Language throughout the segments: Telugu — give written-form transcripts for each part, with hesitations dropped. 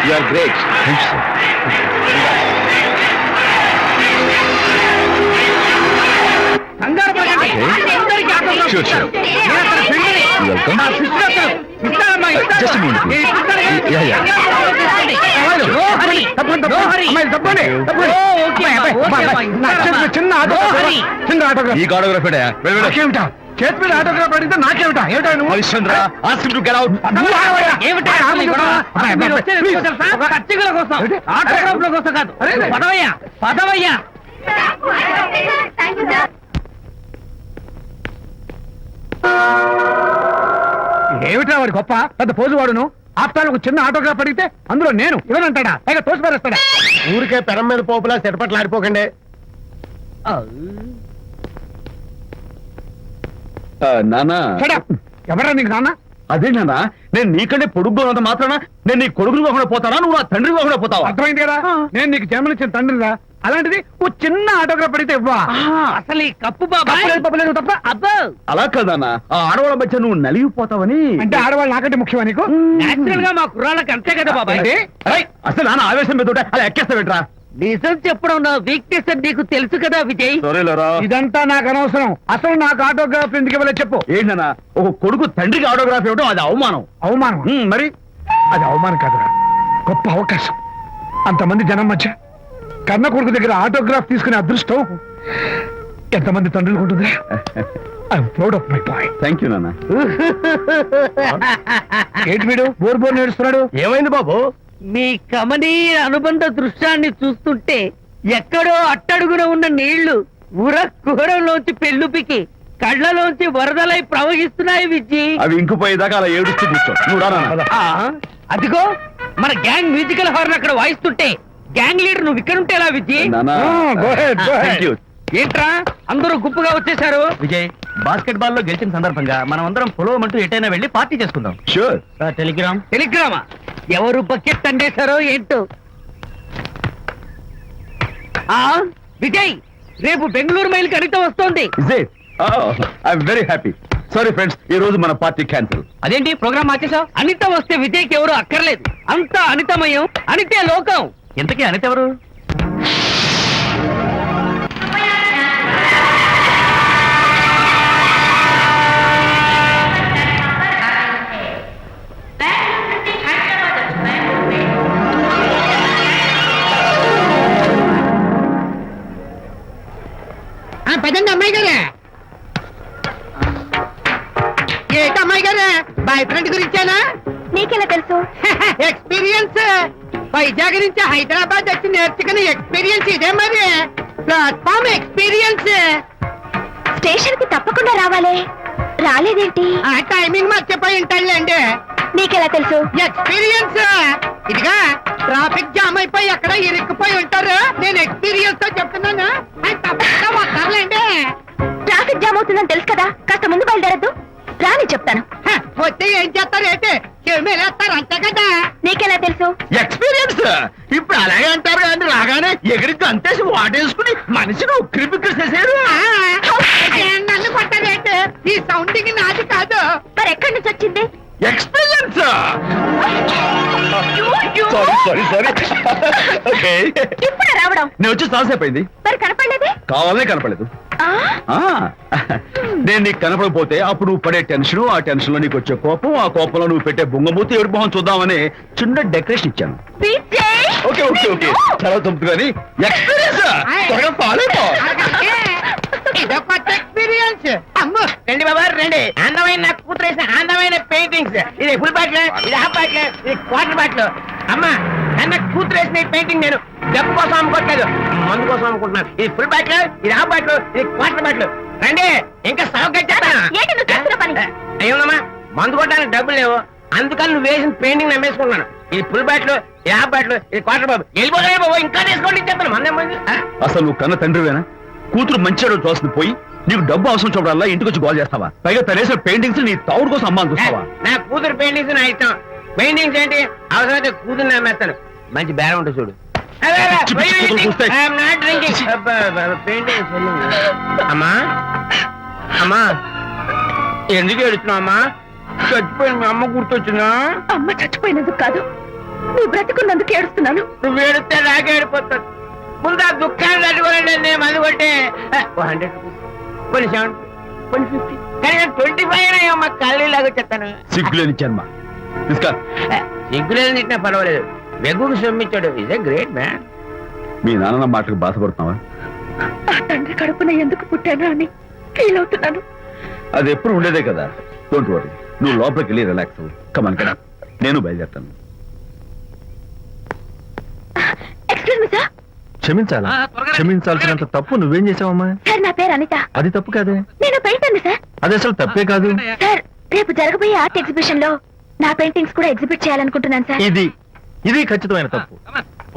You are great. Thank you, sir. Sure, sure. Welcome. Just a minute, please. Yeah, yeah. ఈ ఆటోగ్రాఫ్ చేతి మీద ఆటోగ్రాఫ్ అడిగితే నాకేమిటా ఏమిటా నువ్వు Harishchandra ask to get out పదవయ్యా ఏమిటా వాడి గొప్ప పెద్ద పోజు వాడును ఆప్తాలు ఒక చిన్న ఆటోగ్రాఫ్ అడిగితే అందులో నేను ఇవ్వనంటాడా పైగా తోసి పారేస్తాడా ఊరికే పెరం మీద పోపులా చెట్పట్లు ఆడిపోకండి నానా ఎవరా నీకు నాన్న అదే నాన్న నేను నీకంటే పొడుగ్గా ఉన్నంత మాత్రాన నేను నీ కొడుకుని కాకుండా పోతానా నువ్వు నా తండ్రి కాకుండా పోతావా అర్థమైంది కదా నేను నీకు జన్మనిచ్చిన తండ్రిరా అలాంటిది ఓ చిన్న ఆటోగ్రాఫ్ అడిగితే ఇవ్వా అసలు ఈ కప్పు బాబా తప్ప అబ్బో అలా కదన్నా ఆ ఆడవాళ్ళ మధ్య నువ్వు నలిగిపోతావని అంటే ఆడవాళ్ళు నాకంటే ముఖ్యమా నీకు నేచురల్ గా మా కుర్రాళ్ళకి అంతే కదా బాబాయ్ అసలు నాన్న ఆవేశం మీద ఉంటే అలా ఎక్కేస్తావేట్రా నిజం చెప్పడం నా వీక్నెస్ అని నీకు తెలుసు కదా విజయ్. ఇదంతా నాకు అనవసరం. అసలు నాకు ఆటోగ్రాఫ్ ఎందుకు ఇవ్వలేదు చెప్పు. ఏంటన్నా ఒక కొడుకు తండ్రికి ఆటోగ్రాఫ్ ఇవ్వడం అది అవమానం. అవమానం మరి అది అవమానం కాదురా, గొప్ప అవకాశం. అంతమంది జనం మధ్య కన్న కొడుకు దగ్గర ఆటోగ్రాఫ్ తీసుకునే అదృష్టం ఎంతమంది తండ్రులకు ఉంటుంది. I'm proud of my boy. Thank you నాన్న. ఏంటి వీడు బోర్ బోర్ నేడుస్తున్నాడు? ఏమైంది బాబు? మీ కమనీయ అనుబంధ దృశ్యాన్ని చూస్తుంటే ఎక్కడో అట్టడుగున ఉన్న నీళ్లు ఉర కుహరంలోంచి పెళ్ళుపికి కళ్ళలోంచి వరదలై ప్రవహిస్తున్నాయి విజ్జి. అవి ఇంకుపోయేదాకా అలా ఏడుస్తూ కూర్చో. నువ్వు రా. అదిగో మన గ్యాంగ్ మ్యూజికల్ హార్న్ అక్కడ వాయిస్తుంటే గ్యాంగ్ లీడర్ నువ్వు ఇక్కడ ఉంటే ఎలా విజ్జి? ఏంట్రా అందరూ గుంపుగా వచ్చేసారు? విజయ్, బాస్కెట్ బాల్ లో గెలిచిన సందర్భంగా మనం అందరం పొలవమంటూ ఎటైనా వెళ్ళి పార్టీ చేసుకుందాం. షూర్. టెలిగ్రామా? ఎవరు బకెట్ అందేశారో ఏంటో. విజయ్, రేపు బెంగళూరు మైల్ కనిత వస్తోంది. I'm very happy. Sorry friends, ఈ రోజు మన పార్టీ క్యాన్సిల్. అదేంటి ప్రోగ్రామ్ మార్చేసావు? అనిత వస్తే విజయ్కి ఎవరు అక్కర్లేదు. అంతా అనితమయం, అనితే లోకం. ఇంతకీ అనిత ఎవరు? పదండి అమ్మాయి గారే. ఏంటి అమ్మాయి గారే, బాయ్ ఫ్రెండ్ గురించేనా? నీకెలా తెలుసు? ఎక్స్పీరియన్స్. వైజాగ్ నుంచి హైదరాబాద్ వచ్చి నేర్చుకునే ఎక్స్పీరియన్స్ ఇదే మరి. Platform experience. స్టేషన్ కి తప్పకుండా రావాలే, రాలేదేంటి? ఆ టైమింగ్ మర్చిపోయి ఉంటాడులేండి. నీకెలా తెలుసు? ఎక్స్పీరియన్స్. ఇదిగా ట్రాఫిక్ జామ్ అయిపోయి ఎక్కడ ఇరుక్కుపోయి ఉంటారు. నేను ఎక్స్పీరియన్స్ తో చెప్తున్నాను. తప్పకుండా వస్తారులేండి. ట్రాఫిక్ జామ్ అవుతుందని తెలుసు కదా, కాస్త ముందు బయలుదేరద్దు. రాని చెప్తాను. వస్తే ఏం చేస్తారు ఏంటి? చెమేలేస్తారు అంతే కదా. నీకెలా తెలుసు? ఎక్స్పీరియన్స్. ఇప్పుడు అలాగే అంటారు కానీ రాగానే ఎగిరికి అంతేసి వాటేసుకుని మనిషిని ఉక్కిరి బిక్కిరి చేశారు. నన్ను కొట్టారేంటి? ఈ సౌండింగ్ నాది కాదు. మరి ఎక్కడి నుంచి వచ్చింది? ఎక్స్పీరియన్స్. సారీ. ఇప్పుడు రావడం నేను వచ్చి చాలాసేపు అయింది. మరి కనపడలేదే? కావాలనే కనపడలేదు. నేను నీకు కనపడకపోతే అప్పుడు నువ్వు పడే టెన్షన్, ఆ టెన్షన్ లో నీకు వచ్చే కోపం, ఆ కోపంలో నువ్వు పెట్టే బొంగమూతి ఏడు మొహం చూద్దామని చిన్న డెకరేషన్ ఇచ్చాను. ఓకే చాలా తొమ్మిది కానీ ఎక్స్పీరియన్స్. త్వరగా ఫాలో ఇదో కొత్త ఎక్స్పీరియన్స్. అమ్మో రండి బాబా రండి. అందమైన నాకు కూతురు వేసిన అందమైన పెయింటింగ్స్. ఇది ఫుల్ బాటిల్, ఇది హాఫ్ బాటిల్, ఇది క్వార్టర్ బాటిల్. అమ్మా అన్న కూతురు వేసిన ఈ నేను డబ్బు కోసం అమ్ముకోవట్లేదు, మందు కోసం అమ్ముకుంటున్నాను. ఇది ఫుల్ బాటిల్, ఇది హాఫ్ బాటిల్, ఇది క్వార్టర్ బాటిల్. రండి ఇంకా అయ్యోమ్మా మందు కొట్టడానికి డబ్బులు లేవు, అందుకని నువ్వు వేసిన పెయింటింగ్ నమ్మేసుకుంటున్నాను. ఇది ఫుల్ బాటిల్, ఇది హాఫ్ బాటిల్, ఇది క్వార్టర్ బాబు. వెళ్ళిపోతాయి బాబు, ఇంకా తీసుకోండి చెప్తాను. మంది అసలు నువ్వు కన్న తండ్రివేనా? కూతురు మంచిగా చూస్తుంది పోయి నీకు డబ్బు అవసరం చూడాలా ఇంటికి వచ్చి గోల్ చేస్తావా? పైగా తనేసిన పెయింటింగ్స్ నీ తౌడు కోసం అమ్మాని చూస్తావా? నా కూతురు పెయింటింగ్స్ నా ఇష్టం. పెయింటింగ్స్ ఏంటి అవసరమైతే కూతురు నమ్మేస్తాను. మంచి బేరం ఉంటుంది చూడు. అమ్మా అమ్మా ఎందుకు ఏడుస్తున్నావు అమ్మా? చచ్చిపోయిన మీ అమ్మ గుర్తొచ్చిందా? అమ్మ చచ్చిపోయినందుకు కాదు, నువ్వు బ్రతికున్నందుకు ఏడుస్తున్నాను. నువ్వు ఏడితే నాకే ఏడిపోతుంది. ముందు ఆ దుఃఖాన్ని తట్టుకోలేండి. నేను మందు కొట్టే 100 రూపీస్, కొన్ని 70, కొన్ని 50, కానీ 25 అమ్మా కళ్ళు లాగా చెప్తాను. సిగ్గులేని జన్మ. తీసుకో. సిగ్గులేదు తిట్టినా పర్వాలేదు. వెగుకు సొమ్మిచ్చాడు. Is a great man. మీ నాన్న మాటకు బాధపడుతున్నావా? ఆ తండ్రి కడుపున ఎందుకు పుట్టాను అని ఫీల్ అవుతున్నాను. అది ఎప్పుడు ఉండేదే కదా. డోంట్ వరీ, నువ్వు లోపలికి వెళ్ళి రిలాక్స్ అవ్వు. కమాన్ కదా, నేను బయలుదేరుతాను. Excuse me sir. క్షమించాలా? క్షమించాల్సినంత తప్పు నువ్వేం చేసావమ్మా? సార్ నా పేరు అనిత. అది తప్పు కాదే. నేను పెయింటర్ సార్. అది అసలు తప్పే కాదు. సార్ రేపు జరగబోయే ఆర్ట్ ఎగ్జిబిషన్ లో నా పెయింటింగ్స్ కూడా ఎగ్జిబిట్ చేయాలనుకుంటున్నాను సార్. ఇది ఖచ్చితమైన తప్పు.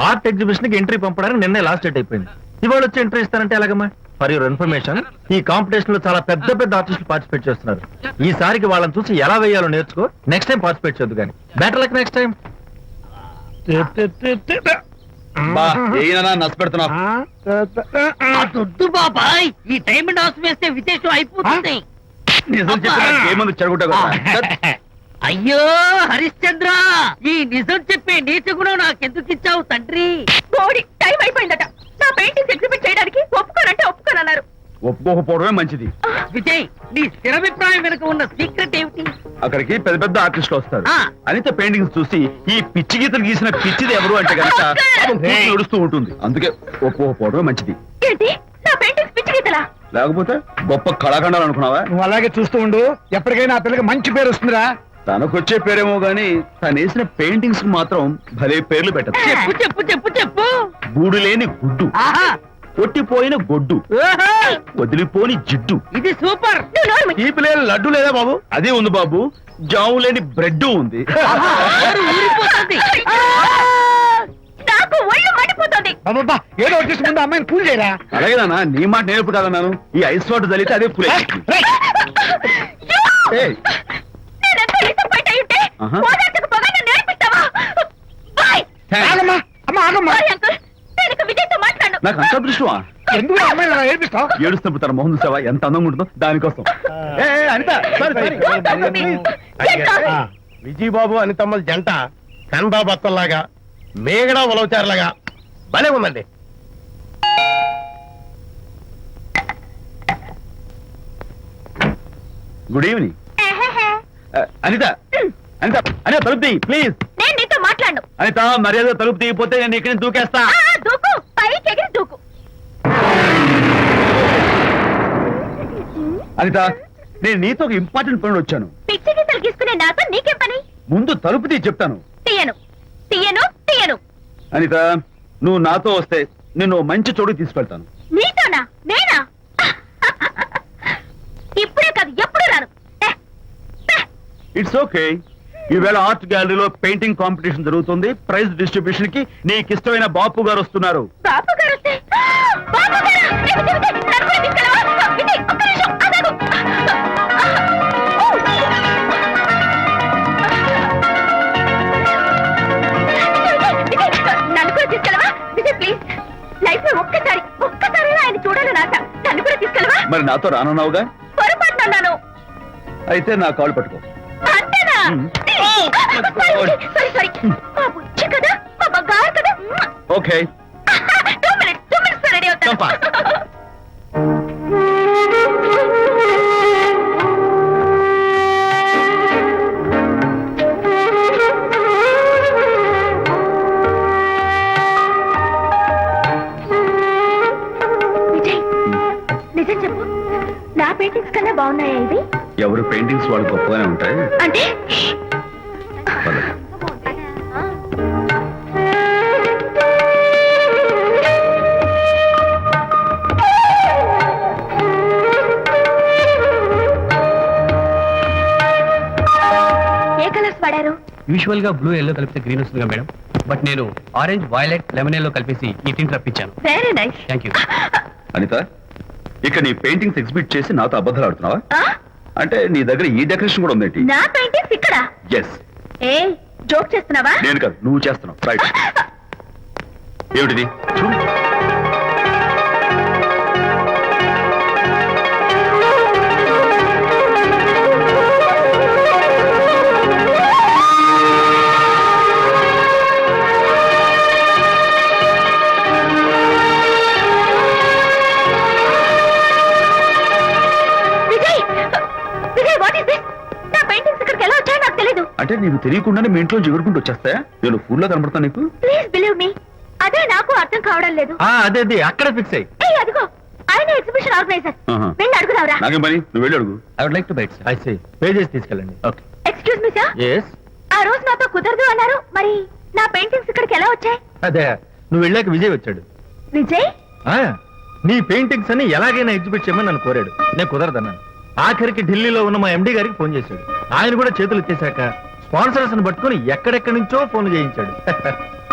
ఆర్ట్ ఎగ్జిబిషన్ కి ఎంట్రీ పంపడానికి నిన్నే లాస్ట్ డేట్ అయిపోయింది. ఇవాళ వచ్చి ఎంట్రీ ఇస్తానంటే ఎలాగమ్మా? ఫర్ యువర్ ఇన్ఫర్మేషన్, ఈ కాంపిటీషన్ లో చాలా పెద్ద పెద్ద ఆర్టిస్టులు పార్టిసిపేట్ చేస్తున్నారు. ఈసారికి వాళ్ళని చూసి ఎలా వేయాలో నేర్చుకో. నెక్స్ట్ టైం పార్టిసిపేట్ చేయొద్దు కానీ. Better luck next time. బా ఏనా నష్టపెడుతున్నావు. దొడ్డు బాబాయ్, ఈ డైమండ్ హౌస్ వేస్తే విశేషం అయిపోతుంది. నిజం చెప్పిన ఏమంది చెడగొట్టావు కదా. అయ్యో హరిశ్చంద్ర, ఈ నిజం చెప్పే నీచ గుణం నాకెందుకు ఇచ్చావు తండ్రి? బోడి టైం అయిపోయిందట. నా పెయింటింగ్స్ ఎగ్జిబిట్ చేయడానికి ఒప్పుకోనంటే ఒప్పుకోనన్నారు. ఒప్పుకోకపోవడమే మంచిది. విజయ్, నీ స్థిరాభిప్రాయం వెనుక ఉన్న సీక్రెట్ ఏమిటి? అక్కడికి పెద్ద పెద్ద ఆర్టిస్టులు వస్తారు. ఆ. అనిత పెయింటింగ్స్ చూసి ఈ పిచ్చి గీతలు గీసిన పిచ్చిది ఎవరు అంటే కనుక నడుస్తూ ఉంటుంది. అందుకే ఒప్పుకోకపోవడమే మంచిది. ఏంటి నా పెయింటింగ్స్ పిచ్చి గీతలా? లేకపోతే గొప్ప కళాఖండాలు అనుకున్నావా? నువ్వు అలాగే చూస్తూ ఉండు. ఎప్పటికైనా ఆ పిల్లకి మంచి పేరు వస్తుందిరా. తనకొచ్చే పేరేమో గాని తను వేసిన పెయింటింగ్స్ కు మాత్రం భలే పేర్లు పెట్టదు. చెప్పు చెప్పు చెప్పు చెప్పు. గూడు లేని గుడ్డు, ఆహా, కొట్టిపోయిన గొడ్డు, ఓహో, వదిలిపోని జిడ్డు. ఇది సూపర్. నువ్వు నోరు మూయి. ఈ పిల్లలు లడ్డు లేదా బాబు? అదే ఉంది బాబు. జాము లేని బ్రెడ్ ఉంది. ఆహా, నోరు ఊరిపోతుంది. నాకు ఒళ్ళు మండిపోతుంది. అబ్బబ్బా, ఏదో వచ్చేసి ముందు అమ్మాయిని పూజ చేయరా. అలాగే నాన్న, నీ మాట నేర్పు కాదన్నాను. ఈ ఐస్ వాటర్ చదివితే అదే పులే. నేనెంత disappoint అయి ఉంటే ఆహా. ఓదార్చకు పోగా నన్ను నేర్పిస్తావా? బాయ్. ఆగమ్మా, అమ్మ ఆగమ్మా. సారీ అంకుల్, నేను ఇక విజయ్తో మాట్లాడను. నాకు అంత దృష్టమా? ఎందుకు ఆ అమ్మాయిని అలా ఏడిపిస్తావు? ఏడుస్తున్నప్పుడు తన మొహం చూసావా ఎంత అందంగా ఉంటుందో దానికోసం. Anitha Don't talk to me. Get lost. Vijaya Babu అనితమ్మల జంట కన్బా బత్తల్లాగా మేగడ ఉలవచారులాగా భలే ఉందండి. Good evening. ఎహెహె. అనిత అనిత అనిత తలుపు తీయి ప్లీజ్. నేను నీతో మాట్లాడను. అనిత మర్యాద తలుపు తీయపోతే నేను ఇక్కడి నుంచి దూకేస్తా. దూకు, పైకి ఎగిరి దూకు. అనిత, నేను నీతో ఒక ఇంపార్టెంట్ పనులు వచ్చాను. పిచ్చి గీతలు గీసుకునే నాతో నీకేం పని? ముందు తలుపు తీయి చెప్తాను. తీయను తీయను తీయను. అనిత, నువ్వు నాతో వస్తే నిన్ను మంచి చోటుకి తీసుకెళ్తాను. నీతోనా? నేనా? ఇప్పుడే కాదు ఎప్పుడు రాను. It's okay. ఈవేళ ఆర్ట్ గ్యాలరీలో పెయింటింగ్ కాంపిటీషన్ జరుగుతుంది. ప్రైజ్ డిస్ట్రిబ్యూషన్ కి నీకు ఇష్టమైన బాపు గారు వస్తున్నారు. బాపు గారు వస్తే బాపు గారా? విజయ్, విజయ్, నన్ను కూడా తీసుకెళ్ళవా? విజయ్, ఒక్క నిమిషం ఆగు. విజయ్, నన్ను కూడా తీసుకెళ్ళవా? విజయ్ ప్లీజ్, లైఫ్ లో ఒక్కసారి ఆయన చూడాలని ఆశ. నన్ను కూడా తీసుకెళ్ళవా? మరి నాతో రానున్నావుగా? పొరపాటున అన్నాను. అయితే నా కాలు పట్టుకో. అంతేనా? సారీ మా బుజ్జి కదా, మా బంగారు కదా. ఓకే. 2 minutes రెడీ అవుతాను. Come fast. విజయ్, నిజం చెప్పు, నా పెయింటింగ్స్ కన్నా బాగున్నాయా ఇవి? ఎవరు పెయింటింగ్స్ వాళ్ళు గొప్పగానే ఉంటాయి. అంటే పద. ఏ కలర్స్ వాడారు? యూజువల్ గా బ్లూ ఎల్లో కలిపితే గ్రీన్ వస్తుందిగా మేడం, బట్ నేను ఆరెంజ్ వైలెట్ లెమన్ ఎల్లో కలిపేసి ఈ టింట్ రప్పించాను. Very nice. Thank you. Anita, ఇక నీ పెయింటింగ్స్ ఎగ్జిబిట్ చేసి నాతో అబద్ధాలు ఆడుతున్నావా? అంటే నీ దగ్గర ఈ డెకరేషన్ కూడా ఉందేంటి? నా పెయింటింగ్స్ ఇక్కడ? ఎస్. ఏ జోక్ చేస్తున్నావా? నేను కాదు, నువ్వు చేస్తున్నావు. రైట్. ఏమిటిది? చూడు. అంటే నీకు తెలియకుండానే మీ ఇంట్లో ఎగురుకుంటూ వచ్చేస్తాయా? నేను ఫుల్లో కనబడతా నీకు? ప్లీజ్ బిలీవ్ మీ, అదే నాకు అర్థం కావడం లేదు. అదే అక్కడ ఫిక్స్ అయ్యి. ఏయ్, అదిగో ఆయన ఎగ్జిబిషన్ ఆర్గనైజర్. ఆహా. వెళ్ళి అడుగుదావరా. నాకేం పని, నువ్వు వెళ్ళి అడుగు. I would like to bite I see, pay చేసి తీసుకెళ్ళండి. Okay. Excuse me sir, yes, ఆ రోజు నాతో కుదరదు అన్నారు, మరి నా పెయింటింగ్స్ ఇక్కడికి ఎలా వచ్చాయి? అదే నువ్వు వెళ్ళాక విజయ్ వచ్చాడు. విజయ్? ఆ, నీ పెయింటింగ్స్ అని ఎలాగైనా ఎగ్జిబిట్ చేయమని నన్ను కోరాడు. నేను కుదరదన్నాను. ఆఖరికి ఢిల్లీలో ఉన్న మా ఎండి గారికి ఫోన్ చేశాడు. ఆయన కూడా చేతులు ఎత్తేశాక స్పాన్సర్స్ ని పట్టుకుని ఎక్కడెక్కడి నుంచో ఫోన్ చేయించాడు.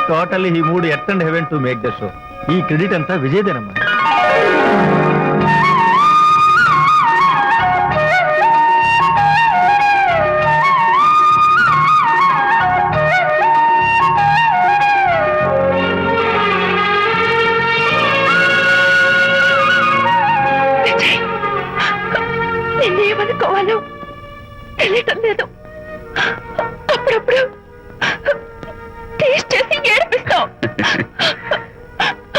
Totally he mood earth and heaven to make the show. ఈ క్రెడిట్ అంతా విజయ్దేనమ్మా. నిన్నేమనుకోవాలో తెలియటం లేదు. అప్పుడప్పుడు టేస్ట్ చేసి ఏడిపిస్తావు.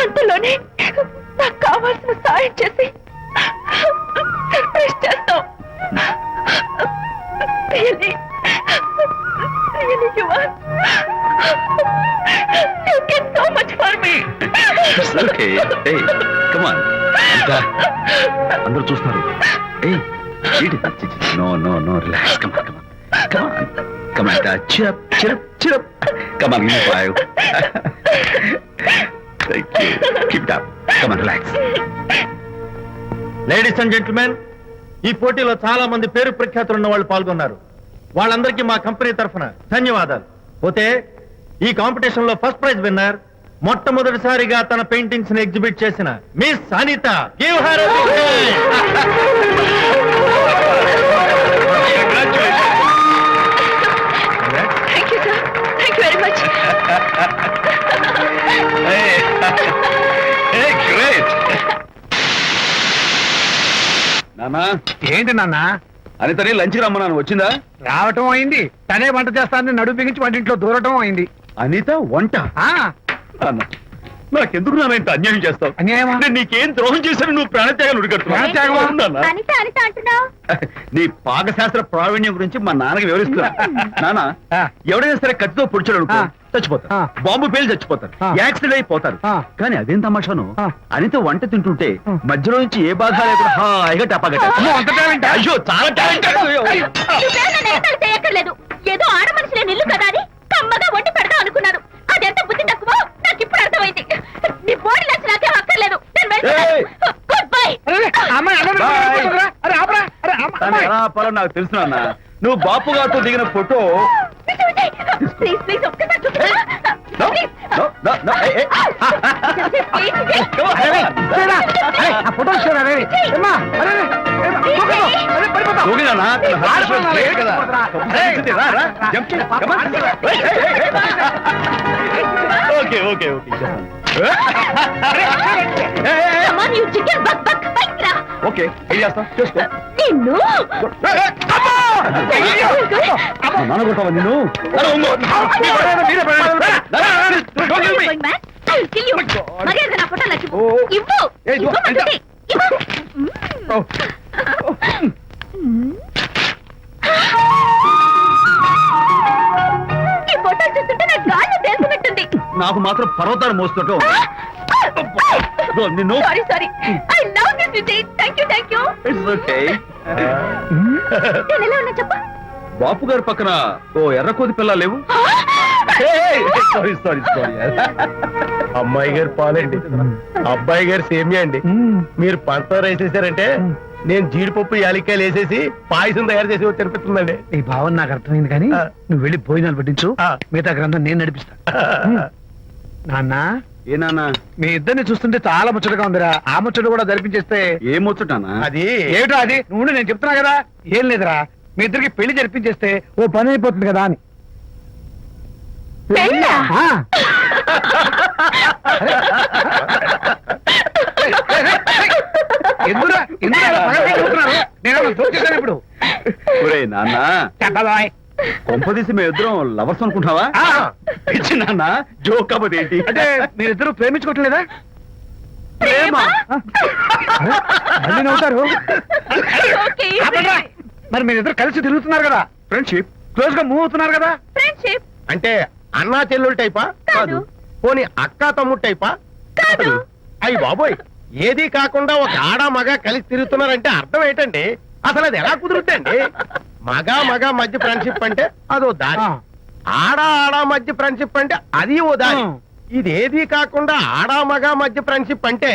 అంతలోనే నాకు కావాల్సిన సాయం చేసి సర్ప్రైజ్ చేస్తావు. Really, you are. You get so much for me. It's okay. Hey, come on. ఇంకా అందరూ చూస్తున్నారు. Hey, no, relax. Come on. Cheer up. Come on, give me 5. Thank you. Keep it up. Come on, relax. Ladies and gentlemen, ఈ పోటీలో చాలా మంది పేరు ప్రఖ్యాతులు ఉన్న వాళ్ళు పాల్గొన్నారు. వాళ్ళందరికీ మా కంపెనీ తరఫున ధన్యవాదాలు. పోతే ఈ కాంపిటీషన్ లో ఫస్ట్ ప్రైజ్ విన్నర్, మొట్టమొదటిసారిగా తన పెయింటింగ్స్ ని ఎగ్జిబిట్ చేసిన miss Anita. Give her a big hand. Thank you, sir. Thank you very much. Hey, great. నానా, ఏంటి నాన్న? అనితని లంచ్కి రమ్మన్నాను, వచ్చిందా? రావటం అయింది, తనే వంట చేస్తానని నడుము బిగించి వంటింట్లో దూరటం అయింది. అనిత వంట? ఆ నాన్న, నాకెందుకు నాన్న ఇంత అన్యాయం చేస్తావు? అన్యాయమా? నేను నీకేం ద్రోహం చేశాను? నువ్వు ప్రాణత్యాగం ప్రాణత్యాగమా? అనిత అంటున్నావు. నీ పాకశాస్త్ర ప్రావీణ్యం గురించి మా నాన్నకి వివరిస్తున్నా. నాన్న, ఆ. ఎవడైనా సరే కత్తితో పొడిచాడు అనుకో, ఆ. చచ్చిపోతారు. ఆ. బాంబు పేలు చచ్చిపోతారు, ఆ. యాక్సిడెంట్ అయిపోతారు. ఆ. కానీ అదేం తమాషాను, ఆ. అనిత వంట తింటుంటే ఆ. మధ్యలో నుంచి ఏ బాధ లేకుండా హాయిగా టపాగట. అమ్మో, అంత talent ఆ? అయ్యో, చాలా టాలెంట్. నువ్వేనా నేతలు చేయక్కర్లేదు. ఏదో ఆడ మనిషిలే నిల్లు కదా అని కమ్మగా వండి పెడదాం అనుకున్నాను. అదెంత బుద్ధి తక్కువ నాకు ఇప్పుడు అర్థమైంది. నీ బోడి నచ్చి నాకే అక్కర్లేదు. నేను వెళ్తున్నాను. ఏయ్! Good bye. అరే, అమ్మాయి, అమ్మాయి, Bye. అమ్మాయి, అరే, ఆపరా, అరే, అమ్మాయి. ఎలా ఆపాలో నాకు తెలుసు నాన్న. నువ్వు బాపు గారితో దిగిన ఫోటో. ప్లీజ్ ఒక్కసారి చూపించు. No, Please. no, no, hey, hey. Please, please. Come on, hey. చూడరా, అరే, ఆ ఫోటో చూడరా, రే. ఏమ్మా, అరే, రే, ఏమ్మా, దూకదు, అరే, పడిపోతావు. దూకి నాన్న, తన heart rate great కదా. రా, రా, jump చేయి. Come on. Hey, hey, hey. Okay. Come on, you chicken, buck, పైకి రా. ఓకే, ఏం చేస్తావు? చేసుకో. నిన్ను నాన్న కొట్టావా నిన్ను? నాన్న, ఉంగో. మీరే పడండి. నాన్న, don't kill me. Going back? I'll kill you. మర్యాదగా నా ఫోటో లక్ష్మి. ఓ. ఇవ్వు. ఏయ్, ఇదిగో, ఇవ్వమంటుంది. ఇవ్వు. ఓ. ఈ ఫోటో చూస్తుంటే నా గాల్లో తేల్చినట్టుంది. నాకు మాత్రం పర్వతాలు మోస్తుంటావు. నిన్ను. Sorry I love this Vijay. Thank you. It's okay. నేను ఎలా ఉన్నా చెప్పు. బాపు గారి పక్కన ఓ ఎర్ర కోతి పిల్ల లేవు? సారీ. అమ్మాయి గారు పాలండి, అబ్బాయి గారు సేమియా అండి. మీరు పంచదార వేసేసారంటే నేను జీడిపప్పు యాలిక్కాయలు వేసేసి పాయసం తయారు చేసి తినిపిస్తుందండి. నీ భావన నాకు అర్థమైంది, కానీ ఆ. నువ్వు వెళ్ళి భోజనాలు పట్టించు, ఆ. మిగతా గ్రంథం నేను నడిపిస్తా. నాన్న, ఏ నాన్న? మీ ఇద్దరిని చూస్తుంటే చాలా ముచ్చటగా ఉందిరా. ఆ ముచ్చట కూడా జరిపించేస్తే. ఏమొచ్చుటానా? అది ఏమిటో అది? నువ్వు నేను చెప్తున్నా కదా. ఏం లేదురా, మీ ఇద్దరికి పెళ్లి జరిపించేస్తే ఓ పని అయిపోతుంది కదా అని. పెళ్ళా? ఆ. ఎందుకురా ఇలా పగలబడి చూస్తున్నారు? నేను చూసేసాను ఇప్పుడు. ఒరేయ్ నాన్న, చెప్పబాయ్. కొంపదీసి మేము ఇద్దరం లవర్స్ అనుకుంటావా? ఆ. పిచ్చి నాన్న, జోక్ కాబట్టి ఏంటి? అంటే మీరిద్దరు ప్రేమించుకోవట్లేదా? ప్రేమ? అరే, మళ్ళీ నవ్వుతారు. Okay. ఆపండ్రా. మరి మీరిద్దరు కలిసి తిరుగుతున్నారు కదా. ఫ్రెండ్షిప్. క్లోజ్ గా మూవ్ అవుతున్నారు కదా. ఫ్రెండ్షిప్ అంటే అన్నా చెల్లెలు టైపా? కాదు. పోనీ అక్క తమ్ముడు టైపా? కాదు. అయ్యి బాబోయ్, ఏది కాకుండా ఒక ఆడ మగ కలిసి తిరుగుతున్నారంటే అర్థం ఏంటండి? అసలు అది ఎలా కుదురుద్దండి? మగ మధ్య ఫ్రెండ్షిప్ అంటే అదో దారి, ఆడ మధ్య ఫ్రెండ్షిప్ అంటే అది ఓ దారి. ఇదేది కాకుండా ఆడ మగ మధ్య ఫ్రెండ్షిప్ అంటే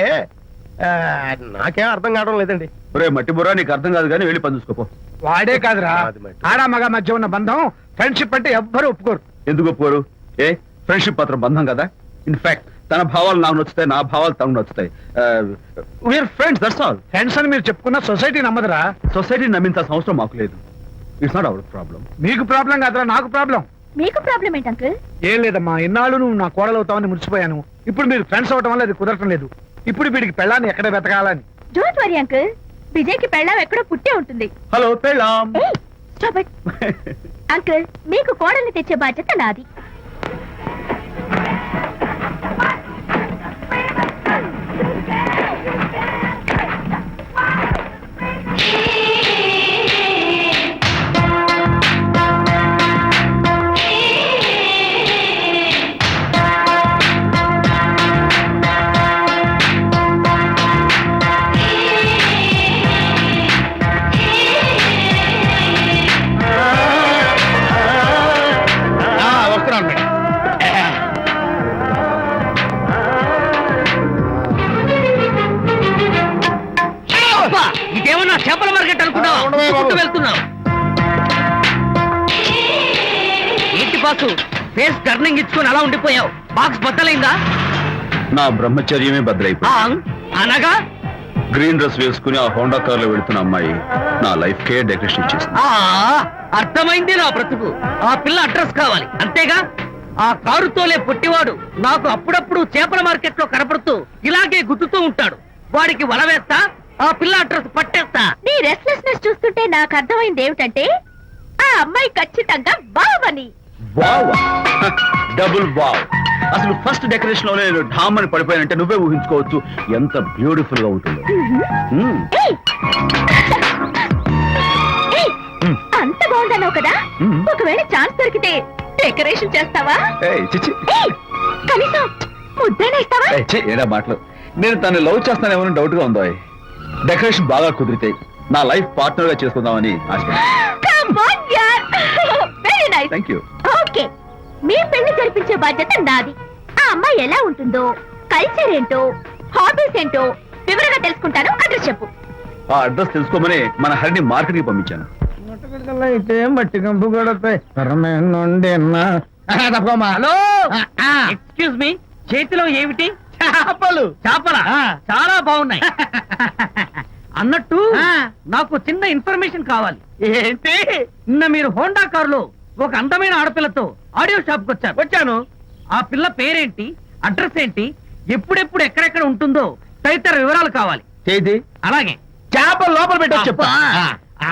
నాకేం అర్థం కావడం లేదండి. ఒరే మట్టి బుర్రా, నీకు అర్థం కాదు కానీ వెళ్ళి పని చూసుకోపో. వాడే కాదురా, అది మరి. ఆడ మగ మధ్య ఉన్న బంధం ఫ్రెండ్షిప్ అంటే ఎవ్వరు ఒప్పుకోరు. ఎందుకు ఒప్పుకోరు? ఫ్రెండ్షిప్ మాత్రం బంధం కదా. ఇన్ఫాక్ట్ తన భావాలు నాకు నచ్చుతాయి, నా భావాలు తనకు నచ్చుతాయి. We are friends, that's all. Friends అని మీరు చెప్పుకున్న సొసైటీ నమ్మదురా. సొసైటీని నమ్మించాల్సిన అవసరం మాకు లేదు. It's not our problem. మీకు ప్రాబ్లం కాదురా, నాకు ప్రాబ్లం. మీకు ప్రాబ్లం ఏంటి అంకుల్? ఏం లేదమ్మా, ఇన్నాళ్ళు నువ్వు నా కోడలు అవుతావని మురిసిపోయాను. ఇప్పుడు మీరు ఫ్రెండ్స్ అవటం వల్ల అది కుదరటం లేదు. ఇప్పుడు వీడికి పెళ్ళాన్ని ఎక్కడ వెతకాలని. డోంట్ వరీ అంకుల్, విజయ్ కి పెళ్ళాం ఎక్కడో పుట్టే ఉంటుంది. హలో పెళ్ళాం. ఏయ్, stop it. అంకుల్, మీకు కోడల్ని తెచ్చే బాధ్యత నాది. వస్తున్నాను మేడం. ఇదేమన్నా చేపల మార్కెట్ అనుకున్నావా? ఉండవే బాబు. చుట్టూ వెళ్తున్నావు ఏంటి బాసు? ఫేస్ టర్నింగ్ ఇచ్చుకొని అలా ఉండిపోయావు. బాక్స్ బద్దలైందా? నా బ్రహ్మచర్యమే భద్రైపోయింది. అనగా గ్రీన్ డ్రెస్ వేసుకుని ఆ హోండా కార్ లో వెళ్తున్న అమ్మాయి నా లైఫ్ కే డెకరేషన్ ఇచ్చేసింది. అర్థమైంది నా బ్రతుకు. ఆ పిల్ల అడ్రస్ కావాలి అంతేగా? ఆ కారుతోలే పొట్టివాడు నాకు అప్పుడప్పుడు చేపల మార్కెట్ లో కనపడుతూ ఇలాగే గుద్దుతూ ఉంటాడు. వాడికి వల వేస్తా, ఆ పిల్ల అడ్రస్ పట్టేస్తా. నీ రెస్ట్లెస్నెస్ చూస్తుంటే నాకు అర్థమైంది ఏమిటంటే ఆ అమ్మాయి ఖచ్చితంగా బావని. Wow, double wow. అసలు ఫస్ట్ డెకరేషన్ లోనే నేను ఢామ్ అని పడిపోయానంటే నువ్వే ఊహించుకోవచ్చు ఎంత బ్యూటిఫుల్ గా ఉంటుందో. మ్మ్. ఏయ్! ఏయ్! అంత బాగుందన్నావు కదా, మ్మ్. ఒకవేళ ఛాన్స్ దొరికితే డెకరేషన్ చేస్తావా? ఏయ్, చిచ్చి. ఏయ్! కనీసం ముద్దైనా ఇస్తావా? ఏయ్, ఛీ, ఏడా మాటలు. నేను తను లవ్ చేస్తానేమో డౌట్ గా ఉందో. డెకరేషన్ బాగా కుదిరితే నా లైఫ్ పార్ట్నర్ గా చేసుకుందామని ఆశ. Come on, yaar. Very nice. Thank you. Okay, మీ పెళ్లి జరిపించే బాధ్యత నాది. ఆ అమ్మాయి ఎలా ఉంటుందో, కల్చర్ ఏంటో, హాబీస్ ఏంటో వివరంగా తెలుసుకుంటాను. అడ్రస్ చెప్పు. ఆ అడ్రస్ తెలుసుకోమని మన హరిని మార్కెట్ కి పంపించాను. అయితే మట్టి కంపు కూడా హలో, ఎక్స్క్యూజ్ మీ, చేతిలో ఏమిటి? చేపలు. చేపలా? చాలా బాగున్నాయి. అన్నట్టు నాకు చిన్న ఇన్ఫర్మేషన్ కావాలి. ఏంటి? నిన్న మీరు హోండా కారులో ఒక అందమైన ఆడపిల్లతో ఆడియో షాప్ కు వచ్చాను. ఆ పిల్ల పేరేంటి, అడ్రస్ ఏంటి, ఎప్పుడెప్పుడు ఎక్కడెక్కడ ఉంటుందో తదితర వివరాలు కావాలి. చేతి అలాగే చేప లోపల పెట్టొచ్చు చెప్తా. ఆ,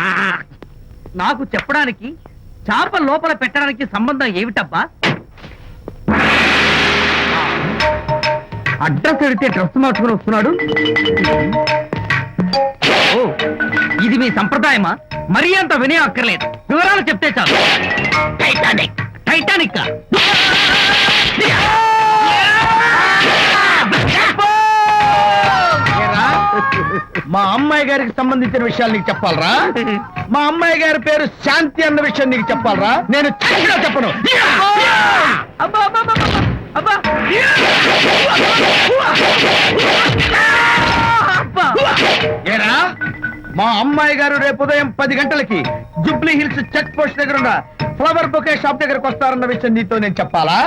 నాకు చెప్పడానికి చేప లోపల పెట్టడానికి సంబంధం ఏమిటబ్బా? అడ్రస్ అడిగితే డ్రెస్ మార్చుకుని వస్తున్నాడు. ఓ, ఇది మీ సంప్రదాయమా? మరీ అంత వినయం అక్కర్లేదు, వివరాలు చెప్తే చాలు. టైటానిక్. టైటానిక్ మా అమ్మాయి గారికి సంబంధించిన విషయాలు నీకు చెప్పాలరా? మా అమ్మాయి గారి పేరు శాంతి అన్న విషయం నీకు చెప్పాలరా? నేను చచ్చినా చెప్పను. అబ్బా అబ్బా అబ్బా, అబ్బా అబ్బా. ఏరా, మా అమ్మాయి గారు రేపు ఉదయం 10 గంటలకి జుబ్లీ హిల్స్ చెక్ పోస్ట్ దగ్గర ఉన్న ఫ్లవర్ బొకే షాప్ దగ్గరకు వస్తారన్న విషయం నీతో నేను చెప్పాలా?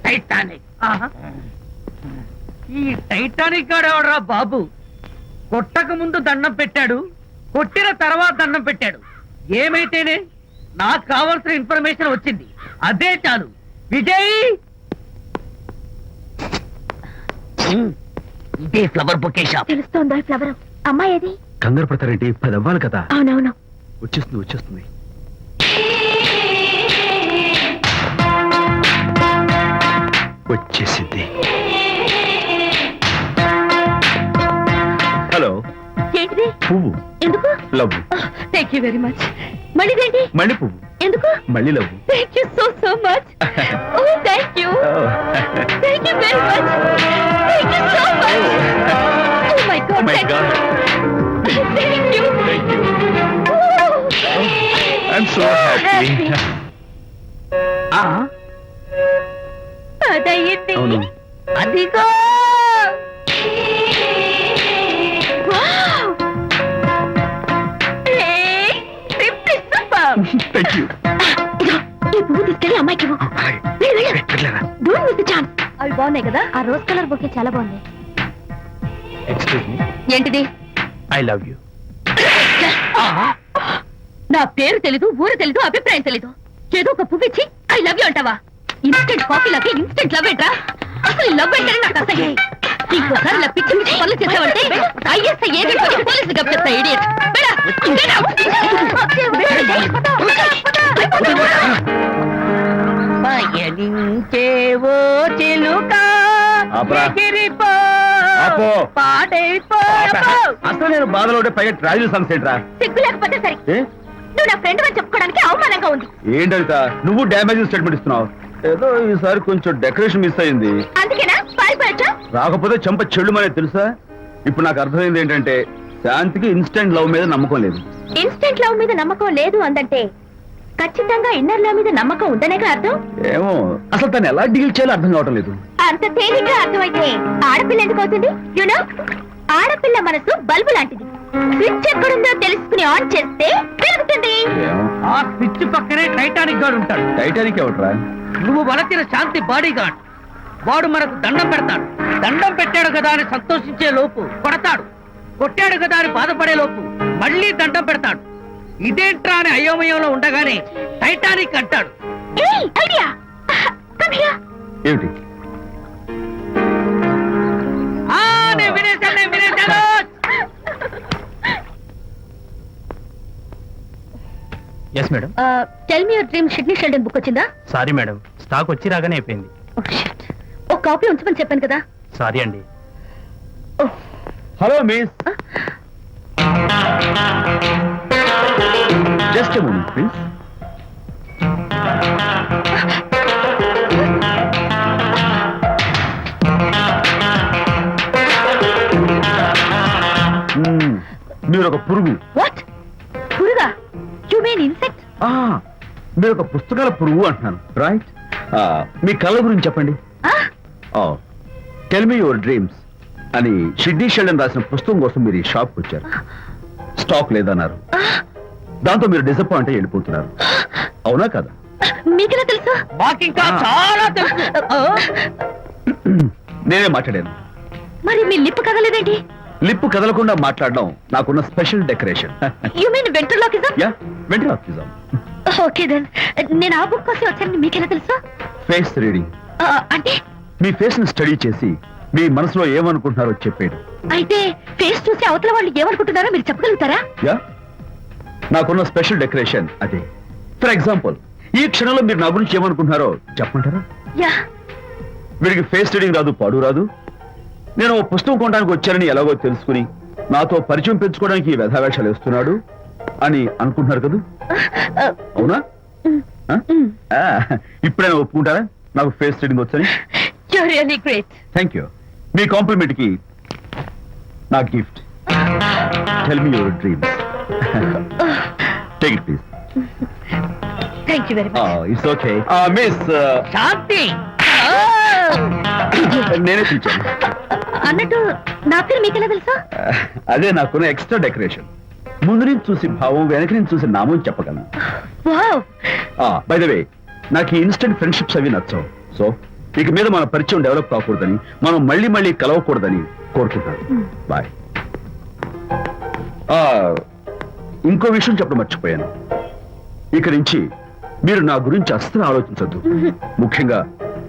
టైటానిక్. ఆహా. ఈ టైటానిక్ గాడెవడరా బాబు? కొట్టక ముందు దండం పెట్టాడు, కొట్టిన తర్వాత దండం పెట్టాడు. ఏమైతేనే నాకు కావాల్సిన ఇన్ఫర్మేషన్ వచ్చింది, అదే చాలు. విజయ్, ఇదే ఫ్లవర్ బొకే షాప్. తెలుస్తోందా ఫ్లవర్? అమ్మాయి ఏది? కంగారు పడతారేంటి? 10 అవ్వాలి కదా. అవునవును. వచ్చేస్తుంది వచ్చేస్తుంది. వచ్చేసింది. హలో. ఏంటిది? పువ్వు. ఎందుకు? Love. Take thank you very much మళ్ళీదేంటి మళ్ళీ పువ్వు ఎందుకు మళ్ళీ love thank you so much oh thank you thank you very much thank you so much oh my God my God thank you I'm so happy అదయ్యింది అవును అదిగో థ్యాంక్ యూ ఈ పువ్వు తీసుకెళ్ళి అమ్మాయికి ఇవ్వు. వెళ్ళు, వెళ్ళు. Don't miss the chance. అవి బాగున్నాయి కదా ఆ రోజ్ కలర్ బొకే చాలా బాగుంది ఎక్స్క్యూజ్ మీ ఏంటిది ఐ లవ్ యూ. నా పేరు తెలీదు ఊరు తెలీదు అభిప్రాయం తెలీదు ఏదో ఒక పువ్వు ఇచ్చి ఐ లవ్ యూ అంటావా ఇన్స్టెంట్ కాఫీ లాగే ఇన్స్టెంట్ లవ్ ఏంట్రా అసలు లవ్ ఏంటని నాకు అసహ్యం ఇంకోసారి ఇలా పిచ్చి పిచ్చి పనులు చేసావంటే ఐఎస్ఐ ఏజెంట్ వచ్చి పోలీసులు గప్పిస్తా ఇడియట్ పయనించేవో చిలుక ఆపరా. ఎగిరిపో, ఆపో. పాడైపో. అసలు నేను బాధలో ఉంటే పైగా ట్రాజెడీ సాంగ్స్ ఏంట్రా సిగ్గు లేకపోతే సరే ఏ? నువ్వు నా ఫ్రెండ్ అని చెప్పుకోవడానికి అవమానంగా ఉంది ఏంటంట నువ్వు డ్యామేజింగ్ స్టేట్మెంట్ ఇస్తున్నావు ఏదో ఈసారి కొంచెం డెకరేషన్ మిస్ అయింది అందుకేనా పారిపోయచ్చా రాకపోతే చెంప చెడు అనేది తెలుసా ఇప్పుడు నాకు అర్థమైంది ఏంటంటే శాంతికి ఇన్స్టెంట్ లవ్ మీద నమ్మకం లేదు ఇన్స్టెంట్ లవ్ మీద నమ్మకం లేదు అందంటే ఖచ్చితంగా ఇన్నర్ లవ్ మీద నమ్మకం ఉందనేగా అర్థం ఏమో అసలు తను ఎలా డీల్ చేయాలో అర్థం కావటం లేదు అంత తేలిగ్గా అర్థమైతే ఆడపిల్ల ఎందుకు అవుతుంది యూనో ఆడపిల్ల మనసు బల్బు లాంటిది స్విచ్ ఎక్కడుందో తెలుసుకుని ఆన్ చేస్తే పెరుగుతుంది ఏమో ఆ స్విచ్ పక్కనే టైటానిక్ గార్డ్ ఉంటాడు టైటానిక్ ఎవట్రా నువ్వు వలచిన శాంతి బాడీ గార్డ్ వాడు మనకు దండం పెడతాడు దండం పెట్టాడు కదా అని సంతోషించే లోపు కొడతాడు కొట్టాడు కదా అని బాధపడే లోపు మళ్ళీ దండం పెడతాడు ఇదేంట్రా అని అయోమయంలో ఉండగానే టైటానిక్ అంటాడు ఏయ్ ఐడియా కమ్ హియర్ ఏమిటి నేను వినేశాను yes madam. Tell me your dream Sidney Sheldon book వచ్చిందా సారీ మేడం, స్టాక్ వచ్చి రాగానే అయిపోయింది. ఓ షిట్ ఒక కాపీ ఉంచమని చెప్పాను కదా సారీ అండి. Oh hello miss just moment please మీరు ఒక పురుగు వాట్ పురుగా యు మీన్ ఇన్సెక్ట్ మీరు ఒక పుస్తకాల పురుగు అంటున్నాను రైట్ మీ కళ్ళ గురించి చెప్పండి టెల్ మీ యువర్ డ్రీమ్స్ అని షిడ్నీ షెల్డన్ రాసిన పుస్తకం కోసం మీరు ఈ షాప్కి వచ్చారు స్టాక్ లేదన్నారు దాంతో మీరు డిసప్పాయింట్ అయ్యి వెళ్ళిపోతున్నారు అవునా కదా మీకెలా తెలుసు మాకింకా చాలా తెలుసు నేనే మాట్లాడాను మరి మీ లిప్ కదలేదేంటి లిప్పు కదలకుండా మాట్లాడడం నాకున్న special decoration you mean ventriloquism yeah ventriloquism okay then నేను ఆ బుక్ కోసం వచ్చానని మీకెలా తెలుసు ఫేస్ రీడింగ్ అంటే మీ ఫేస్ ని స్టడీ చేసి మీ మనసులో ఏమనుకుంటున్నారో చెప్పేది అయితే ఫేస్ చూసి అవతల వాళ్ళు ఏమనుకుంటున్నారో మీరు చెప్పగలుగుతారా యా నాకున్న స్పెషల్ డెకరేషన్ అదే ఫర్ ఎగ్జాంపుల్ ఈ క్షణంలో మీరు నా గురించి ఏమనుకుంటున్నారో చెప్పమంటారా యా వీడికి ఫేస్ రీడింగ్ రాదు పాడు రాదు నేను ఓ పుస్తకం కొనడానికి వచ్చానని ఎలాగో తెలుసుకుని నాతో పరిచయం పెంచుకోవడానికి ఈ వ్యధావేషాలు వేస్తున్నాడు అని అనుకుంటున్నారు కదా అవునా ఇప్పుడైనా ఒప్పుకుంటారా నాకు ఫేస్ రీడింగ్ వచ్చని you really great thank you మీ కాంప్లిమెంట్ కి నా gift tell me your dreams take it please thank you very much it's okay miss Shanti నేనే పిలిచాను అన్నట్టు నా పేరు మీకెలా తెలుసా అదే నాకున్న ఎక్స్ట్రా డెకరేషన్ ముందు నుంచి చూసి భావం వెనక నుంచి చూసి నామం చెప్పగలను వావ్ బై ద వే నాకు ఇన్స్టెంట్ ఫ్రెండ్షిప్స్ అవి నచ్చవు సో ఇక మీద మన పరిచయం డెవలప్ కాకూడదని మనం మళ్ళీ మళ్ళీ కలవకూడదని కోరుకుంటాను బాయ్ ఇంకో విషయం చెప్పడం మర్చిపోయాను ఇక నుంచి మీరు నా గురించి అస్సలు ఆలోచించద్దు ముఖ్యంగా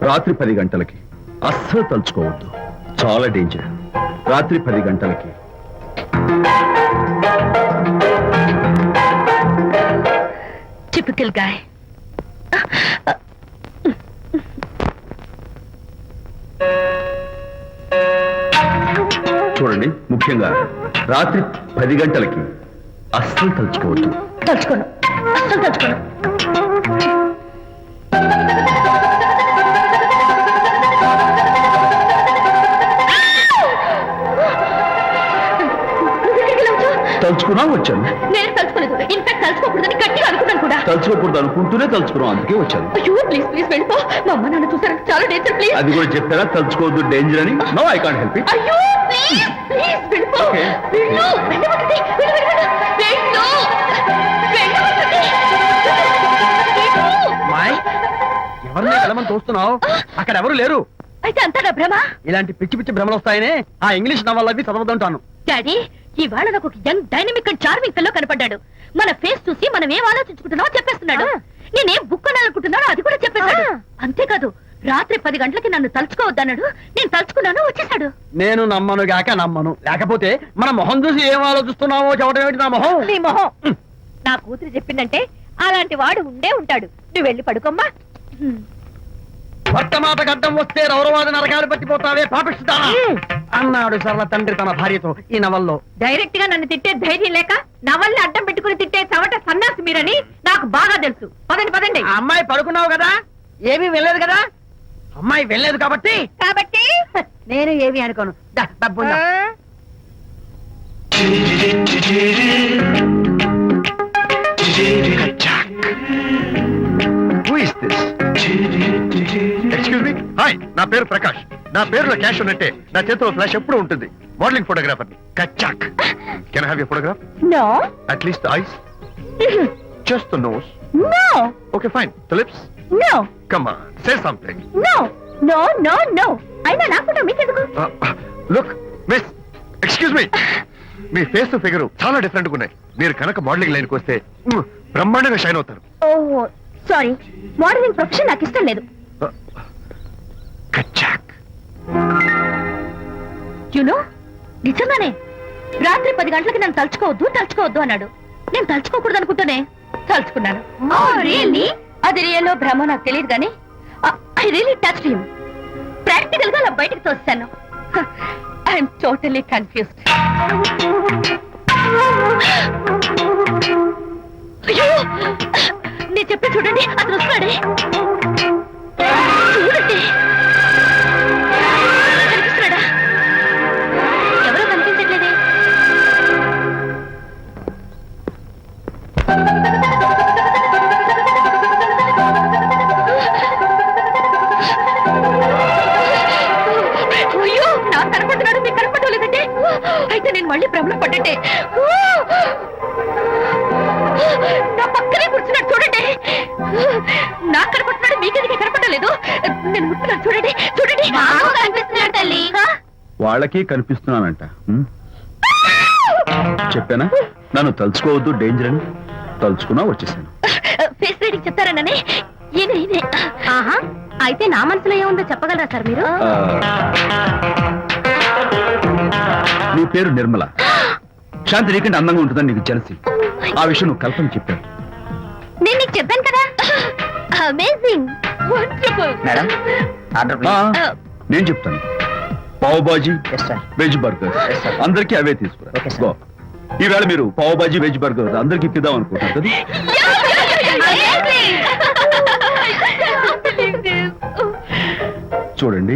రాత్రి 10 గంటలకి అస్సలు తలుచుకోవద్దు చాలా డేంజర్ రాత్రి 10 గంటలకి టిపికల్ గాయ్ చూడండి ముఖ్యంగా రాత్రి 10 గంటలకి అస్సలు తలుచుకోవద్దు తలుచుకోను, అస్సలు తలుచుకోను. తలుచుకున్నా వచ్చాను. నేను తలుచుకోలేదు. ఇన్ఫాక్ట్ తలుచుకోకూడదని గట్టిగా అనుకున్నాను కూడా. తలుచుకోకూడదు అనుకుంటూనే తలుచుకున్నాం, అందుకే వచ్చాను. అయ్యో ప్లీజ్ ప్లీజ్ వెళ్ళిపో. మా అమ్మ నాన్న చూసారు, చాలా డేంజర్. ప్లీజ్. అది కూడా చెప్పారా తలుచుకోవద్దు డేంజర్ అని? No, I can't help it. అయ్యో ప్లీజ్ ప్లీజ్ వెళ్ళిపో. Okay. వెళ్ళు, వెళ్ళవద్దండి. వెళ్ళు, వెళ్ళు, వెళ్ళు. వెళ్ళు. వెళ్ళవద్దండి. వెళ్ళు. మాయ్, ఎవరిని వెళ్ళమని చూస్తున్నావు? అక్కడ ఎవరు లేరు. అయితే అంతా నా భ్రమ. ఇలాంటి పిచ్చి పిచ్చి భ్రమలు వస్తాయనే ఆ ఇంగ్లీష్ నవల్ అవి చదవదంటాను. డాడీ, ఇవాళ నాకు ఒక young dynamic and charming pillow కనపడ్డాడు. మన ఫేస్ చూసి మనం ఏం ఆలోచించుకుంటున్నామో చెప్పేస్తున్నాడు. నేనేం బుక్ అనాలనుకుంటున్నానో అది కూడా చెప్పేశాడు. అంతేకాదు, రాత్రి 10 గంటలకి నన్ను తలుచుకోవద్దన్నాడు. నేను తలుచుకున్నాను, వచ్చేసాడు. నేను నమ్మను గాక నమ్మను. లేకపోతే మన మొహం చూసి ఏం ఆలోచిస్తున్నావో చెప్పడం ఏమిటి నా మొహం? నీ మొహం. నా కూతురు చెప్పిందంటే అలాంటి వాడు ఉండే ఉంటాడు. నువ్వు వెళ్ళి పడుకోమ్మా. వర్తమాట గడ్డం వస్తే రౌరవాద నరకాలు పట్టిపోతావే పాపిస్తానా అన్నాడు సరళ తండ్రి తన భార్యతో ఈ నవల్లో. డైరెక్ట్ గా నన్ను తిట్టే ధైర్యం లేక నవల్ని అడ్డం పెట్టుకుని తిట్టే చవట సన్నాసి మీరని నాకు బాగా తెలుసు. పదండి పదండి. ఆ అమ్మాయి పడుకున్నావు కదా, ఏమీ వెళ్ళలేదు కదా. అమ్మాయి వెళ్ళలేదు కాబట్టి కాబట్టి నేను ఏమి అనుకోను. దా, డబ్బు ఉందా? Who is this? Excuse me. Hi, నా పేరు ప్రకాష్. నా పేరులో క్యాష్ ఉన్నట్టే నా చేతిలో ఫ్లాష్ ఎప్పుడు ఉంటుంది. మోడలింగ్ ఫోటోగ్రాఫర్ కచ్చాక్. Can I have your photograph? No at least the eyes, just the nose. No okay fine. The lips. No come on, say something. No no no no. అయినా నాకుండా మీకెందుకు? Look miss, excuse me. మీ ఫేస్ ఫిగర్ చాలా డిఫరెంట్ గా ఉన్నాయి. మీరు కనుక మోడలింగ్ లైన్కి వస్తే బ్రహ్మాండంగా షైన్ అవుతారు. ఓహో సారీ, మోడలింగ్ ప్రొఫెషన్ నాకు ఇష్టం లేదు. కచ్చాక్. యునో, నిజంగానే రాత్రి 10 గంటలకి నన్ను తలుచుకోవద్దు అన్నాడు. నేను తలుచుకోకూడదు అనుకుంటూనే తలుచుకున్నాను. అది రియల్లో భ్రమ నాకు తెలియదు కానీ I really touched him. Practical గా అలా బయటకు తోస్తాను. I'm totally confused. అయ్యో, నేను చెప్పి చూడండి, అతను వస్తున్నాడే. చూడండి, కనిపిస్తున్నాడా? ఎవరో కనిపించట్లేదే. అయ్యో, నాకు కనపడుతున్నాడు, మీకు కనపడలేదంటే అయితే నేను మళ్ళీ భ్రమలో పడ్డట్టే. నా పక్కనే కూర్చున్నాడు చూడండి. నాకు కనపడుతున్నాడు, మీకెందుకే కనపడలేదు? నేను ముట్టున్నాను చూడండి. చూడండి, కనిపిస్తున్నాడు తల్లి. వాళ్ళకి కనిపిస్తున్నానంట. చెప్పానా నన్ను తలుచుకోవద్దు డేంజర్ అని? తలుచుకున్నా వచ్చేసాను. ఫేస్ రీడింగ్ చెప్తారననే. ఆహా, అయితే నా మనసులో ఏముందో చెప్పగలరా సార్ మీరు? నీ పేరు నిర్మల. శాంతి నీకంటే అందంగా ఉంటుందని నీకు తెలిసి ఆ విషయం నువ్వు కల్పన చెప్పాను. నేను నీకు చెప్పాను కదా. Amazing, wonderful. మేడం, ఆర్డర్ నేను చెప్తాను. Pav bhaji, veg burger, Yes, sir. అందరికీ అవే తీసుకురా. Okay, sir. గో. ఈవేళ మీరు పావ్ బాజీ వెజ్ బర్గర్ అందరికి ఇద్దాం అనుకుంటారు కదా. చూడండి,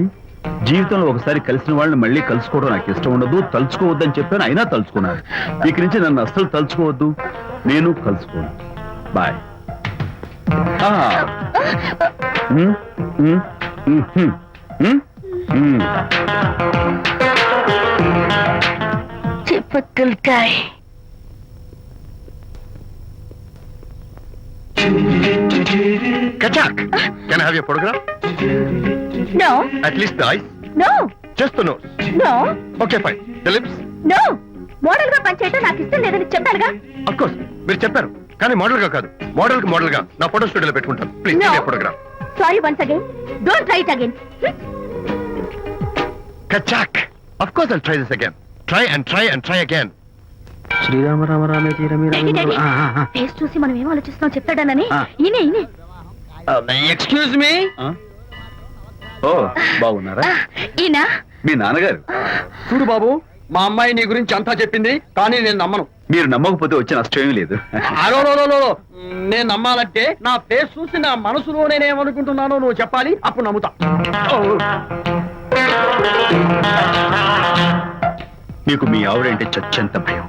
జీవితంలో ఒకసారి కలిసిన వాళ్ళని మళ్ళీ కలుసుకోవడం నాకు ఇష్టం ఉండదు. తలుచుకోవద్దని చెప్పాను, అయినా తలుచుకున్నాను. ఇక నుంచి నన్ను అస్సలు తలుచుకోవద్దు, నేను కలుసుకోను. బాయ్. Typical కచాక్. Can I have your photograph? No, at least the eyes, no, just the nose. no, okay fine. The lips. no. Model గా పనిచేయటం నాకు ఇష్టం లేదని చెప్పానుగా. అఫ్ కోర్స్ మీరు చెప్పారు, కానీ మోడల్ గా కాదు. మోడల్ కి మోడల్ గా నా ఫోటో స్టూడియోలో పెట్టుకుంటాను. Please No. ఫోటోగ్రాఫ్. Sorry once again. Don't try it again. కచాక్. Of course I'll try this again. Try and try and try again. Srirama Rama రామే తీరమే ఫేస్ చూసి మనం ఏం ఆలోచిస్తున్నాం చెప్తాడనని. ఈయనే. Excuse me. ఓ, బాగున్నారా? ఈయన మీ నాన్నగారు. చూడు బాబు, మా అమ్మాయి నీ గురించి అంతా చెప్పింది, కానీ నేను నమ్మను. మీరు నమ్మకపోతే వచ్చే నష్టం ఏమీ లేదు. అలో నేను నమ్మాలంటే నా ఫేస్ చూసి నా మనసులో నేనేమనుకుంటున్నానో నువ్వు చెప్పాలి, అప్పుడు నమ్ముతా. మీకు మీ ఆవిడంటే చచ్చెంత భయం.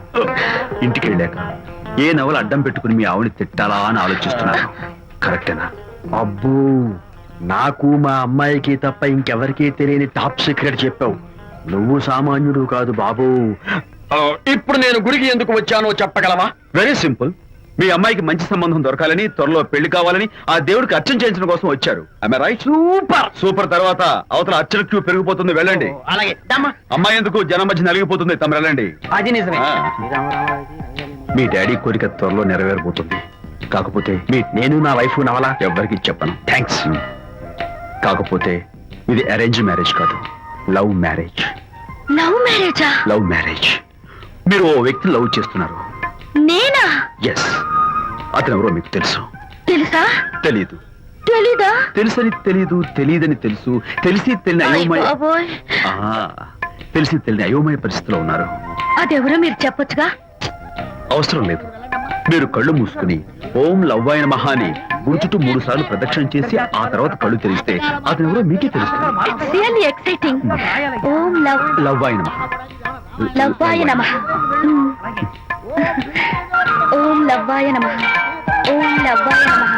ఇంటికి వెళ్ళాక ఏ నవల అడ్డం పెట్టుకుని మీ ఆవిడని తిట్టాలా అని ఆలోచిస్తున్నాను. కరెక్టేనా? అబ్బో, నాకు మా అమ్మాయికి తప్ప ఇంకెవరికీ తెలియని టాప్ సీక్రెట్ చెప్పావు. నువ్వు సామాన్యుడు కాదు బాబు. ఇప్పుడు నేను గుడికి ఎందుకు వచ్చానో చెప్పగలవా? Very simple. మీ అమ్మాయికి మంచి సంబంధం దొరకాలని, త్వరలో పెళ్లి కావాలని ఆ దేవుడికి అర్చన చేయించడం కోసం వచ్చారు. రైట్? సూపర్. తర్వాత అవతల అర్చన క్యూ పెరిగిపోతుంది, వెళ్ళండి. అలాగే దమ్మా. అమ్మాయి ఎందుకు జనం మధ్య నలిగిపోతుంది, తమ వెళ్ళండి. అది నిజమే. మీ డాడీ కోరిక త్వరలో నెరవేరబోతుంది. కాకపోతే నేను నా వైఫ్ నవలా ఎవ్వరికి చెప్పను. థ్యాంక్స్. కాకపోతే ఇది అరేంజ్ మ్యారేజ్ కాదు, లవ్ మ్యారేజ్. లవ్ మ్యారేజా? Love marriage. మీరు ఓ వ్యక్తి లవ్ చేస్తున్నారు. నేనా? ఎస్. అతను ఎవరో మీకు తెలుసు. తెలుసా? తెలీదు. తెలీదా? తెలుసని తెలీదు, తెలియదని తెలుసు, తెలిసి తెలియని అయోమయ బాబోయ్, తెలిసి తెలియని అయోమయ పరిస్థితిలో ఉన్నారు. అదెవరో మీరు చెప్పొచ్చుగా. అవసరం లేదు. మీరు కళ్ళు మూసుకుని ఓం లవ్వాయ నమః అని గుడి చుట్టూ 3 సార్లు ప్రదక్షిణ చేసి ఆ తర్వాత కళ్ళు తెరిస్తే అతను ఎవరో మీకే తెలుస్తుంది. It's really exciting. ఓం లవ్వాయ నమః. లవ్వాయ నమః. ఓం లవ్వాయ నమః. ఓం లవ్వాయ నమః.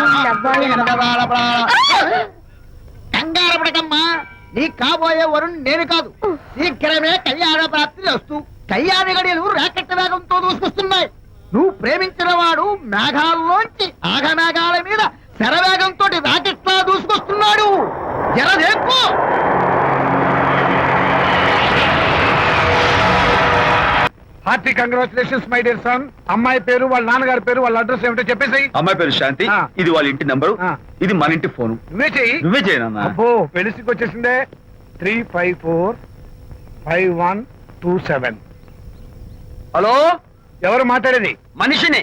ఓం లవ్వాయ నమః. కంగారు పడకమ్మా, నీ కాబోయే వరుణ్ నేను కాదు. శీఘ్రమే కళ్యాణ ప్రాప్తి వస్తూ కళ్యాణ గడియలు రాకెట్ వేగంతో దూసుకొస్తున్నాయి. నువ్వు ప్రేమించిన వాడు మేఘాల్లోంచి ఆగమేఘాల మీద శరవేగంతో రాకెట్లా దూసుకొస్తున్నాడు. జరదేపు. Hearty congratulations my dear son. అమ్మాయి పేరు, వాళ్ళ నాన్నగారి పేరు, వాళ్ళ అడ్రస్ ఏమిటో చెప్పేసి. అమ్మాయి పేరు శాంతి. ఇది వాళ్ళ ఇంటి నంబరు. ఇది మన ఇంటి ఫోను. నువ్వే చెయ్యి. నువ్వే చేయనన్నా. అబ్బో, పెళ్లికి వచ్చేసిందే. 3545127. హలో, ఎవరు మాట్లాడేది? మనిషిని.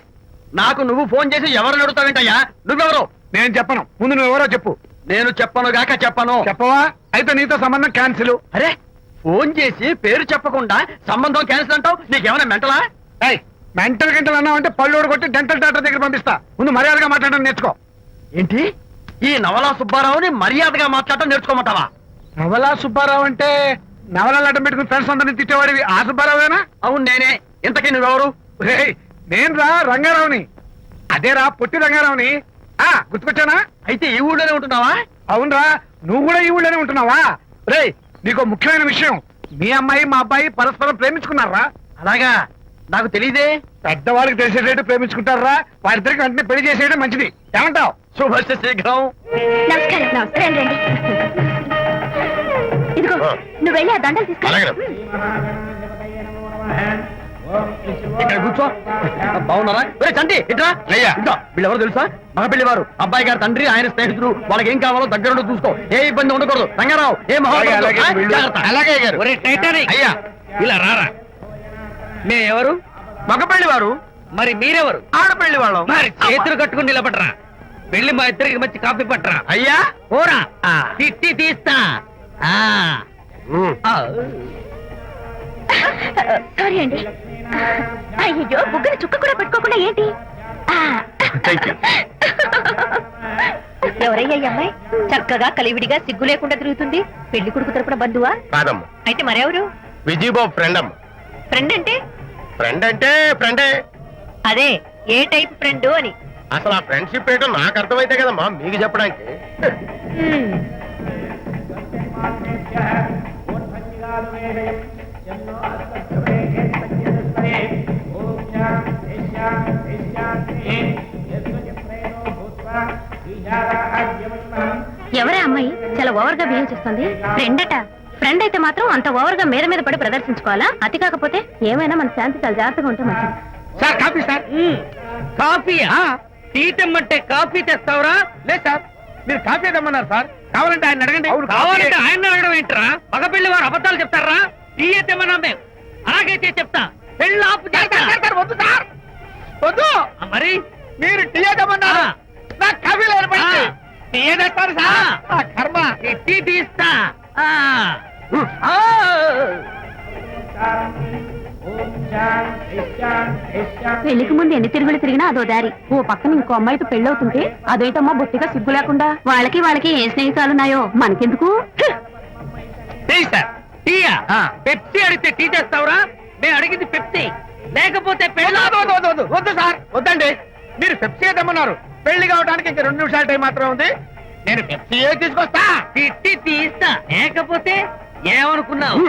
నాకు నువ్వు ఫోన్ చేసి ఎవరు అడుగుతావేంటయ్యా? నువ్వెవరు? నేను చెప్పను. ముందు నువ్వు ఎవరో చెప్పు. నేను చెప్పను గాక చెప్పను. చెప్పవా? అయితే నీతో సంబంధం క్యాన్సిల్. అరే, ఫోన్ చేసి పేరు చెప్పకుండా సంబంధం క్యాన్సిల్ అంటావు? నీకేమైనా మెంటలా? మెంటల్ గంటలు అన్నావు అంటే పళ్ళోడు కొట్టి డెంటల్ డాక్టర్ దగ్గర పంపిస్తా. ముందు మర్యాదగా మాట్లాడడం నేర్చుకో. ఏంటి, ఈ నవలా సుబ్బారావుని మర్యాదగా మాట్లాడటం నేర్చుకోమంటావా? నవలా సుబ్బారావు అంటే నవలాలు అడ్డం పెట్టుకుని ఫ్రెండ్స్ అందరినీ తిట్టేవాడివి ఆ సుబ్బారావేనా? అవును నేనే. ఇంతకీ నువ్వెవరు? నేను రా రంగారావుని. అదేరా పొట్టి రంగారావుని. గుర్తుకొచ్చానా? అయితే ఈ ఊళ్ళోనే ఉంటున్నావా? అవునరా, నువ్వు కూడా ఈ ఊళ్ళోనే ఉంటున్నావా? రేయ్, నీకు ముఖ్యమైన విషయం. మీ అమ్మాయి మా అబ్బాయి పరస్పరం ప్రేమించుకున్నారా? అలాగా? నాకు తెలీదే. పెద్దవాళ్ళకి తెలిసేటట్టు ప్రేమించుకుంటారా? వారిద్దరికి వెంటనే పెళ్లి చేసేయడం మంచిది. ఏమంటావు? శుభస్య శీఘ్రం. నమస్కారం. నమస్కారం. రండి. ఇదిగో, నువ్వు వెళ్ళి ఆ దండలు తీసుకో. ఇక్కడ కూర్చో. బాగున్నారా? చంటి ఇట్రా. ఇదిగో, వీళ్ళెవరో తెలుసా? మగ పెళ్లివారు. అబ్బాయి గారి తండ్రి, ఆయన స్నేహితుడు. వాళ్ళకి ఏం కావాలో దగ్గరుండి చూసుకో. ఏ ఇబ్బంది ఉండకూడదు. రంగారావు, ఏ అయ్యా ఇలా రారా. ఎవరు? మగ పెళ్లివారు. మరి మీరెవరు? ఆడపెళ్లి వాళ్ళం. మరి చేతులు కట్టుకుని నిలబడరా. వెళ్ళి మా ఇద్దరికి మంచి కాఫీ పట్టరా. అయ్యా ఓరా, తిట్టి తీస్తా. సారీ అండి. అయ్యో, బుగ్గన చుక్క కూడా పెట్టుకోకుండా ఏంటి? ఎవరయ్యా ఈ అమ్మాయి? చక్కగా కలివిడిగా సిగ్గు లేకుండా తిరుగుతుంది. పెళ్లి కొడుకు తరపున బంధువా? కాదమ్మ. అయితే మరెవరు? విజయబాబు ఫ్రెండ్ అమ్మ. ఫ్రెండ్ అంటే? ఫ్రెండే. అదే, ఏ టైప్ ఫ్రెండ్ అని. అసలు ఆ ఫ్రెండ్షిప్ ఏంటో నాకు అర్థమైతే కదమ్మా మీకు చెప్పడానికి. ఎవరే అమ్మాయి చాలా ఓవర్ గా బిహేవ్ చేస్తుంది? ఫ్రెండ్ అట. ఫ్రెండ్ అయితే మాత్రం అంత ఓవర్ గా మీద పడి ప్రదర్శించుకోవాలా? అతి కాకపోతే ఏమైనా మన శాంతి చాలా జాగ్రత్తగా ఉంటే మంచిది. Sir coffee sir. కాఫీయా? టీ తెమ్మంటే కాఫీ తెస్తావురా? లేదు సార్, మీరు కాఫీ తెమ్మన్నారు సార్. కావాలంటే ఆయన అడగండి. కావాలంటే ఆయన అడగడం ఏంట్రా? మగ పెళ్లి వారు అబద్ధాలు చెప్తారా? టీ తెమ్మన్నా మేము. అలాగైతే చెప్తా. పెళ్ళి ఆపు చేస్తా. వద్దు సార్, వద్దు. మరి మీరు టీ తెమ్మన్నారా? నాకు కాఫీ లేదు. టీ తెస్తారు సార్. కర్మ. టీ తీస్తా. పెళ్లికి ముందు ఎన్ని తిరుగులు తిరిగినా అదో దారి. ఓ పక్కన ఇంకో అమ్మాయితో పెళ్ళవుతుంటే అదేంటమ్మా బొత్తిగా సిగ్గు లేకుండా. వాళ్ళకి ఏ స్నేహితాలున్నాయో మనకెందుకు? టీ సార్, టీయా? పెప్సీ అడిగితే టీ చేస్తావురా? నేను అడిగింది పెప్సీ, లేకపోతే వద్దు సార్, వద్దండి. మీరు పెప్సీ తెమ్మన్నారు. పెళ్లి కావడానికి ఇంకా 2 నిమిషాల టైం మాత్రం ఉంది. నేను పెప్సీ తీసుకొస్తా. తిట్టి తీస్తా, లేకపోతే ఏమనుకున్నావు?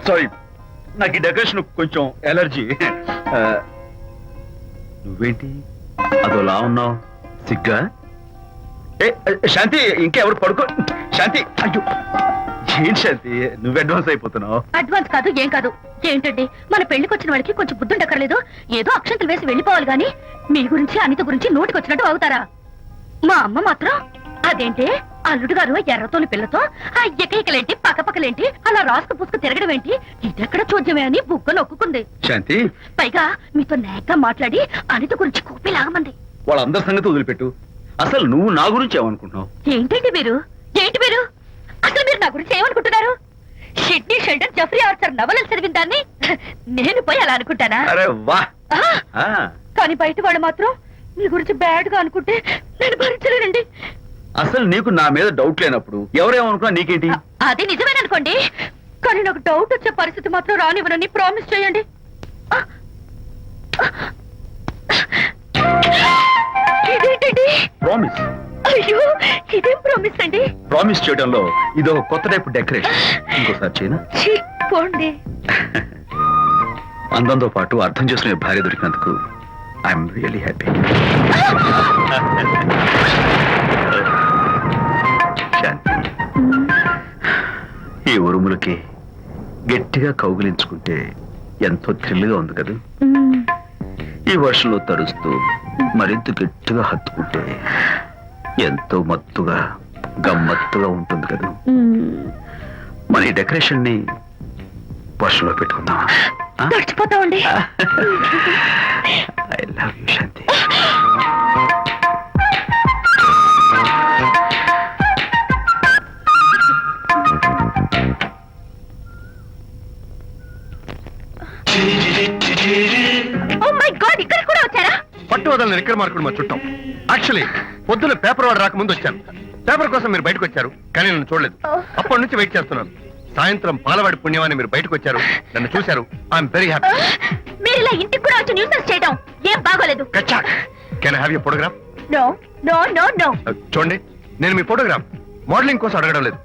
సారీ, నాకు ఈ డెకరేషన్ కొంచెం ఎలర్జీ. నువ్వేంటి అదోలా ఉన్నావు? సిగ్గా? శాంతి, ఇంకెవరు పడుకో. శాంతి, అయ్యో ఏం శాంతి, నువ్వు అడ్వాన్స్ అయిపోతున్నావు. అడ్వాన్స్ కాదు, ఏం కాదు. ఏంటండి, మన పెళ్లికి వచ్చిన వాళ్ళకి కొంచెం బుద్ధి ఉండక్కర్లేదు? ఏదో అక్షంతలు వేసి వెళ్ళిపోవాలి గాని మీ గురించి అనిత గురించి నోటికొచ్చినట్టు అవుతారా? మా అమ్మ మాత్రం అదేంటి అల్లుడు గారు ఎర్రతోని పిల్లతో ఆ ఎకలేంటి పక్కపక్కలేంటి అలా రాసుకు పుసుకు తిరగడం ఏంటి, ఇదెక్కడ చూద్యమే అని బుక్క నొక్కుంది. శాంతి, పైగా మీతో నేగ్గా మాట్లాడి అనిత గురించి కూపి లాగమంది. వాళ్ళందరి సంగతి వదిలిపెట్టు. అసలు నువ్వు నా గురించి ఏమనుకుంటున్నావు? ఏంటండి మీరు, ఏంటి మీరు అసలు మీరు నా గురించి ఏమనుకుంటున్నారు? షిడ్నీ షెల్డన్ జెఫ్రీ ఆర్చర్ నవలలు చదివిన దాన్ని నేను పోయి అలా అనుకుంటానా? అరే వా. ఆ, కానీ బయట వాళ్ళు మాత్రం మీ గురించి బ్యాడ్ గా అనుకుంటే నేను భరించలేనండి. అసలు నీకు నా మీద డౌట్ లేనప్పుడు ఎవరేమనుకున్నా నీకేంటి? అది నిజమేననుకోండి, కానీ నాకు డౌట్ వచ్చే పరిస్థితి మాత్రం రానివ్వనని ప్రామిస్ చేయండి. ఇదేంటండి? ప్రామిస్? అయ్యో, ఇదేం ప్రామిస్ అండి? ప్రామిస్ చేయడంలో ఇదో కొత్త టైప్ డెకరేషన్. ఇంకోసారి చేయనా? ఛీ, పోండి. అందంతో పాటు అర్థం చేసుకునే భార్య దొరికినందుకు ఐఎమ్ రియలీ హ్యాపీ. శాంతి, ఈ ఉరుములకి గట్టిగా కౌగిలించుకుంటే ఎంతో థ్రిల్గా ఉంది కదా. ఈ వర్షంలో తడుస్తూ మరింత గట్టిగా హత్తుకుంటే ఎంతో మత్తుగా గమ్మత్తుగా ఉంటుంది కదా. మన ఈ డెకరేషన్ ని వర్షంలో పెట్టుకుందాం. తడిచిపోతామండి. I love you Shanti. Oh my God, ఇక్కడ కూడా వచ్చారా? పట్టు వదలని రెక్కల మార్కుడు మా చుట్టాం. యాక్చువల్లీ పొద్దున్న పేపర్ వాడు రాకముందు వచ్చాను. పేపర్ కోసం మీరు బయటకు వచ్చారు, కానీ నన్ను చూడలేదు. అప్పటి నుంచి వెయిట్ చేస్తున్నాను. సాయంత్రం పాలవాడి పుణ్యమాన్ని మీరు బయటకు వచ్చారు, నన్ను చూశారు. I'm very happy. మీరు ఇలా ఇంటికి కూడా వచ్చి న్యూసెన్స్ చేయడం ఏం బాగోలేదు. Can I have your photograph? No no no no. చూడండి, నేను మీ ఫోటోగ్రాఫ్ మోడలింగ్ కోసం అడగడం లేదు,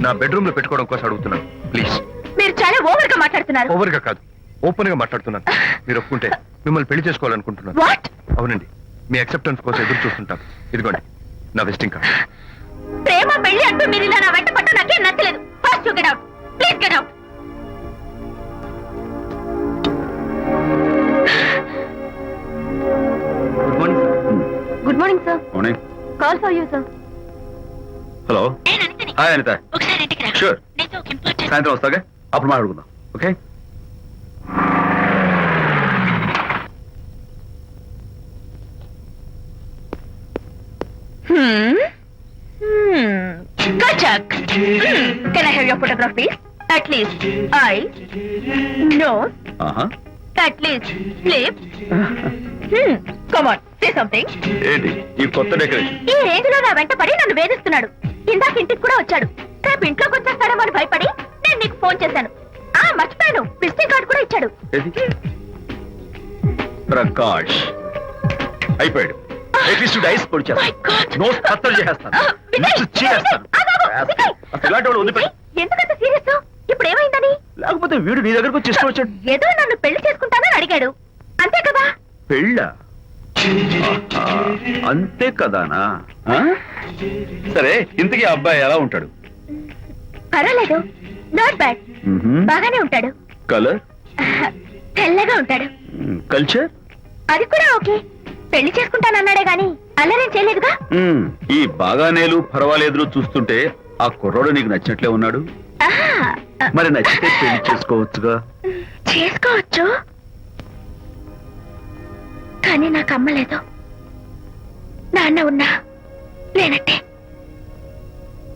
నా బెడ్రూమ్ లో పెట్టుకోవడం కోసం అడుగుతున్నాను. ప్లీజ్. మీరు చాలా ఓవర్ గా మాట్లాడుతున్నారు. ఓవర్ గా కాదు, ఓపెన్ గా మాట్లాడుతున్నాను. మీరు ఒప్పుకుంటే మిమ్మల్ని పెళ్లి చేసుకోవాలనుకుంటున్నాను. వాట్? అవునండి, మీ అక్సెప్టెన్స్ కోసం ఎదురు చూస్తుంటాను. ఇదిగోండి నా విజిటింగ్ కార్డ్. ప్రేమ పెళ్లి అంటూ మీరు ఇలా నా వెంట పట్టు నాకేం నచ్చలేదు. First you get out, please get out. Good morning. Good morning sir. Morning. Call for you sir. Hello. Hi Anita. ఒకసారి ఇంటికి రా. షూర్. నీతో ఒక ఇంపార్టెంట్. సాయంత్రం వస్తాగా, అప్పుడు మాట్లాడుకుందాం. Okay. Kachak. Can I have your photograph, please? At least eyes, nose, at least lips. Come on, say something. ఏంటి ఈ కొత్త డెకరేషన్? ఈ రేంజ్ లో నా వెంట పడి నన్ను వేధిస్తున్నాడు. ఇందాక ఇంటికి కూడా వచ్చాడు. రేపు ఇంట్లోకి వచ్చేస్తాడేమో అని భయపడి నేను నీకు ఫోన్ చేశాను. మర్చిపోయాను, విజిటింగ్ కార్డు కూడా ఇచ్చాడు. ఏది? ప్రకాష్ అయిపోయాడు. ఐస్ పొడి My God. చేస్తాను, నోస్ కత్తలు చేస్తాను, విజయ్, చేస్తాను. విజయ్, అసలు ఇలాంటి వాడు వదిలిపెట్టు. ఎందుకంత సీరియస్? ఇప్పుడు ఏమైందని? లేకపోతే వీడు నీ దగ్గరకు వచ్చి ఇష్టం వచ్చాడు. ఏదో నన్ను పెళ్లి చేసుకుంటానని అడిగాడు, అంతే కదా? పెళ్ళ? అంతే కదానా ఆ? సరే ఇంతకీ ఆ అబ్బాయి ఎలా ఉంటాడు? పర్వాలేదు, నాట్ బ్యాడ్, బాగానే ఉంటాడు. కలర్, తెల్లగా ఉంటాడు. కల్చర్, అది కూడా ఓకే. పెళ్లి చేసుకుంటానన్నాడే గాని అల్లరేం చేయలేదుగా. ఈ బాగానేలు పర్వాలేదు చూస్తుంటే ఆ కుర్రోడు నీకు నచ్చినట్లే ఉన్నాడు. ఆహా, మరి నచ్చితే పెళ్లి చేసుకోవచ్చుగా. చేసుకోవచ్చు, కానీ నాకు అమ్మలేదు. నాన్న ఉన్నా లేనట్టే.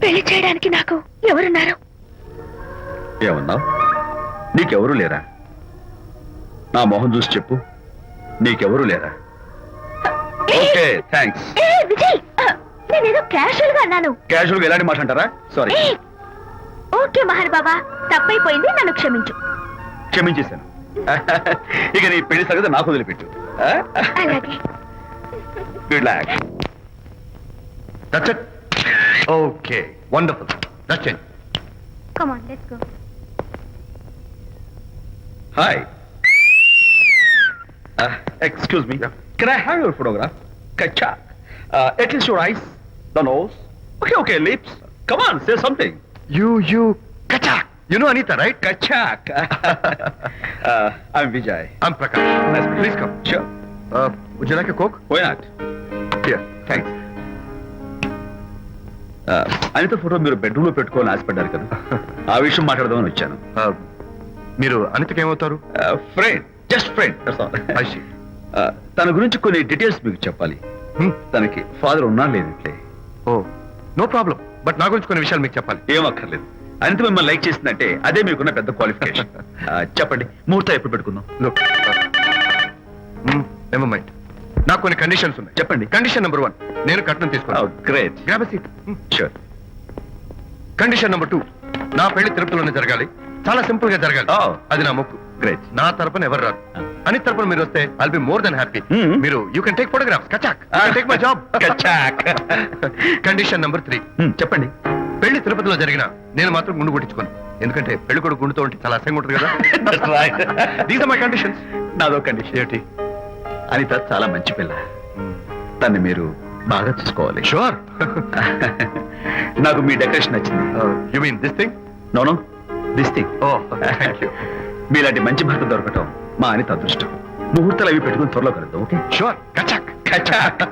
పెళ్లి చేయడానికి నాకు ఎవరున్నారు? ఏమన్నావు? నీకెవరూ లేరా? నా మొహం చూసి చెప్పు, నీకెవరూ లేరా? Okay thanks. ఏ విజయ్, నేనేదో క్యాషువల్ గా అన్నాను. క్యాజువల్ గా ఎలాంటి మాట అంటారా? సారీ. ఏ, ఓకే మహర్ బాబా, తప్పైపోయింది, నన్ను క్షమించు. క్షమించేశాను. ఇక నీ పెళ్లి సంగతి నాకు వదిలిపెట్టు. అలాగే. Good luck. That's it. Okay, wonderful. That's it. Come on, let's go. Hi. Excuse me. Can I have your photograph? Kachak. At least your eyes, the nose. Okay, lips. Come on, say something. You, Kachak. You know Anita, right? Kachak. I'm Vijay. I'm Prakash. Nice to meet you. Please come. Sure. Would you like a Coke? Why not? Here, thanks. Anita photo మీరు బెడ్రూమ్ లో పెట్టుకోవాలని ఆశపడ్డారు కదా, ఆ విషయం మాట్లాడదామని వచ్చాను. మీరు అనితకి ఏమవుతారు? Friend, just friend. తన గురించి కొన్ని డీటెయిల్స్ మీకు చెప్పాలి. తనకి ఫాదర్ ఉన్నా లేదంటే. ఓ, నో ప్రాబ్లం. బట్ నా గురించి కొన్ని విషయాలు మీకు చెప్పాలి. ఏం అక్కర్లేదు. అనిత మిమ్మల్ని లైక్ చేసిందంటే అదే మీకున్న పెద్ద క్వాలిఫికేషన్. చెప్పండి, ముహూర్తం ఎప్పుడు పెట్టుకుందాం? Never mind. నాకు కొన్ని కండిషన్స్ ఉన్నాయి. చెప్పండి. కండిషన్ నెంబర్ 1, నేను కట్నం తీసుకున్నాను. Great. Grab seat. Sure. Condition number 2, నా పెళ్లి తిరుపతిలోనే జరగాలి. చాలా సింపుల్ గా జరగాలి. Oh. అది నా మొక్కు. గ్రేట్. నా తరపున ఎవరు రాదు. అని తరపున మీరు వస్తే I'll be more than happy. మీరు యూ కెన్ టేక్ ఫోటోగ్రాఫ్స్. కచాక్. Take my job. కచాక్. కండిషన్ నెంబర్ 3, చెప్పండి. పెళ్లి తిరుపతిలో జరిగిన నేను మాత్రం గుండు కొట్టించుకోను. ఎందుకంటే పెళ్లి కొడుకు గుండుతో ఉంటే చాలా అసహ్యంగా ఉంటుంది కదా. These are my conditions. నాదో కండిషన్. ఏంటి? అనిత చాలా మంచి పిల్ల. తన్ని మీరు బాగా చూసుకోవాలి. షూర్. నాకు మీ డెకరేషన్ నచ్చింది. You mean this thing? No, this thing. Oh, thank you. మీలాంటి మంచి భర్త దొరకటం మా అనిత అదృష్టం. ముహూర్తాలు అవి పెట్టుకుని త్వరలో కలుద్దాం. ఓకే? షూర్. కచాక్. కచాక్.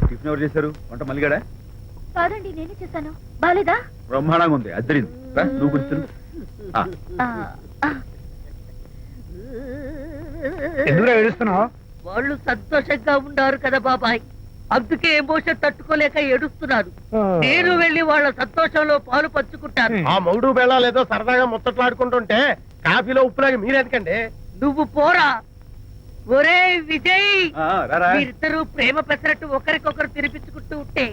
టిఫిన్ ఎవరు చేశారు? వంట మల్లిగాడా? కాదండి, నేనే చేశాను. బాలేదా? బ్రహ్మాండంగా ఉంది. అద్దరింది. నువ్వు గుర్తు. ఎందుకు ఏడుస్తున్నావు? వాళ్ళు సంతోషంగా ఉన్నారు కదా బాబాయ్, అందుకే ఎమోషన్ తట్టుకోలేక ఏడుస్తున్నారు. నేను వెళ్ళి వాళ్ళ సంతోషంలో పాలు పంచుకుంటాను. ఆ మౌడు బెళ్ళాలు ఏదో సరదాగా ముచ్చట్లాడుకుంటుంటే కాఫీలో ఉప్పులాగా మీరెందుకండి? నువ్వు పోరా. ఒరే విజయ్, రారా. మీరిద్దరూ ప్రేమ పెసరట్టు ఒకరికొకరు తినిపించుకుంటూ ఉంటే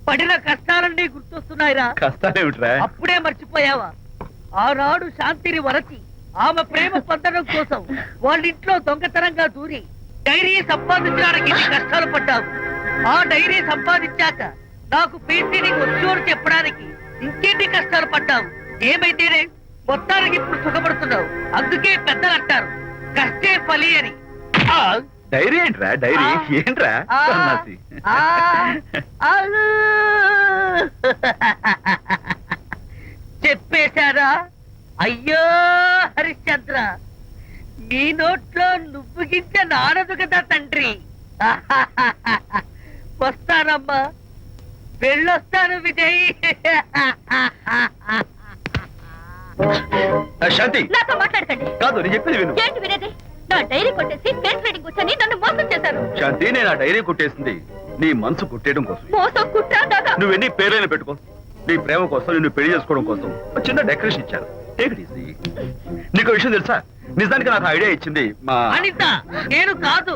పడిన కష్టాలన్నీ గుర్తొస్తున్నాయిరా. కష్టాలేమిట్రా? అప్పుడే మర్చిపోయావా? ఆనాడు శాంతిని వరచి ఆమె ప్రేమ పొందడం కోసం వాళ్ళింట్లో దొంగతనంగా దూరి డైరీ సంపాదించడానికి ఎన్ని కష్టాలు పడ్డావు. ఆ డైరీ సంపాదించాక నాకు పెయింటింగ్ వచ్చోరు చెప్పడానికి ఇంకెన్ని కష్టాలు పడ్డావు. ఏమైతేనే మొత్తానికి ఇప్పుడు సుఖపడుతున్నావు. అందుకే పెద్దలు అంటారు కష్టే ఫలి అని. డైరీ ఏంట్రా? డైరీ ఏంట్రా? సన్నాసి. చెప్పేశారా? అయ్యో హరిశ్చంద్ర, నీ నోట్లో నువ్వు గింజ నానదు కదా తండ్రి. వస్తానమ్మా, వెళ్ళొస్తాను విజయ్. శాంతి, నాతో మాట్లాడకండి. కాదు నేను చెప్పేది విను. ఏంటి వినేది? నా డైరీ కొట్టేసి ఫేస్ రీడింగ్ వచ్చని నన్ను మోసం చేశారు. శాంతి, నేను ఆ డైరీ కొట్టేసింది నీ మనసు కొట్టేయడం కోసం. మోసం కుట్రా దాదా. నువ్వెన్ని పేర్లైనా పెట్టుకో, నీ ప్రేమ కోసం, నిన్ను పెళ్లి చేసుకోవడం కోసం ఒక చిన్న డెకరేషన్ ఇచ్చాను. Take it easy. నీకు విషయం తెలుసా? నిజానికి నాకు ఐడియా ఇచ్చింది మా అనిత, నేను కాదు.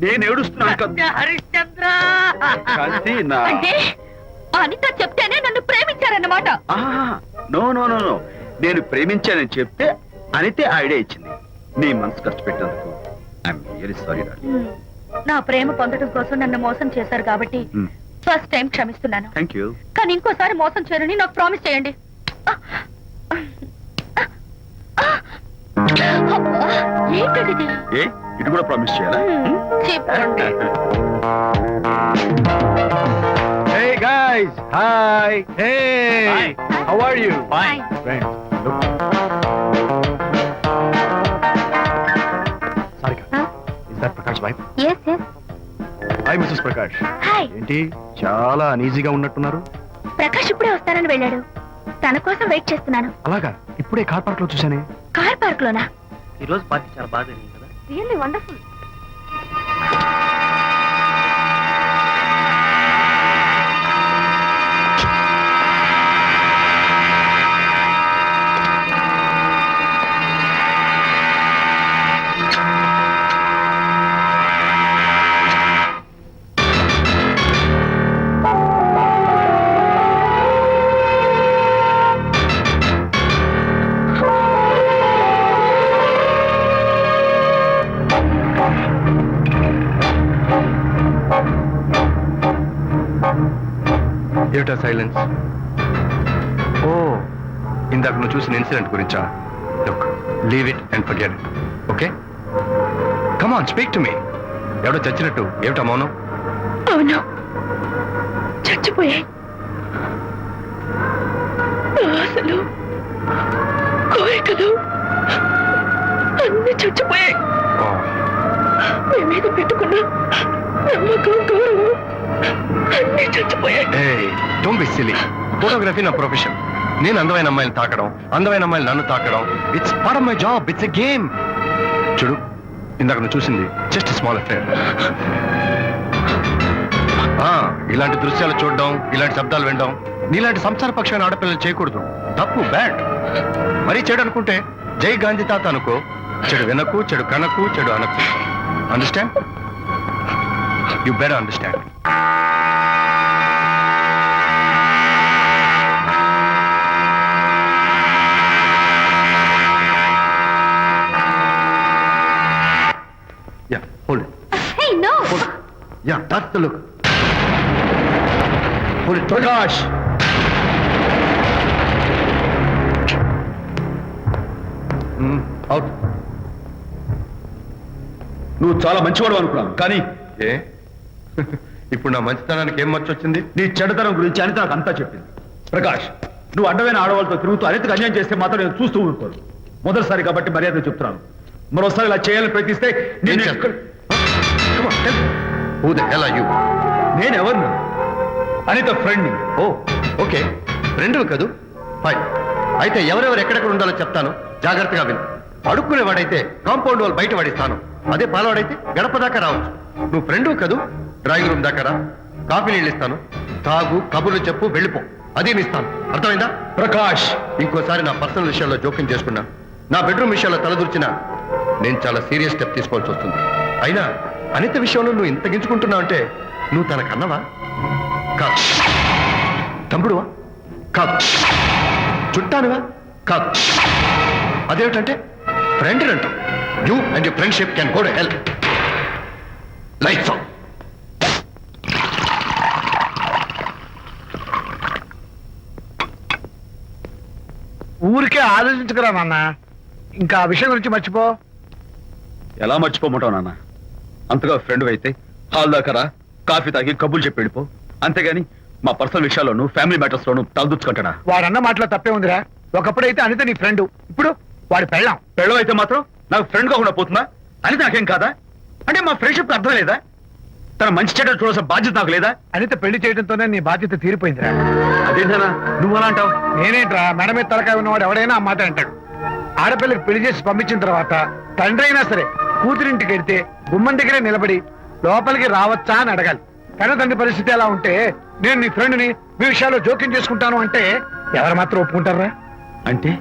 నేను ఏడుస్తున్నాను కదా హరిశ్చంద్ర. శాంతి. నా అంటే అనిత చెప్తేనే నన్ను ప్రేమించారన్నమాట. నో నో నో నో, నేను ప్రేమించానని చెప్తే అనితే ఐడియా ఇచ్చింది. నీ మనసు కష్టపెట్టేందుకు ఐఎమ్ రియల్లీ సారీ డార్లింగ్. నా ప్రేమ పొందడం కోసం నన్ను మోసం చేశారు కాబట్టి ఫస్ట్ టైం క్షమిస్తున్నాను. Thank you. కానీ ఇంకోసారి మోసం చేయరని నాకు ప్రామిస్ చేయండి. అబ్బా, ఏంటది? ఏ ఇటు కూడా ప్రామిస్ చేయాలా? చెప్పండి. Hey guys, hi. Hey, Hi. how are you? Fine. Friends, look. Sarika, Huh? is that Prakash wife? Yes, yes. Hi, Mrs. Prakash. Hi. ఏంటి చాలా అనీజీగా ఉన్నట్టున్నారు? ప్రకాష్ ఇప్పుడే వస్తానని వెళ్ళాడు. తన కోసం వెయిట్ చేస్తున్నాను. అలాగా ఇప్పుడే కార్ పార్క్ లో చూసానే. కార్ పార్క్ లోనా? ఈ రోజు పార్టీ చాలా బాగా జరిగింది కదా. Really wonderful. ఏమిటా సైలెన్స్? ఓ, ఇందాక నువ్వు చూసిన ఇన్సిడెంట్ గురించా? Look, leave it and forget it. Okay, come on, speak to me. ఎవడో చచ్చినట్టు ఏమిటా మౌనం? అవును, చచ్చిపోయాయి. ఆశలు, కోరికలు అన్ని చచ్చిపోయాయి. ఓ, మీ మీద పెట్టుకున్న నమ్మకం, గౌరవం అన్ని చచ్చిపోయాయి. ఏయ్, డోంట్ బి సిల్లీ. ఫోటోగ్రఫీ నా ప్రొఫెషన్. నేను అందమైన అమ్మాయిని తాకడం, అందమైన అమ్మాయిలు నన్ను తాకడం, it's part of my job. It's a game. చూడు, ఇందాక నువ్వు చూసింది జస్ట్ స్మాల్ అఫేర్. ఇలాంటి దృశ్యాలు చూడడం, ఇలాంటి శబ్దాలు వినడం నీలాంటి సంసారపక్షమైన ఆడపిల్లలు చేయకూడదు. తప్పు, బ్యాడ్. మరీ చెడు అనుకుంటే జై గాంధీ తాత అనుకో. చెడు వినకు, చెడు కనకు, చెడు అనకు. Understand? You better understand. Yeah, hold it. Hey, no. Hold it. Yeah, that's the look. Hold it. Prakash! Out. నువ్వు చాలా మంచివాడు అనుకున్నాను, కానీ ఏ ఇప్పుడు నా మంచితనానికి ఏం మర్చి వచ్చింది? నీ చెడుతనం గురించి అనిత నాకు అంతా చెప్పింది. ప్రకాష్, నువ్వు అడ్డమైన ఆడవాళ్ళతో తిరుగుతూ అనితకు అన్యాయం చేస్తే మాత్రం నేను చూస్తూ ఊరుకోను. మొదటిసారి కాబట్టి మర్యాద చెప్తున్నాను. మరోసారి ఇలా చేయాలని ప్రయత్నిస్తే నేనెవరు? అనిత ఫ్రెండ్. ఓ, ఓకే, ఫ్రెండ్ కదూ. ఫైన్. అయితే ఎవరెవరు ఎక్కడెక్కడ ఉండాలో చెప్తాను, జాగ్రత్తగా విను. అడుక్కునేవాడైతే కాంపౌండ్ వాళ్ళు బయట పడిస్తాను. అదే పాలవాడైతే గడప దాకా రావచ్చు. నువ్వు ఫ్రెండ్ కదూ, డ్రాయింగ్ రూమ్ దాకా రా. కాఫీ నీళ్ళు ఇస్తాను, తాగు, కబుర్లు చెప్పు, వెళ్ళిపో. అదేమి ఇస్తాను. అర్థమైందా? ప్రకాష్, ఇంకోసారి నా పర్సనల్ విషయాల్లో జోక్యం చేసుకున్నా, నా బెడ్రూమ్ విషయాల్లో తలదూర్చినా నేను చాలా సీరియస్ స్టెప్ తీసుకోవాల్సి వస్తుంది. అయినా అనిత విషయంలో నువ్వు ఇంత గించుకుంటున్నావు అంటే నువ్వు తనకన్నవా? కాదు. తమ్ముడువా? కాదు. చుట్టానువా? కాదు. అదేమిటంటే ఫ్రెండ్ అంటూ. You and your friendship can go to hell. Lights on. ఊరికే ఆలోచించకరా నాన్న, ఇంకా ఆ విషయం గురించి మర్చిపో. ఎలా మర్చిపోమంటావు నాన్న? అంతగా ఫ్రెండ్ అయితే హాల్ దాకా రా, కాఫీ తాగి కబుర్లు చెప్పి వెళ్ళిపో. అంతేగాని మా పర్సనల్ విషయాల్లోనూ ఫ్యామిలీ మ్యాటర్స్ లోనూ తలదూర్చుకుంటాడా? వాడన్న మాటలో తప్పే ఉందిరా. ఒకప్పుడైతే అనిత నీ ఫ్రెండ్, ఇప్పుడు వాడి పెళ్ళాం. పెళ్ళం అయితే మాత్రం నాకు ఫ్రెండ్ కాకుండా పోతుందా? అని నాకేం కాదా? అంటే మా ఫ్రెండ్షిప్ అర్థం లేదా? తన మంచి చెడ్డ చూడాల్సిన బాధ్యత నాకు లేదా? అనిత పెళ్లి చేయడంతోనే నీ బాధ్యత తీరిపోయిందిరా. అదేంటనా నువ్వు అలా అంటావు? నేనేంట్రా, మెడ మీద తలకాయ ఉన్నవాడు ఎవడైనా ఆ మాట అంటాడు. ఆడపిల్లకి పెళ్లి చేసి పంపించిన తర్వాత తండ్రి అయినా సరే కూతురింటికి వెళ్తే గుమ్మం దగ్గరే నిలబడి లోపలికి రావచ్చా అని అడగాలి. కానీ తండ్రి పరిస్థితి ఎలా ఉంటే నేను నీ ఫ్రెండ్ని మీ విషయాల్లో జోక్యం చేసుకుంటాను అంటే ఎవరు మాత్రం ఒప్పుకుంటారా? అంటే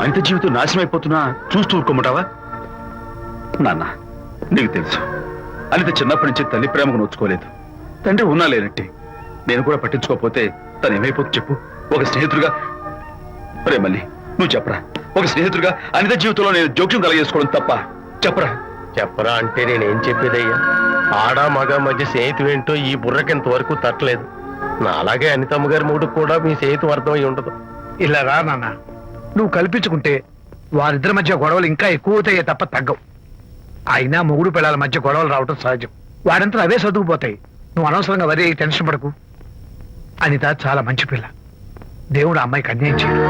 అనిత జీవితం నాశనం అయిపోతున్నా చూస్తూ ఊరుకోమంటావా? నాన్న, నీకు తెలుసు అనిత చిన్నప్పటి నుంచి తల్లి ప్రేమకు నోచుకోలేదు. తండ్రి ఉన్నా లేనట్టే. నేను కూడా పట్టించుకోకపోతే తను ఏమైపోతుంది చెప్పు? ఒక స్నేహితుడిగా రే మళ్ళీ నువ్వు చెప్పరా, ఒక స్నేహితుడిగా అనిత జీవితంలో నేను జోక్యం కలగజేసుకోవడం తప్ప? చెప్పరా. చెప్పరా అంటే నేనేం చెప్పేదయ్యా? ఆడా మగ మధ్య స్నేహితు ఏంటో ఈ బుర్రకింత వరకు తట్టలేదు. నా అలాగే అనితమ్మ గారి మూడు కూడా మీ స్నేహితు అర్థమై ఉండదు. ఇలా రా నాన్న, నువ్వు కల్పించుకుంటే వారిద్దరి మధ్య గొడవలు ఇంకా ఎక్కువ అవుతాయే తప్ప తగ్గవు. అయినా మొగుడు పిల్లల మధ్య గొడవలు రావటం సహజం. వాడంతా అవే సర్దుకుపోతాయి. నువ్వు అనవసరంగా వరే టెన్షన్ పడకు. అనిత చాలా మంచి పిల్ల. దేవుడు ఆ అమ్మాయికి అన్యాయం చేయడు.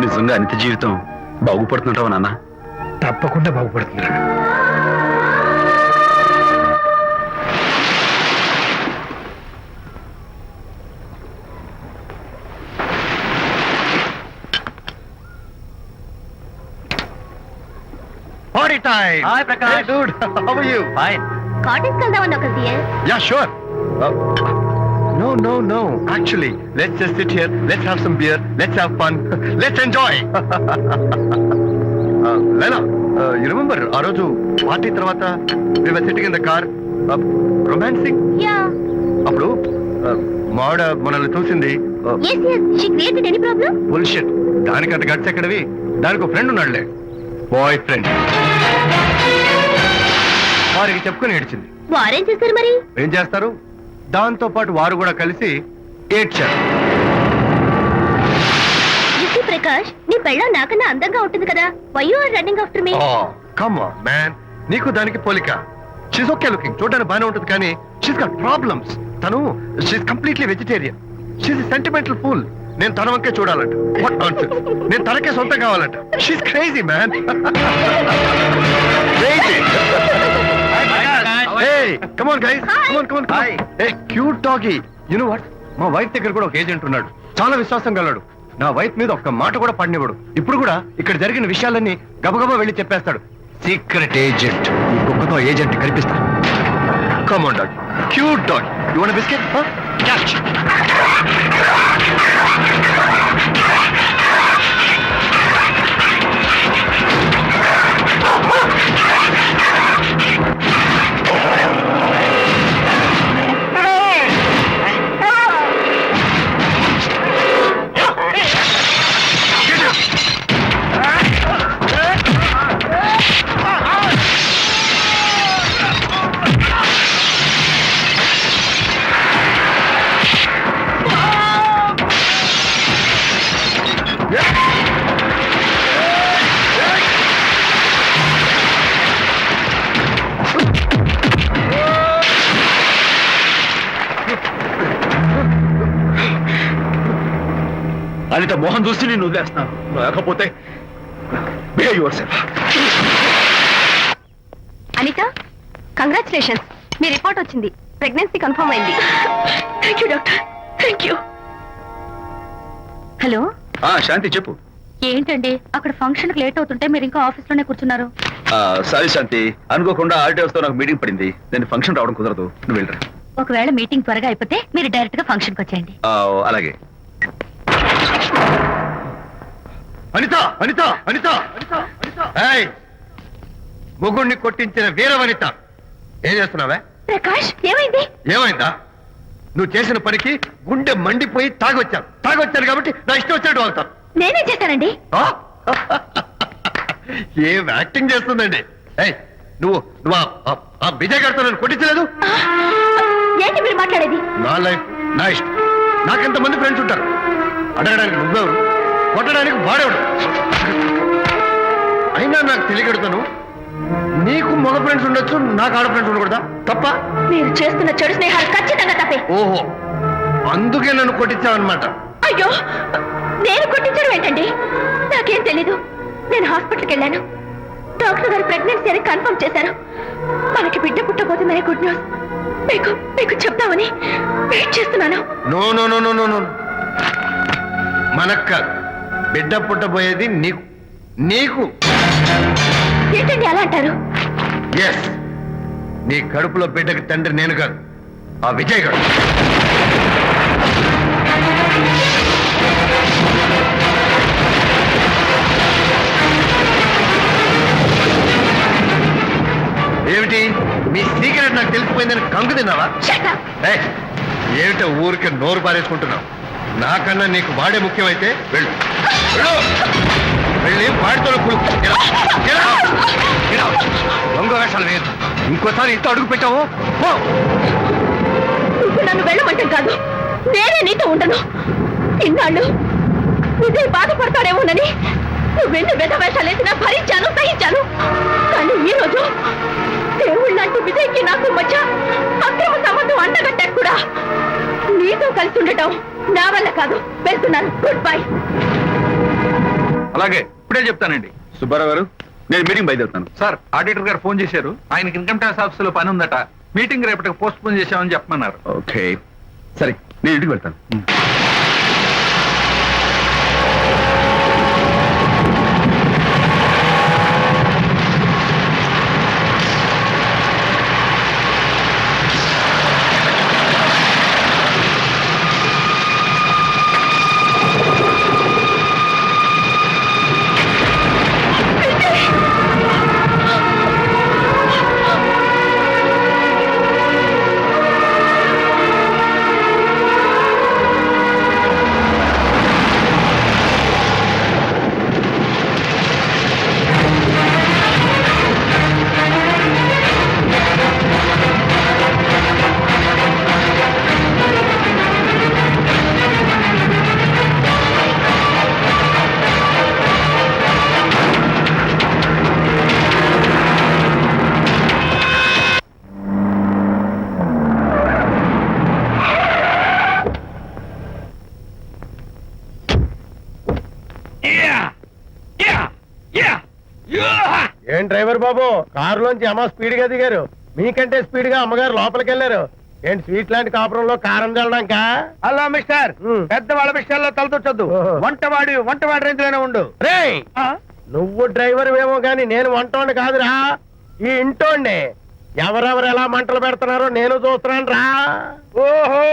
నిజంగా అనిత జీవితం బాగుపడుతుంటావా నాన్న? తప్పకుండా బాగుపడుతుందిరా. Party time! Hi, Prakash. Hey, dude. How are you? Fine. Cottage వెళ్దామని ఒక సియర్ Yeah, sure. No. Actually, let's just sit here. Let's have some beer. Let's have fun. Let's enjoy. Lena, you remember ఆ రోజు పార్టీ తర్వాత we were sitting in the car, romancing. Yeah అప్పుడు మావిడ మనల్ని చూసింది. yes she created any problem Bullshit. దానికి అంత గట్స్ ఎక్కడవి? దానికి ఒక ఫ్రెండ్ ఉన్నాడులే, బాయ్ ఫ్రెండ్. వారికి చెప్పుకొని ఏడ్చింది. వారేం చేశారు మరి ఏం చేస్తారు? దాంతో పాటు వారు కూడా కలిసి ఏడ్చారు. యూసీ ప్రకాష్, నీ పెళ్ళం నాకన్నా అందంగా ఉంటుంది కదా. Why you are running after me? Come on man, నీకు దానికి పోలిక. షీస్ ఓకే లుకింగ్, చూడడానికి బాగానే ఉంటుంది, కానీ షీస్ గాట్ ప్రాబ్లమ్స్. తను she's completely vegetarian. She's sentimental pool. నేను తన వంకే చూడాలంట. What nonsense. నేను తనకే సొంతం కావాలంట. She's crazy man. Crazy. Hey, come on guys. Come on. Hi. Hey, cute doggy. You know what? మా వైఫ్ దగ్గర కూడా ఒక ఏజెంట్ ఉన్నాడు. చాలా విశ్వాసం గలడు. నా వైఫ్ మీద ఒక్క మాట కూడా పడినివ్వడు. ఇప్పుడు కూడా ఇక్కడ జరిగిన విషయాలన్నీ గబగబా వెళ్ళి చెప్పేస్తాడు. Secret agent. ఈ కుక్కతో ఏజెంట్ కనిపిస్తా. Come on doggy. Cute doggy. You want a biscuit? Huh? Catch. Anitha Mohan చూసి నేను వదిలేస్తున్నాను. లేకపోతే behave yourself. Anita, congratulations, మీ రిపోర్ట్ వచ్చింది. ప్రెగ్నెన్సీ కన్ఫర్మ్ అయింది. Thank you doctor, thank you. Hello, Shanti చెప్పు. ఏంటండి అక్కడ ఫంక్షన్ లేట్ అవుతుంటే మీరు ఇంకా ఆఫీస్ లోనే కూర్చున్నారు? సారీ శాంతి, అనుకోకుండా ఆర్టీఎస్ తో నాకు మీటింగ్ పడింది. నేను ఫంక్షన్ రావడం కుదరదు. నువ్వు వెళ్ళరా. ఒకవేళ మీటింగ్ త్వరగా అయిపోతే మీరు డైరెక్ట్ గా ఫంక్షన్ కి వచ్చేయండి. అలాగే. అనిత. ఏయ్, ముగ్గుడిని కొట్టించిన వీర వనిత, ఏం చేస్తున్నావే? ప్రకాష్, ఏమైంది? ఏమైందా? నువ్వు చేసిన పనికి గుండె మండిపోయి తాగొచ్చాను కాబట్టి నా ఇష్టం వచ్చినట్టు వాగుతాను. నేనే చేశానండి. ఏం యాక్టింగ్ చేస్తుందండి. ఏయ్, నువ్వు ఆ విజయ్ గారితో నన్ను కొట్టించలేదు. ఏంటి మీరు మాట్లాడేది? నా లైఫ్ నా ఇష్టం. నాకెంతమంది ఫ్రెండ్స్ ఉంటారు. అడగడానికి నువ్వెవరు, కొట్టడానికి వాడేవాడు. అయినా నాకు తెలియగడుతాను, నీకు మగ ఫ్రెండ్స్ ఉండొచ్చు, నాకు ఆడ ఫ్రెండ్స్ ఉండకూడదా? తప్ప? మీరు చేస్తున్న చెడు స్నేహాలు ఖచ్చితంగా తప్పే. ఓహో, అందుకే నన్ను కొట్టించావన్నమాట. అయ్యో, నేను కొట్టించడం ఏంటండి? నాకేం తెలీదు. నేను హాస్పిటల్కి వెళ్ళాను. డాక్టర్ గారు ప్రెగ్నెన్సీ అని కన్ఫర్మ్ చేశారు. మనకి బిడ్డ పుట్టబోతుందనే గుడ్ న్యూస్ మీకు చెప్తామని వెయిట్ చేస్తున్నాను. నో, మనక్క బిడ్డ పుట్టబోయేది నీకు. ఏంటండి అలా అంటారు? ఎస్, నీ కడుపులో బిడ్డకి తండ్రి నేను కాదు, ఆ విజయ్ గారు. ఏమిటి మీ సీక్రెట్ నాకు తెలిసిపోయిందని కంగు తిన్నావా? ఏమిటో ఊరికే నోరు పారేసుకుంటున్నావు? నాకన్నా నీకు వాడే ముఖ్యమైతే వెళ్ళు వెళ్ళి వాడితో దొంగ వేషాలు వేయద్దు. ఇంకోసారి ఇంట్లో అడుగు పెట్టావు పో. ఇప్పుడు నన్ను వెళ్ళమంటే కాదు, నేనే నీతో ఉండను. ఇన్నాళ్ళు విజయ్ బాధపడతాడేమోనని నువ్వెన్ని వేషాలు వేసినా భరించాను, సహించాను. కానీ ఈ రోజు దేవుళ్ళంటూ విజయ్కి నాకు మధ్య అక్రమ సంబంధం అండగట్టారు కూడా. నీతో కలిసి ఉండటం నా వల్ల కాదు. వెళ్తున్నాను. Good bye. అలాగే ఇప్పుడే చెప్తానండి. సుబ్బారావు గారు, నేను మీటింగ్ బయలుదేరుతాను. సార్, ఆడిటర్ గారు ఫోన్ చేశారు. ఆయనకి ఇన్కమ్ ట్యాక్స్ ఆఫీస్ లో పని ఉందట. మీటింగ్ రేపటికి పోస్ట్ పోన్ చేశామని చెప్పమన్నారు. ఓకే, సరే నేను ఇంటికి వెళ్తాను. ఏం డ్రైవర్ బాబు, కారులోంచి అమ్మ స్పీడ్ గా దిగారు. మీకంటే స్పీడ్ గా అమ్మగారు లోపలికి వెళ్ళారు. ఏంటి స్వీట్ లాంటి కాపురంలో కారం చల్లడానిక? హలో మిస్టర్, పెద్దవాళ్ళ విషయాల్లో తలదొచ్చొద్దు. వంటవాడి రేంజ్ లోనే ఉండు. రేయ్, నువ్వు డ్రైవర్ ఏమో గాని నేను వంటోండి కాదురా, ఈ ఇంటోండి. ఎవరెవరు ఎలా మంటలు పెడుతున్నారో నేను చూస్తున్నాను రా. ఓహో,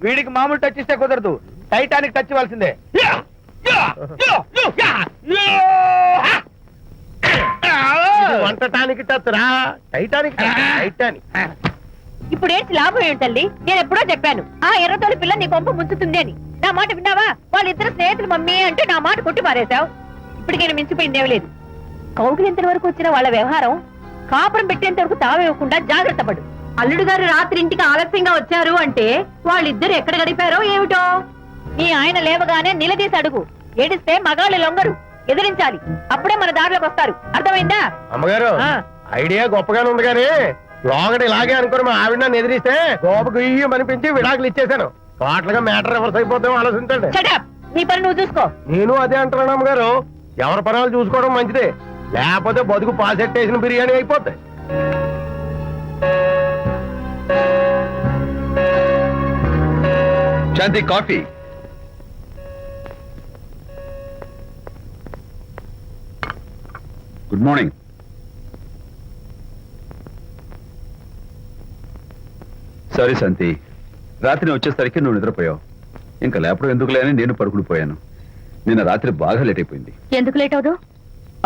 వీడికి మామూలు టచ్ ఇస్తే కుదరదు, టైటానిక్ టచ్ ఇవ్వాల్సిందే. వంటటానికి టచ్ రా, టైటానిక్ టైటానిక్. ఇప్పుడేంటి లాభం ఏంటల్లి? నేను ఎప్పుడో చెప్పాను ఆ ఎర్రతోలి పిల్ల నీ కొంప ముంచుతుంది అని. నా మాట విన్నావా? వాళ్ళిద్దరు స్నేహితులు మమ్మీ అంటే నా మాట కొట్టి పారేశావు. ఇప్పటికి నేను మించిపోయిందేం లేదు. కౌగిలింత వరకు వచ్చిన వాళ్ళ వ్యవహారం కాపురం పెట్టేంత వరకు తావేయకుండా జాగ్రత్త పడు. అల్లుడు గారు రాత్రి ఇంటికి ఆలస్యంగా వచ్చారు అంటే వాళ్ళిద్దరు ఎక్కడ గడిపారో ఏమిటో. నీ ఆయన లేవగానే నిలదీసి అడుగు. ఏడిస్తే మగాళ్ళు లొంగరు, ఎదిరించాలి. అప్పుడే మన దారిలోకి వస్తారు. అర్థమైందా? అమ్మగారు, ఐడియా గొప్పగానే ఉంది కానీ లోగడ ఇలాగే అనుకుని మా ఆవిడ నన్ను ఎదిరిస్తే గోపకు ఇయ్యం అనిపించి విడాకులు ఇచ్చేశాను. పాటలుగా మ్యాటర్ రివర్స్ అయిపోతాం, ఆలోచించండి. Shut up. నీ పని నువ్వు చూసుకో. నేను అదే అంటున్నాను అమ్మగారు, ఎవరి పనాలు చూసుకోవడం మంచిదే, లేకపోతే బతుకు పాసెట్టేసిన బిర్యానీ అయిపోతాయి. శాంతి, కాఫీ. Good morning. సారీ శాంతి, రాత్రి నేను వచ్చేసరికి నువ్వు నిద్రపోయావు. ఇంకా లేపడం ఎందుకులే అని నేను పడుకుని పోయాను. నిన్న రాత్రి బాగా లేట్ అయిపోయింది. ఎందుకు లేట్ అవదు?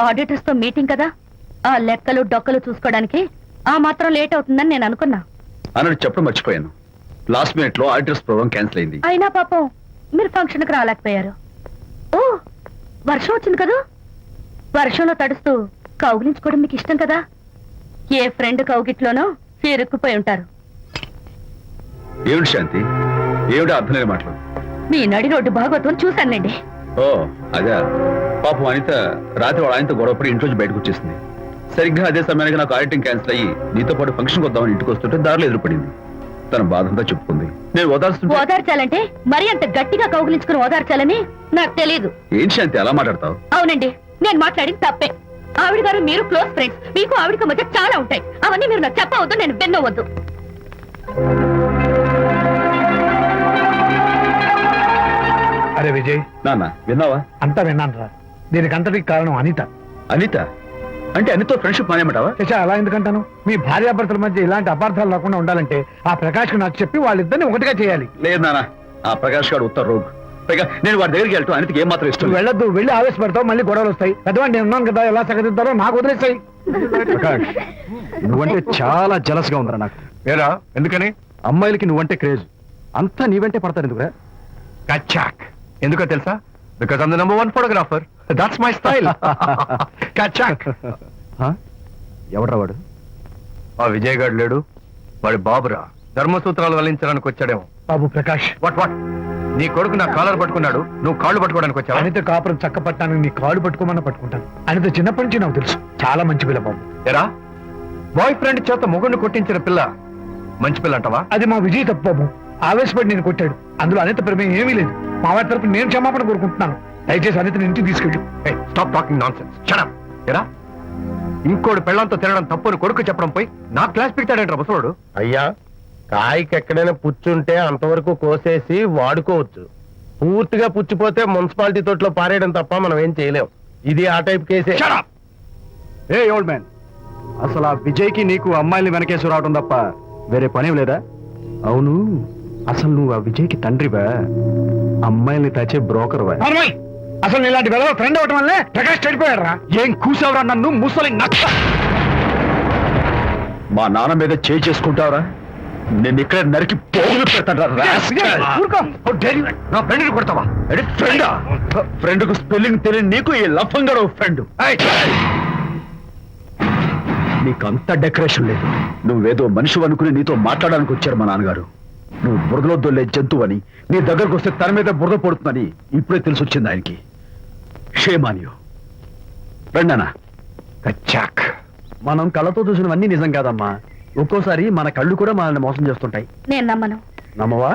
ఆడిటర్స్ తో మీటింగ్ కదా, ఆ లెక్కలు డొక్కలు చూసుకోవడానికి ఆ మాత్రం లేట్ అవుతుందని నేను అనుకున్నా. అన్నట్టు చెప్పడం మర్చిపోయాను. లాస్ట్ మినిట్ లో ఆడిటర్స్ ప్రోగ్రామ్ క్యాన్సిల్ అయింది. అయినా పాపం మీరు ఫంక్షన్ కి రాలేకపోయారు. ఓ, వర్షం వచ్చింది కదా, వర్షంలో తడుస్తూ కౌగిలించుకోవడం మీకు ఇష్టం కదా. ఏ ఫ్రెండ్ కౌగిట్లోనో ఇరుక్కుపోయి ఉంటారు. ఏమిటి శాంతి, ఏమిటి అర్థం లేని మాటలు? మీ నడి రోడ్డు భాగవతం చూశానండి. ఓ అదే, పాపం అనిత రాత్రి వాళ్ళ ఆయనతో గొడవపడి ఇంట్లోంచి బయటకు వచ్చేసింది. సరిగ్గా అదే సమయానికి నాకు ఆడిటింగ్ క్యాన్సిల్ అయ్యి నీతో పాటు ఫంక్షన్కి వద్దామని ఇంటికి వస్తుంటే దారిలో ఎదురుపడింది. తన బాధంతా చెప్పుకుంది. నేను ఓదార్చాలంటే మరి అంత గట్టిగా కౌగిలించుకుని ఓదార్చాలని నాకు తెలియదు. ఏం శాంతి అలా మాట్లాడతావు? అవునండి, నేను మాట్లాడింది తప్పే. ఆవిడ గారు మీరు క్లోజ్ ఫ్రెండ్స్, మీకు ఆవిడకి మధ్య చాలా ఉంటాయి. అవన్నీ మీరు నాకు చెప్పవద్దు, నేను విన్నవద్దు. అరే విజయ్, నాన్న విన్నావా? అంతా విన్నాను రా. దీనికి అంతటికి కారణం అనిత. అనిత అంటే అనితో ఫ్రెండ్షిప్ మానేమంటావా? శశా, అలా ఎందుకంటాను? మీ భార్యాభర్తల మధ్య ఇలాంటి అపార్థాలు రాకుండా ఉండాలంటే ఆ ప్రకాష్ నాకు చెప్పి వాళ్ళిద్దరిని ఒకటిగా చేయాలి. లేదు నాన్న, ఆ ప్రకాష్ గారు ఉత్తర రోగ్. పైగా నేను వాడి దగ్గరికి వెళ్తాను, అనితకి ఏం మాత్రం ఇష్టం నువ్వు వెళ్ళొద్దు, వెళ్ళి ఆవేశపడతావు, మళ్ళీ గొడవలు వస్తాయి. పెద్దవాడిని నేను ఉన్నాను కదా, ఎలా సగదిద్దారో నాకు వదిలేస్తాయి. ప్రకాష్, నువ్వంటే చాలా జలస్ గా ఉందిరా నాకు. ఏరా, ఎందుకని? అమ్మాయిలకి నువ్వంటే క్రేజ్. అంతా నీవంటే పడతారు ఎందుకురా? కచాక్. ఎందుకో తెలుసా? Because I'm the #1 photographer. That's my style. కచాక్. ఎవడ్రా వాడు? ఆ విజయ్ గారు లేడు, వాడి బాబురా. ధర్మసూత్రాలు వల్లించడానికి వచ్చాడేమో. బాబు ప్రకాష్, వాట్ నీ కొడుకు నా కాలర్ పట్టుకున్నాడు, నువ్వు కాళ్ళు పట్టుకోవడానికి వచ్చావా? అనిత కాపురం చక్క పట్టడానికి నీ కాళ్ళు పట్టుకోమన్నా పట్టుకుంటాను. అనిత చిన్నప్పటి నుంచి నాకు తెలుసు, చాలా మంచి పిల్ల బాబు. ఎరా, బాయ్ ఫ్రెండ్ చేత మొగుడిని కొట్టించిన పిల్ల మంచి పిల్ల అంటావా? అది మా విజయ్ తప్పు బాబు. ఆవేశపడి నేను కొట్టాడు. అందులో అనిత ప్రమేయం ఏమీ లేదు. మా వారి తరపు నేను క్షమాపణ కోరుకుంటున్నాను. దయచేసి అనితని ఇంటికి తీసుకెళ్ళు. Stop talking nonsense. Shut up. ఎరా, ఇంకోడు పెళ్ళంతో తినడం తప్పుని కొడుకు చెప్పడం పోయి నా క్లాస్ పెడతాడంటారా ముసలోడు? అయ్యా, కాయకి ఎక్కడైనా పుచ్చుంటే అంతవరకు కోసేసి వాడుకోవచ్చు. పూర్తిగా పుచ్చిపోతే మున్సిపాలిటీ తోటలో పారేయడం తప్ప మనం ఏం చేయలేం. ఇది ఆ టైప్ కేసే. ఏ ఓల్డ్ మ్యాన్, అసలు ఆ విజయ్కి నీకు అమ్మాయిని వెనకేసి రావడం తప్ప వేరే పనేం లేదా? అవును, అసలు నువ్వు ఆ విజయ్కి తండ్రివా, అమ్మాయిల్ని తెచ్చే బ్రోకర్వా? అసలు ఇలాంటి వెళ్ళ ఫ్రెండ్ అవటం వల్లే ప్రకాష్ చెడిపోయాడు రా. ఏం కూసావురా నన్ను ముసలి నచ్చ? మా నాన్న మీద చేయి చేసుకుంటావురా? నేను ఇక్కడ నరికి పోగులు పెడతాను. నా ఫ్రెండ్ని కొడతావా? ఫ్రెండా? ఫ్రెండ్ కు స్పెల్లింగ్ తెలియని నీకు ఈ లఫంగా ఫ్రెండ్. నీకంత డెకరేషన్ లేదు. నువ్వేదో మనిషి అనుకుని నీతో మాట్లాడడానికి వచ్చారు మా నాన్నగారు. నువ్వు బురదలో దొల్లే జంతువు అని, నీ దగ్గరకు వస్తే తన మీద బురద పడుతుందని ఇప్పుడే తెలిసి వచ్చింది ఆయనకి. షేమాన్యు రండనా. కచ్చాక్. మనం కళ్ళతో చూసినవన్నీ నిజం కాదమ్మా. ఒక్కోసారి మన కళ్ళు కూడా మనల్ని మోసం చేస్తుంటాయి. నేను నమ్మను. నమ్మవా?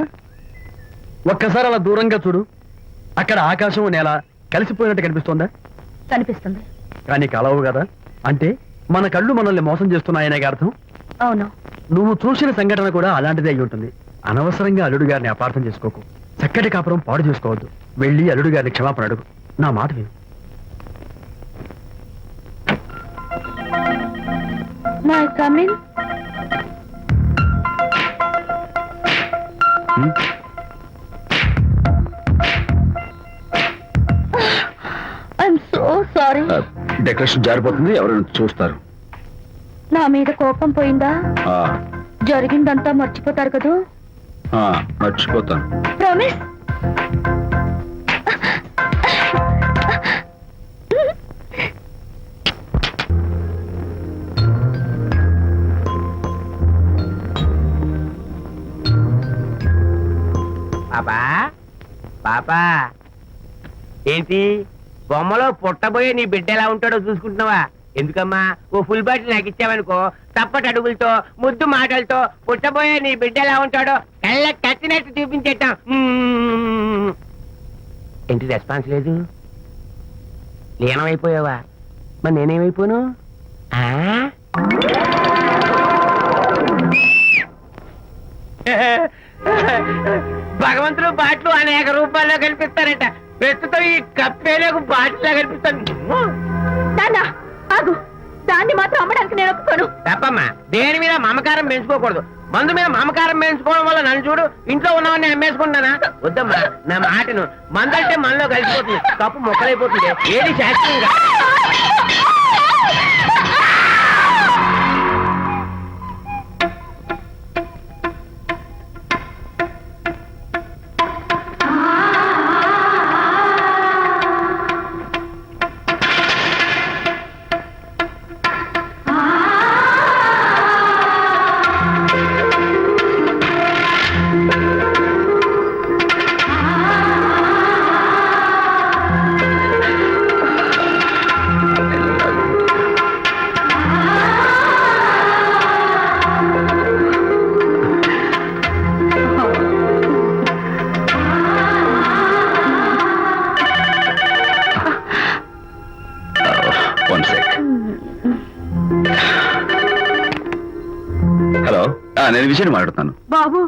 ఒక్కసారి అలా దూరంగా చూడు. అక్కడ ఆకాశం నేల కలిసిపోయినట్టు కనిపిస్తోందా? కనిపిస్తుంది. కానీ కలవు కదా. అంటే మన కళ్ళు మనల్ని మోసం చేస్తున్నాయనే అర్థం. అవును. నువ్వు చూసిన సంఘటన కూడా అలాంటిదే అయి ఉంటుంది. అనవసరంగా అల్లుడు గారిని అపార్థం చేసుకోకు. చక్కటి కాపురం పాడు చేసుకోవద్దు. వెళ్ళి అల్లుడు గారిని క్షమాపణ అడుగు. నా మాట విను. May come in. I'm so sorry. Decoration జారిపోతుంది, ఎవరైనా చూస్తారు. నా మీద కోపం పోయిందా? జరిగిందంతా మర్చిపోతారు కదూ? మర్చిపోతాను. ప్రామిస్? పాపా పాపా, ఏంటి బొమ్మలో పుట్టబోయే నీ బిడ్డ ఎలా ఉంటాడో చూసుకుంటున్నావా? ఎందుకమ్మా, ఓ ఫుల్ బాటిల్ నాకు ఇచ్చావనుకో, తప్పటి అడుగులతో ముద్దు మాటలతో పుట్టబోయే నీ బిడ్డ ఎలా ఉంటాడో కళ్ళ కత్తినట్టు చూపించేద్దాం. ఏంటి రెస్పాన్స్ లేదు? లీనమైపోయావా? మరి నేనేమైపోను? భగవంతుడు బాట్లు అనేక రూపాల్లో కనిపిస్తారట. ప్రస్తుతం ఈ కప్పేలకు బాటిల్లా కనిపిస్తాను. ఆగు, దాన్ని మాత్రం అమ్మడానికి నేను ఒప్పుకోను. తప్పమ్మా, దేని మీద మమకారం పెంచుకోకూడదు. మందు మీద మమకారం పెంచుకోవడం వల్ల నన్ను చూడు, ఇంట్లో ఉన్నవన్నీ అమ్మేసుకుంటానా? వద్దమ్మా, నా మాటను. మందంటే మనలో కలిసిపోతుంది, కప్పు మొక్కలైపోతుంది. ఏది శాస్త్రంగా నేను విషయం మాట్లాడుతాను. బాబు,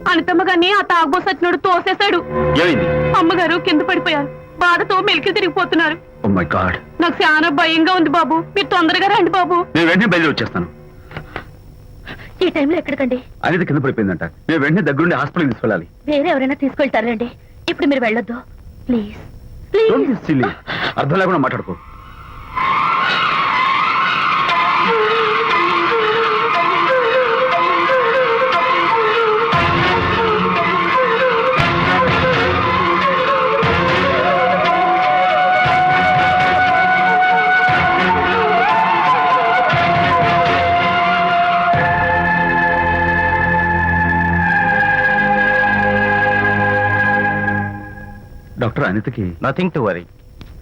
అనితమ్మ గారిని ఆ తాగుబోసు వచ్చినోడు తోసేశాడు. ఏమైంది? అమ్మగారు కింద పడిపోయారు. బాధతో మెలికి తిరిగిపోతున్నారు. ఓ మై గాడ్, నాకు చాలా భయంగా ఉంది బాబు. మీరు తొందరగా రండి బాబు. నేను వెంటనే బయలుదేరి వచ్చేస్తాను. ఈ టైంలో ఎక్కడికండి? అనేది కింద పడిపోయిందంట. నేను వెంటనే దగ్గరుండి హాస్పిటల్ తీసుకెళ్ళాలి. వేరే ఎవరైనా తీసుకెళ్తారండి. ఇప్పుడు మీరు వెళ్ళొద్దు ప్లీజ్. ప్లీజ్. అర్థం లేకుండా మాట్లాడుకో. డాక్టర్ అనితకి నథింగ్ టు వరీ.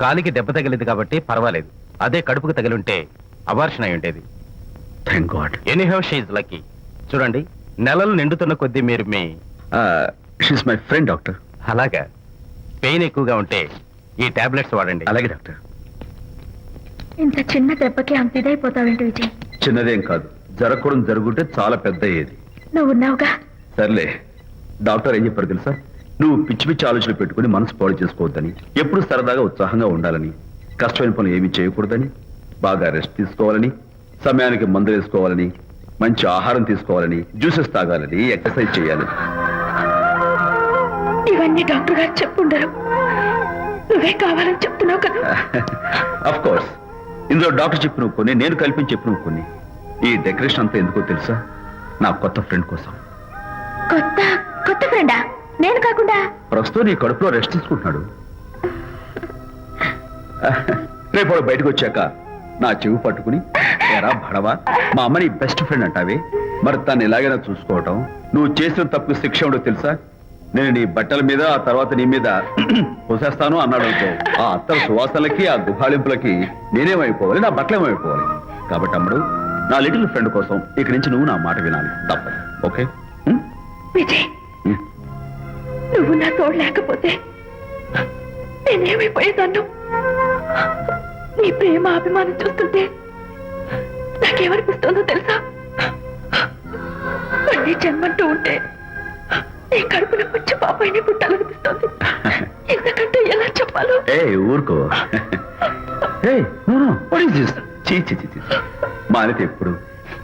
కాలికి దెబ్బ తగిలింది కాబట్టి పర్వాలేదు. అదే కడుపుకు తగిలింటే అబార్షన్ అయి ఉండేది. Thank god. Anyhow she's lucky. చూడండి, నెలలు నిండుతున్న కొద్దీ మీరు మీ షీస్ మై ఫ్రెండ్ డాక్టర్. అలాగా పెయిన్ ఎక్కువగా ఉంటే ఈ టాబ్లెట్స్ వాడండి. అలాగే డాక్టర్. ఇంత చిన్న దెబ్బకి అంత ఇదైపోతావేంటి విజయ్? చిన్నదేం కాదు, జరగకూడదు జరుగుంటే చాలా పెద్ద అయ్యేది. నువ్వు ఉన్నావుగా. సర్లే, డాక్టర్ ఏం చెప్పారు తెలుసా? నువ్వు పిచ్చి పిచ్చి ఆలోచనలు పెట్టుకుని మనసు పాడు చేసుకోవద్దని, ఎప్పుడు సరదాగా ఉత్సాహంగా ఉండాలని, కష్టమైన పనులు ఏమీ చేయకూడదని, బాగా రెస్ట్ తీసుకోవాలని, సమయానికి మందులు వేసుకోవాలని, మంచి ఆహారం తీసుకోవాలని, జ్యూసెస్ తాగాలని, ఎక్సర్సైజ్ చేయాలని. ఇవన్నీ డాక్టర్ గారు చెప్పుండరు, నువ్వే కావాలని చెప్తున్నావు కదా. అఫ్ కోర్స్, ఇందులో డాక్టర్ చెప్పిన కొన్ని, నేను కల్పించి చెప్పిన కొన్ని. ఈ డెకరేషన్ అంతా ఎందుకో తెలుసా? నా కొత్త ఫ్రెండ్ కోసం. కొత్త కొత్త ఫ్రెండా? నేను కాకుండా? ప్రస్తుతం నీ కడుపులో రెస్ట్ తీసుకుంటున్నాడు. రేపు వాడు బయటకు వచ్చాక నా చెవి పట్టుకుని, ఎరా భడవా, మా అమ్మ నీ బెస్ట్ ఫ్రెండ్ అంటావే, మరి తను ఎలాగైనా చూసుకోవటం, నువ్వు చేసిన తప్పు శిక్ష ఉండో తెలుసా? నేను నీ బట్టల మీద, ఆ తర్వాత నీ మీద పోసేస్తాను అన్నాడు అనుకో, ఆ అత్తల సువాసనలకి, ఆ గుహాళింపులకి నేనేమైపోవాలి, నా బట్టలేమైపోవాలి. కాబట్టి అమ్ముడు, నా లిటిల్ ఫ్రెండ్ కోసం ఇక్కడి నుంచి నువ్వు నా మాట వినాలి, తప్పదు. ఓకే? విజయ్, నువ్వు నా తోడు లేకపోతే నేనేమైపోయేదాన్ని. నీ ప్రేమ అభిమానం చూస్తుంటే నాకేమనిపిస్తుందో తెలుసా? మళ్ళీ జన్మంటూ ఉంటే నీ కడుపున వచ్చి పాపాయిని పుట్టాలనిపిస్తుంది. ఎందుకంటే ఎలా చెప్పాలో. ఏ ఊరుకో. మా అనిత ఎప్పుడు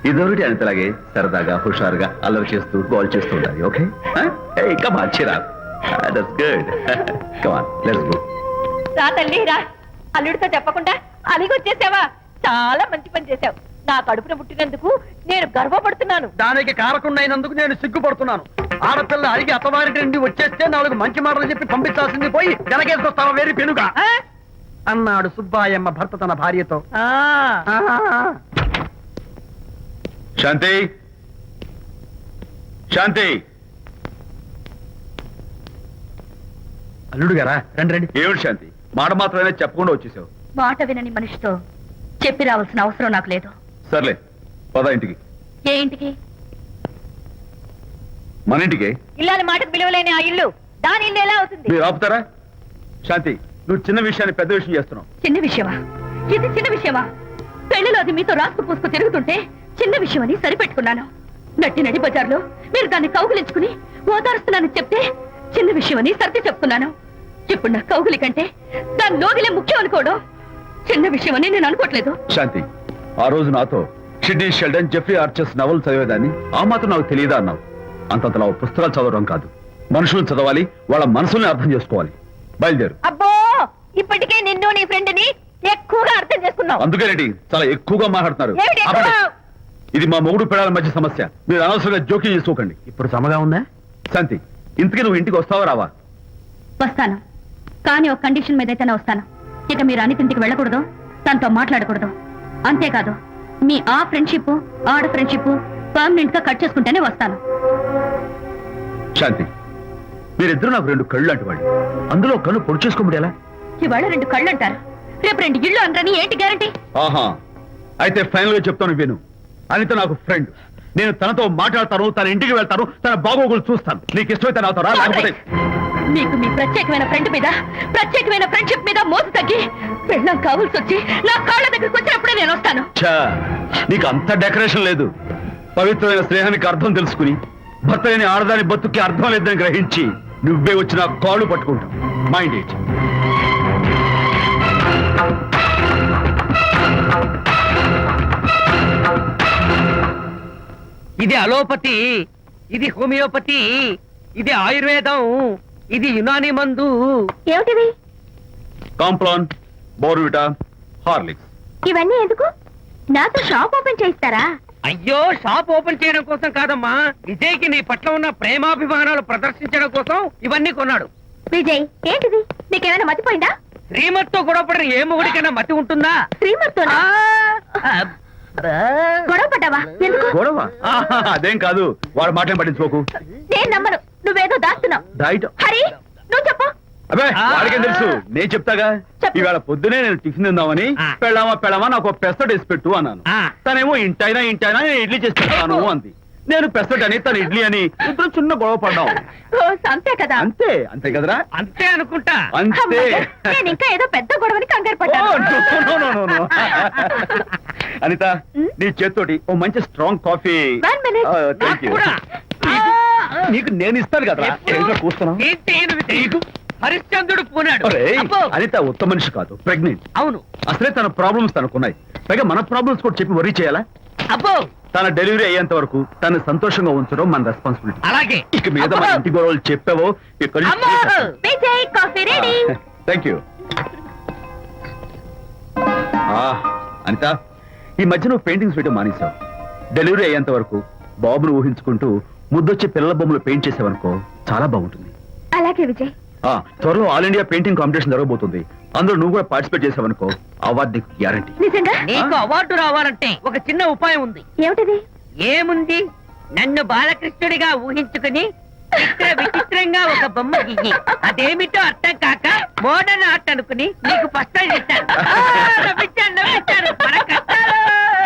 ఇదొకటి అనితలాగే సరదాగా, హుషారుగా, అల్లరి చేస్తూ, గోల్ చేస్తూ ఉండాలి. ఓకే? కమాన్, చిరా. That's good. Come on, let's go. రా తల్లి రా. అల్లుడితో చెప్పకుండా అలిగొచ్చేసావా? చాలా మంచి పని చేశావు. నా కడుపున పుట్టినందుకు నేను గర్వపడుతున్నాను. దానికి కారకుండైనందుకు నేను సిగ్గుపడుతున్నాను. ఆడపిల్ల అడిగి అత్తవారి నుండి వచ్చేస్తే 4 మంచి మాటలు చెప్పి పంపించాల్సింది పోయి వెనకేసుకొస్తావా వేరు పెనుగా అన్నాడు సుబ్బాయమ్మ భర్త తన భార్యతో. శాంతి, శాంతి. అల్లుడు గారా, రండి రండి. ఏమిటి శాంతి, మాట మాత్రమే చెప్పకుండా వచ్చేసావు? మాట వినని మనిషితో చెప్పి రావాల్సిన అవసరం నాకు లేదు. సర్లే, పద ఇంటికి. ఏ ఇంటికి? మన ఇంటికి. ఇల్లాలి మాటకు విలువలేని ఆ ఇల్లు దాని ఇల్లు ఎలా అవుతుంది? మీరు ఆపుతారా? శాంతి, నువ్వు చిన్న విషయాన్ని పెద్ద విషయం చేస్తున్నావు. చిన్న విషయమా? ఇది చిన్న విషయమా? పెళ్లిలో అది మీతో రాసుకు పూసుకు తిరుగుతుంటే చిన్న విషయం అని సరిపెట్టుకున్నాను. నడి బజార్లో మీరు దాన్ని కౌగులించుకుని ఓదారుస్తున్నానని చెప్తే చిన్న విషయం అని సర్ది చెప్తున్నాను. ఇప్పుడు నా కౌగులి కంటే దాని లోగిలే ముఖ్యం అనుకోవడం చిన్న విషయం అని నేను అనుకోవట్లేదు. శాంతి, ఆ రోజు నాతో షిడ్నీ షెల్డన్, జెఫ్రీ ఆర్చర్స్ నవలు చదివేదాన్ని ఆ మాత్రం నాకు తెలియదా అన్నావు. అంతంతలా పుస్తకాలు చదవడం కాదు, మనుషులను చదవాలి, వాళ్ళ మనసుల్ని అర్థం చేసుకోవాలి. బయలుదేరు. అబ్బో, ఇప్పటికే నిన్ను నీ ఫ్రెండ్ ని ఎక్కువగా అర్థం చేసుకున్నావు. అందుకేనండి చాలా ఎక్కువగా మాట్లాడుతున్నారు. ఏమిటి ఎక్కువ? ఆపండి. ఇది మా మొగుడు పిల్లల మధ్య సమస్య, మీరు అనవసరంగా జోక్యం చేసుకోకండి. ఇప్పుడు సమగా ఉందా? శాంతి, ఇంతకీ నువ్వు ఇంటికి వస్తావా రావా? వస్తాను, కానీ ఒక కండిషన్ మీద అయితేనే వస్తాను. ఇక మీరు అనితింటికి వెళ్ళకూడదు, తనతో మాట్లాడకూడదు. అంతేకాదు, మీ ఆ ఫ్రెండ్షిప్, ఆడ ఫ్రెండ్షిప్ పర్మనెంట్ గా కట్ చేసుకుంటేనే వస్తాను. శాంతి, మీరిద్దరూ నాకు 2 కళ్ళు లాంటి వాళ్ళు. అందులో కళ్ళు పొడి చేసుకోమడి ఎలా? ఇవాళ 2 కళ్ళు అంటారు, రేపు 2 ఇళ్ళు అంటారని ఏంటి గ్యారంటీ? ఆహా, అయితే ఫైనల్ గా చెప్తాను విను. అనిత నాకు ఫ్రెండ్, నేను తనతో మాట్లాడతాను, తన ఇంటికి వెళ్తాను, తన బాగోగులు చూస్తాను. నీకు ఇష్టమైతే నాతో రా, లేకపోతే మీకు మీ ప్రత్యేకమైన ఫ్రెండ్ మీద, ప్రత్యేకమైన ఫ్రెండ్షిప్ మీద మోసు తగ్గి పెళ్ళం కావాల్సి వచ్చి నా కాళ్ళ దగ్గరికి వచ్చినప్పుడే నేను వస్తాను. ఛా, నీకు అంత డెకరేషన్ లేదు. పవిత్రమైన స్నేహానికి అర్థం తెలుసుకుని, భర్త లేని ఆడదాని బతుక్కి అర్థం లేదని గ్రహించి నువ్వే వచ్చి నా కాళ్ళు పట్టుకుంటావు. Mind it. ఇది అలోపతి, ఇది హోమియోపతి, ఇది ఆయుర్వేదం, ఇది యునాని మందు. ఏమిటివి? Complan, Bournvita, Horlicks. ఇవన్నీ ఎందుకు? నాతో షాప్ ఓపెన్ చేయిస్తారా? అయ్యో, షాప్ ఓపెన్ చేయడం కోసం కాదమ్మా, విజయ్కి నీ పట్ల ఉన్న ప్రేమాభిమానాలు ప్రదర్శించడం కోసం ఇవన్నీ కొన్నాడు. విజయ్, ఏంటిది? నీకేమైనా మతిపోయిందా? శ్రీమతితో గొడవపడిన ఏ మొగుడికైనా మతి ఉంటుందా? శ్రీమతితో గొడవ పడ్డావా? ఎందుకు? గొడవ? ఆహా, అదేం కాదు. వాడు మాటలు పట్టించుకోకు. నేను నమ్మను, నువ్వేదో దాస్తున్నావు. డైట్. హరి, నువ్వు చెప్పు. అబ్బే వాడికేం తెలుసు నేను చెప్తాగా. చెప్పు. ఇవాళ పొద్దునే నేను టిఫిన్ తిందామని ఆ. పెళ్ళామా నాకు పెసరట్ వేసి పెట్టు అన్నాను. ఆ. తనేమో ఇంటైనా నేను ఇడ్లీ చేసి పెడతాను అంది. నేను పెసరట్ అని తను ఇడ్లీ అని ఇద్దరు చిన్న గొడవ పడ్డాం. ఓ, అంతే కదా. అంతే కదరా. అంతే అనుకుంటా. అంతే. అమ్మయ్య, నేను ఇంకా ఏదో పెద్ద గొడవని కంగారు ఓ, పడ్డాను. no. అనిత నీ చేత్తోటి ఓ మంచి strong coffee. One minute. Thank you. కూడా. నీకు నేను ఇస్తాను కదా. కూస్తున్నావు. ఏంటి ఈయన విధి? హరిశ్చంద్రుడు పూనాడు. అబ్బో. అనిత ఉత్తమ మనిషి కాదు, ప్రెగ్నెంట్. అవును. అసలే తన ప్రాబ్లమ్స్ తనకున్నాయి. పైగా మన ప్రాబ్లమ్స్ కూడా చెప్పి వరీ చేయాలా? అబ్బో. తన డెలివరీ అయ్యేంత వరకు తను సంతోషంగా ఉంచడం మన రెస్పాన్సిబిలిటీ. అలాగే. ఇక మీద మన ఇంటి గొడవలు చెప్పావో ఇక్కడ అమ్మో. Vijay, coffee ready. Thank you. Anita, ఈ మధ్య నువ్వు పెయింటింగ్స్ వేయడం మానేశావు. డెలివరీ అయ్యేంత వరకు బాబును ఊహించుకుంటూ ముద్దొచ్చి పిల్లల బొమ్మలు పెయింట్ చేసావనుకో చాలా బాగుంటుంది. అలాగే విజయ్. త్వరలో ఆల్ ఇండియా పెయింటింగ్ కాంపిటీషన్ జరగబోతుంది. అందులో నువ్వు కూడా పార్టిసిపేట్ చేసావనుకో అవార్డు నీకు గ్యారంటీ. నిజంగా? నీకు అవార్డు రావాలంటే ఒక చిన్న ఉపాయం ఉంది. ఏమిటిది? ఏముంది? నన్ను బాలకృష్ణుడిగా ఊహించుకుని విచిత్రంగా ఒక బొమ్మ గీయి. అదేమిటో అర్థం కాక మోడర్న్ ఆర్ట్ అనుకుని నీకు ఫస్ట్ ప్రైజ్ ఇస్తాను. నవ్వించాను. మన కష్టాలు.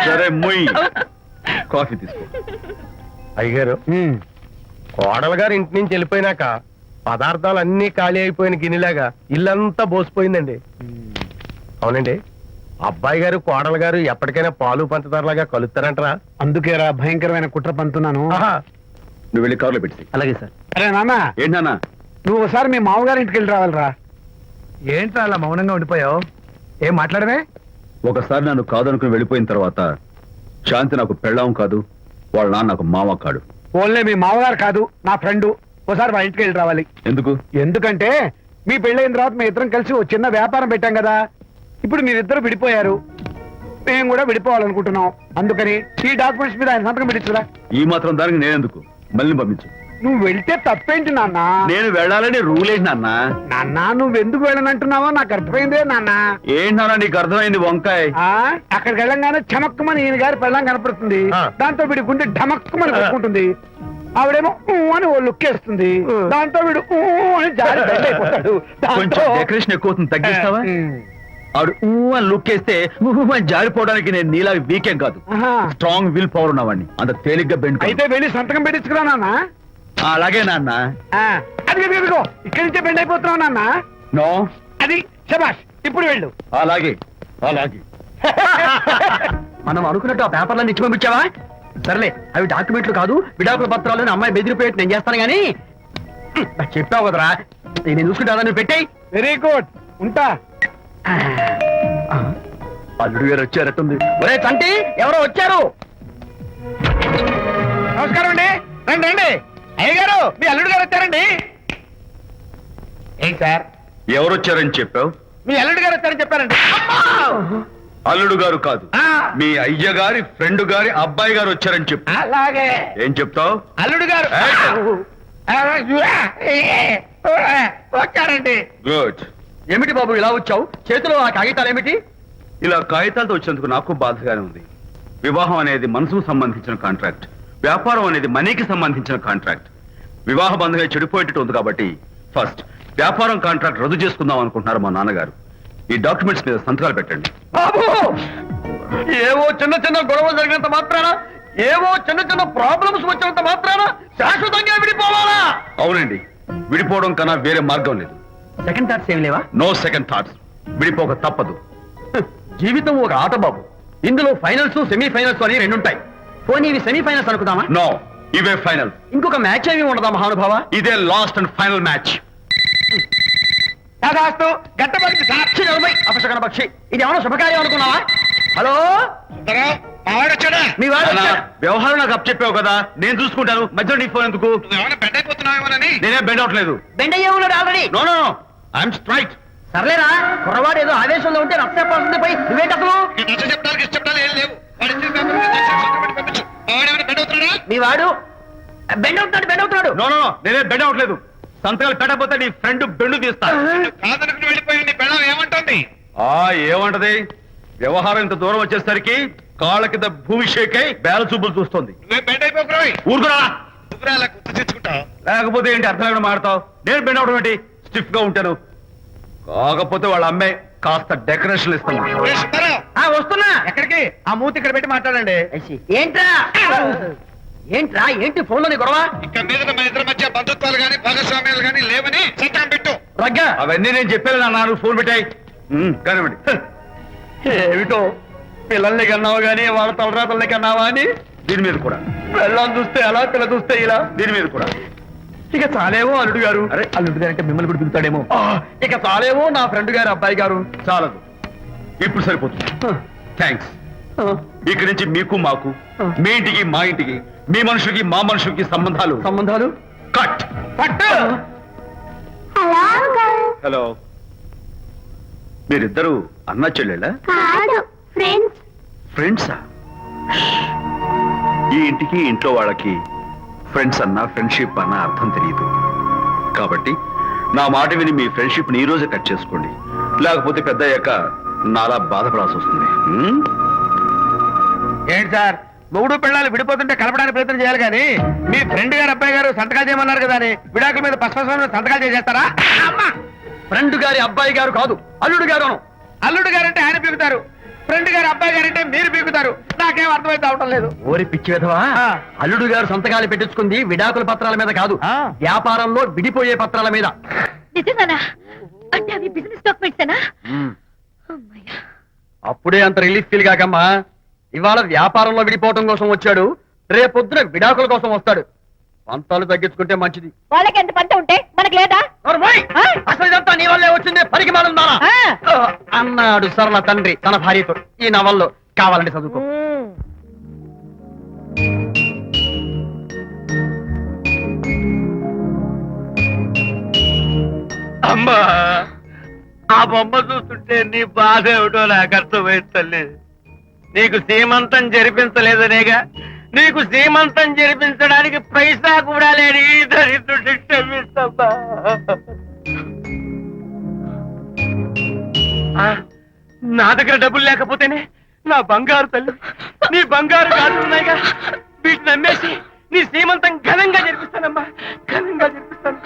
సరే మొయ్, కాఫీ తీసుకో. అయ్యగారు, కోడలు గారు ఇంటి నుంచి వెళ్ళిపోయినాక పదార్థాలు అన్ని ఖాళీ అయిపోయిన గిన్నెలాగా ఇల్లంతా బోసిపోయిందండి. అవునండి, అబ్బాయి గారు కోడలు గారు ఎప్పటికైనా పాలు పంచదారలాగా కలుస్తారంటరా? అందుకేరా భయంకరమైన కుట్ర పంతున్నాను. నువ్వు వెళ్ళి కారులో పెట్టి. అలాగే సార్. అరే నాన్న, ఏంటన్నా? నువ్వు ఒకసారి మీ మామగారి ఇంటికి వెళ్ళి రావాలిరా. ఏంట్రా అలా మౌనంగా ఉండిపోయావు? ఏం మాట్లాడమే? ఒకసారి నన్ను కాదనుకుని వెళ్ళిపోయిన తర్వాత శాంతి నాకు పెళ్ళాం కాదు, వాళ్ళ నాన్న నాకు మామ కాడు. ఓన్లే మీ మామగారు కాదు, నా ఫ్రెండ్. ఒకసారి మా ఇంటికి వెళ్ళి రావాలి. ఎందుకు? ఎందుకంటే మీ పెళ్ళైన తర్వాత మీ ఇద్దరం కలిసి ఓ చిన్న వ్యాపారం పెట్టాం కదా. ఇప్పుడు మీరిద్దరు విడిపోయారు, మేము కూడా విడిపోవాలనుకుంటున్నాం. అందుకని ఈ డాక్యుమెంట్స్ మీద ఆయన సంతకం పెట్టించురా. ఈ మాత్రం దానికి నేనెందుకు? మళ్ళీ పంపించు. నువ్వు వెళ్తే తప్పేంటి నాన్న? నేను వెళ్ళాలని రూల్ ఏంటి నాన్న? నాన్న, నువ్వు ఎందుకు వెళ్ళనంటున్నావో నాకు అర్థమైందే నాన్న. ఏంటన్నా నీకు అర్థమైంది వంకాయ? అక్కడికి వెళ్ళంగానే చమక్కుమని ఈయన గారి పెళ్ళం కనపడుతుంది. దాంతో వీడి గుండె ఢమక్కుమని కొట్టుకుంటుంది. ఆవిడేమో ఊ అని ఓ లుక్ వేస్తుంది. దాంతో వీడు ఊ అని జారి బెడ్ అయిపోతాడు. కొంచెం డెకరేషన్ ఎక్కువ అవుతుంది, తగ్గిస్తావా? ఆవిడ ఊ అని లుక్ వేస్తే ఊ అని జారిపోవడానికి నేను నీలా వీకేం కాదు, స్ట్రాంగ్ విల్ పవర్ ఉన్నవాడిని. అంత తేలిగ్గా బెండ్ అయితే వెళ్ళి సంతకం పెట్టించుకురా నాన్న. అలాగే నాన్న. అది ఇదిగో ఇక్కడి నుంచే బెండ్ అయిపోతున్నావు నాన్న. నో, అది శబాష్, ఇప్పుడు వెళ్ళు. అలాగే. మనం అనుకున్నట్టు ఆ పేపర్లను ఇచ్చి పంపించావా? సర్లే, అవి డాక్యుమెంట్లు కాదు, విడాకుల పత్రాలు. అమ్మాయి బెదిరిపోయేట్టు నేను చేస్తాను గానీ చెప్పావు కదరా, నేను చూసుకుంటా. నువ్వు పెట్టాయి. వెరీ గుడ్, ఉంటా. అల్లుడు గారు వచ్చారట్టుంది. ఒరే తంటి, ఎవరో వచ్చారు. నమస్కారం అండి. రండి రండి. అయ్య గారు, మీ అల్లుడు గారు వచ్చారండి. ఏంటి సార్, ఎవరు వచ్చారని చెప్పావు? మీ అల్లుడు గారు వచ్చారని చెప్పారండి. అల్లుడు గారు కాదు, మీ అయ్య గారి ఫ్రెండ్ గారి అబ్బాయి గారు వచ్చారని చెప్పు. అలాగే. ఏం చెప్తావు? అల్లుడు గారు వచ్చారండి. గుడ్. ఏమిటి బాబు ఇలా వచ్చావు? చేతిలో ఆ కాగితాలు ఏమిటి? ఇలా కాగితాలతో వచ్చినందుకు నాకు బాధగానే ఉంది. వివాహం అనేది మనసుకు సంబంధించిన కాంట్రాక్ట్, వ్యాపారం అనేది మనీకి సంబంధించిన కాంట్రాక్ట్. వివాహ బంధంగా చెడిపోయేటట్టు ఉంది కాబట్టి ఫస్ట్ వ్యాపారం కాంట్రాక్ట్ రద్దు చేసుకుందాం అనుకుంటున్నారు మా నాన్నగారు. ఈ డాక్యుమెంట్స్ మీద సంతకాలు పెట్టండి. బాబు, ఏవో చిన్న చిన్న గొడవలు జరిగినంత మాత్రాన, ఏవో చిన్న చిన్న ప్రాబ్లమ్స్ వచ్చినంత మాత్రాన శాశ్వతంగా విడిపోవాలా? అవునండి, విడిపోవడం కన్నా వేరే మార్గం లేదు. సెకండ్ థాట్స్ ఏమి లేవా? No second thoughts. విడిపోక తప్పదు. జీవితం ఒక ఆట బాబు, ఇందులో ఫైనల్స్ సెమీఫైనల్స్ అని రెండుంటాయి. పోనీ ఇవి సెమీఫైనల్స్ అనుకుందామా? నో, ఇవే ఫైనల్. ఇంకొక మ్యాచ్ ఏమి ఉండదా మహానుభావ? ఇదే లాస్ట్ అండ్ ఫైనల్ మ్యాచ్. గట్టబడి సాక్షి నలభై అపశకన పక్షి, ఇది ఏమైనా శుభకార్యం అనుకున్నావా? హలో, మీ వాడు అన్నా, వచ్చాడు. వ్యవహారం నాకు అప్ చెప్పావు కదా, నేను చూసుకుంటాను. మధ్యలో నీకు ఫోన్ ఎందుకు? నేనే బెండ్ అవట్లేదు. బెండ్ అయ్యే ఉన్నాడు already. No no, I'm straight. సర్లేరా, కుర్రవాడు ఏదో ఆవేశంలో ఉంటే రక్తపోతుంది పోయి నువ్వేంటి అసలు? మీ వాడు బెండ్ అవుతున్నాడు. నో నో, నేనే బెండ్ అవట్లేదు. సంతకాలు పెట్టకపోతే నీ ఫ్రెండ్ బెండు తీస్తా. ఏమంటది? వ్యవహారం ఇంత దూరం వచ్చేసరికి కాళ్ళ కింద భూమి షేక్ అయి బేల చూపులు చూస్తుంది. ఊరుకురా, లేకపోతే ఏంటి అర్థం ఏమైనా మాడతావు? నేను బెండ్ అవడం ఏంటి? స్టిఫ్ గా ఉంటాను. కాకపోతే వాళ్ళ అమ్మాయి కాస్త డెకరేషన్ ఇస్తాను. వస్తున్నా. ఎక్కడికి? ఆ మూతి ఇక్కడ పెట్టి మాట్లాడండి. ఏంట్రా ఏంట్రా ఏంటి ఫోన్ లోని గొడవ? ఇక మీద మన ఇద్దరి మధ్య బంధుత్వాలు గాని భాగస్వామ్యాలు గాని లేవని చట్టం పెట్టు. రగ్గా అవన్నీ నేను చెప్పాను అన్నారు. ఫోన్ పెట్టాయి కానివ్వండి. ఏమిటో పిల్లల్ని కన్నావు గానీ వాళ్ళ తలరాతల్ని కన్నావా అని దీని మీద కూడా పిల్లల్ని చూస్తే అలా పిల్ల చూస్తే ఇలా దీని మీద కూడా ఇక చాలేమో అల్లుడు గారు. అరే అల్లుడు గారు అంటే మిమ్మల్ని కూడా పిలుతాడేమో. ఇక చాలేమో నా ఫ్రెండ్ గారు అబ్బాయి గారు. చాలదు, ఇప్పుడు సరిపోతుంది. థ్యాంక్స్. ఇక్కడి నుంచి మీకు మాకు, మీ ఇంటికి మా ఇంటికి, మీ మనుషులకి మా మనుషులకి సంబంధాలు కట్. హలో, మీరిద్దరు అన్నా చెల్లెళ్ళా? ఫ్రెండ్సా? ఈ ఇంటికి ఇంట్లో వాళ్ళకి ఫ్రెండ్స్ అన్నా ఫ్రెండ్షిప్ అన్నా అర్థం తెలియదు. కాబట్టి నా మాట విని మీ ఫ్రెండ్షిప్ ని ఈ రోజే కట్ చేసుకోండి. లేకపోతే పెద్ద అయ్యాక నాలా బాధపడాల్సి వస్తుంది. ఏంటి సార్, మొగుడు పిల్లలు విడిపోతుంటే కలపడానికి ప్రయత్నం చేయాలి కానీ మీ ఫ్రెండ్ గారు అబ్బాయి గారు సంతకాలు చేయమన్నారు కదా అని విడాకుల మీద పశ్చిమ సంతకాలు చేసేస్తారా? ఫ్రెండ్ గారి అబ్బాయి గారు కాదు, అల్లుడు గారు. అల్లుడు గారంటే ఆయన పీకుతారు, ఫ్రెండ్ గారు అబ్బాయి గారంటే మీరు పీకుతారు. నాకేం అర్థమైతే అవటం లేదు. ఓరి పిచ్చి విధవా, అల్లుడు గారు సంతకాలు పెట్టించుకుంది విడాకుల పత్రాల మీద కాదు, వ్యాపారంలో విడిపోయే పత్రాల మీద. నిజంగానా? అంటే అవి బిజినెస్ డాక్యుమెంట్సేనా? అప్పుడే అంత రిలీఫ్ ఫీల్ కాకమ్మా. ఇవాళ వ్యాపారంలో విడిపోవటం కోసం వచ్చాడు, రేపొద్దున విడాకుల కోసం వస్తాడు. పంతాలు తగ్గించుకుంటే మంచిది. వాళ్ళకి ఎంత పంట ఉంటే మనకు లేదా? అసలు ఇదంతా నీ వల్లే వచ్చింది, పనికి మానుందా అన్నాడు సరళ తండ్రి తన భార్యతో. ఈ నవల్లో కావాలంటే చదువుకో. అమ్మా, ఆ బొమ్మ చూస్తుంటే నీ బాధ ఏమిటో నాకు అర్థమైంది తల్లి. నీకు సీమంతం జరిపించలేదనేగా, నీకు సీమంతం జరిపించడానికి పైసా కూడా లేని దరిద్రుడి క్షమిస్తమ్మా. నా దగ్గర డబ్బులు లేకపోతేనే నా బంగారు తల్లి, నీ బంగారు గాజులు ఉన్నాయిగా, వీటిని అమ్మేసి నీ సీమంతం ఘనంగా జరిపిస్తానమ్మా, ఘనంగా జరిపిస్తాను.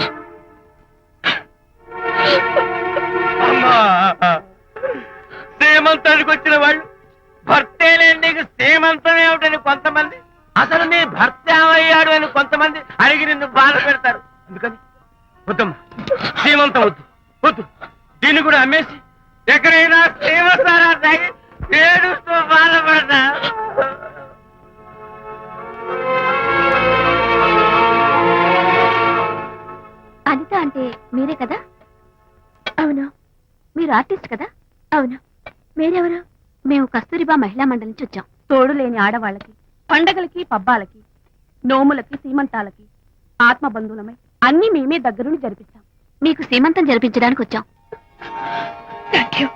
అమ్మా, సీమంతానికి వచ్చిన వాళ్ళు భర్తే లేని నీకు సీమంతం ఏమిటని కొంతమంది, అసలు నీ భర్త ఏమయ్యాడు అని కొంతమంది అడిగి నిన్ను బాధ పెడతారు. అందుకని వద్దమ్మా, సీమంతం వద్దు వద్దు. దీన్ని కూడా అమ్మేసి ఎక్కడైనా సీమసారా తాగి ఏడుస్తూ బాధపడతా. అనిత అంటే మీరే కదా? అవును. మీరు ఆర్టిస్ట్ కదా? అవును. మీరెవరు? మేము కస్తూరిబా మహిళా మండలి నుంచి వచ్చాం. తోడు లేని ఆడవాళ్ళకి, పండగలకి, పబ్బాలకి, నోములకి, సీమంతాలకి ఆత్మబంధువులమై అన్ని మేమే దగ్గరుండి జరిపిస్తాం. మీకు సీమంతం జరిపించడానికి వచ్చాం. Thank you.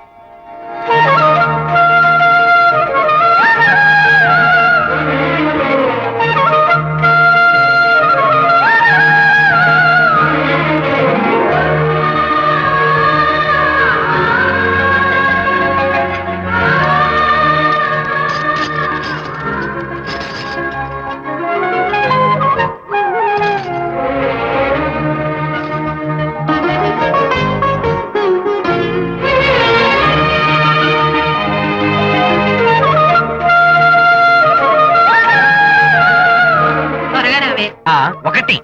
ఒకటి,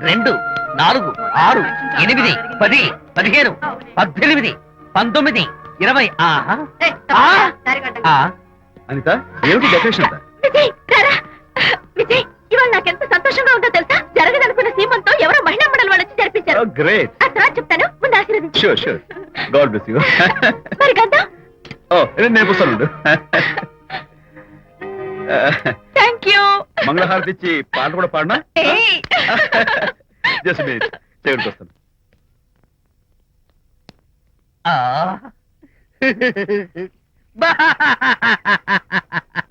2, 4, 6, 8, 10, 15, 18, 19, 20. అనిత, ఏమిటి డెకరేషన్ అంతా? విజయ్, రారా. విజయ్, ఇవాళ నాకెంత సంతోషంగా ఉందో తెలుసా? జరగదనుకున్న సీమంతో ఎవరో మహిళా మండలి వాళ్ళు వచ్చి జరిపించారు. గ్రేట్. ఆ తర్వాత చెప్తాను, ముందు ఆశీర్వదించు. Sure sure. God bless you. మరి గంధం? నేను పుస్తాను. Thank you. మంగళహారతి ఇచ్చి పాట కూడా పాడినా? ఏయ్. జస్ట్ మినిట్, చేయడానికి వస్తాను.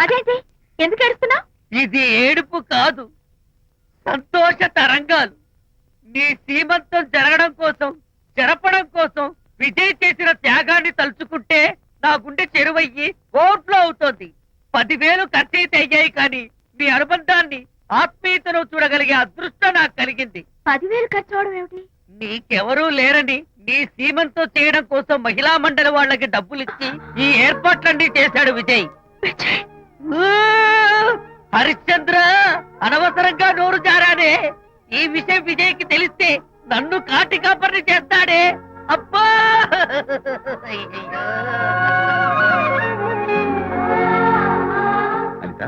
అదేంటి, ఎందుకు ఏడుస్తున్నావు? ఇది ఏడుపు కాదు, సంతోష తరంగాలు. నీ సీమంతం జరగడం కోసం, జరపడం కోసం విజయ్ చేసిన త్యాగాన్ని తలుచుకుంటే నా గుండె చెరువయ్యి కోట్లో అవుతోంది. 10,000 ఖర్చయితే అయ్యాయి కానీ మీ అనుబంధాన్ని, ఆత్మీయతను చూడగలిగే అదృష్టం నాకు కలిగింది. 10,000 ఖర్చు అవడం ఏమిటి? నీకెవరూ లేరని నీ సీమంతో చేయడం కోసం మహిళా మండలి వాళ్ళకి డబ్బులు ఇచ్చి ఈ ఏర్పాట్లన్నీ చేశాడు విజయ్. ఊ! హరిశ్చంద్ర, అనవసరంగా నోరు జారానే. ఈ విషయం విజయ్కి తెలిస్తే నన్ను కాటి కాపర్ని చేస్తాడే. అబ్బా! అయ్యయ్యో. అనిత,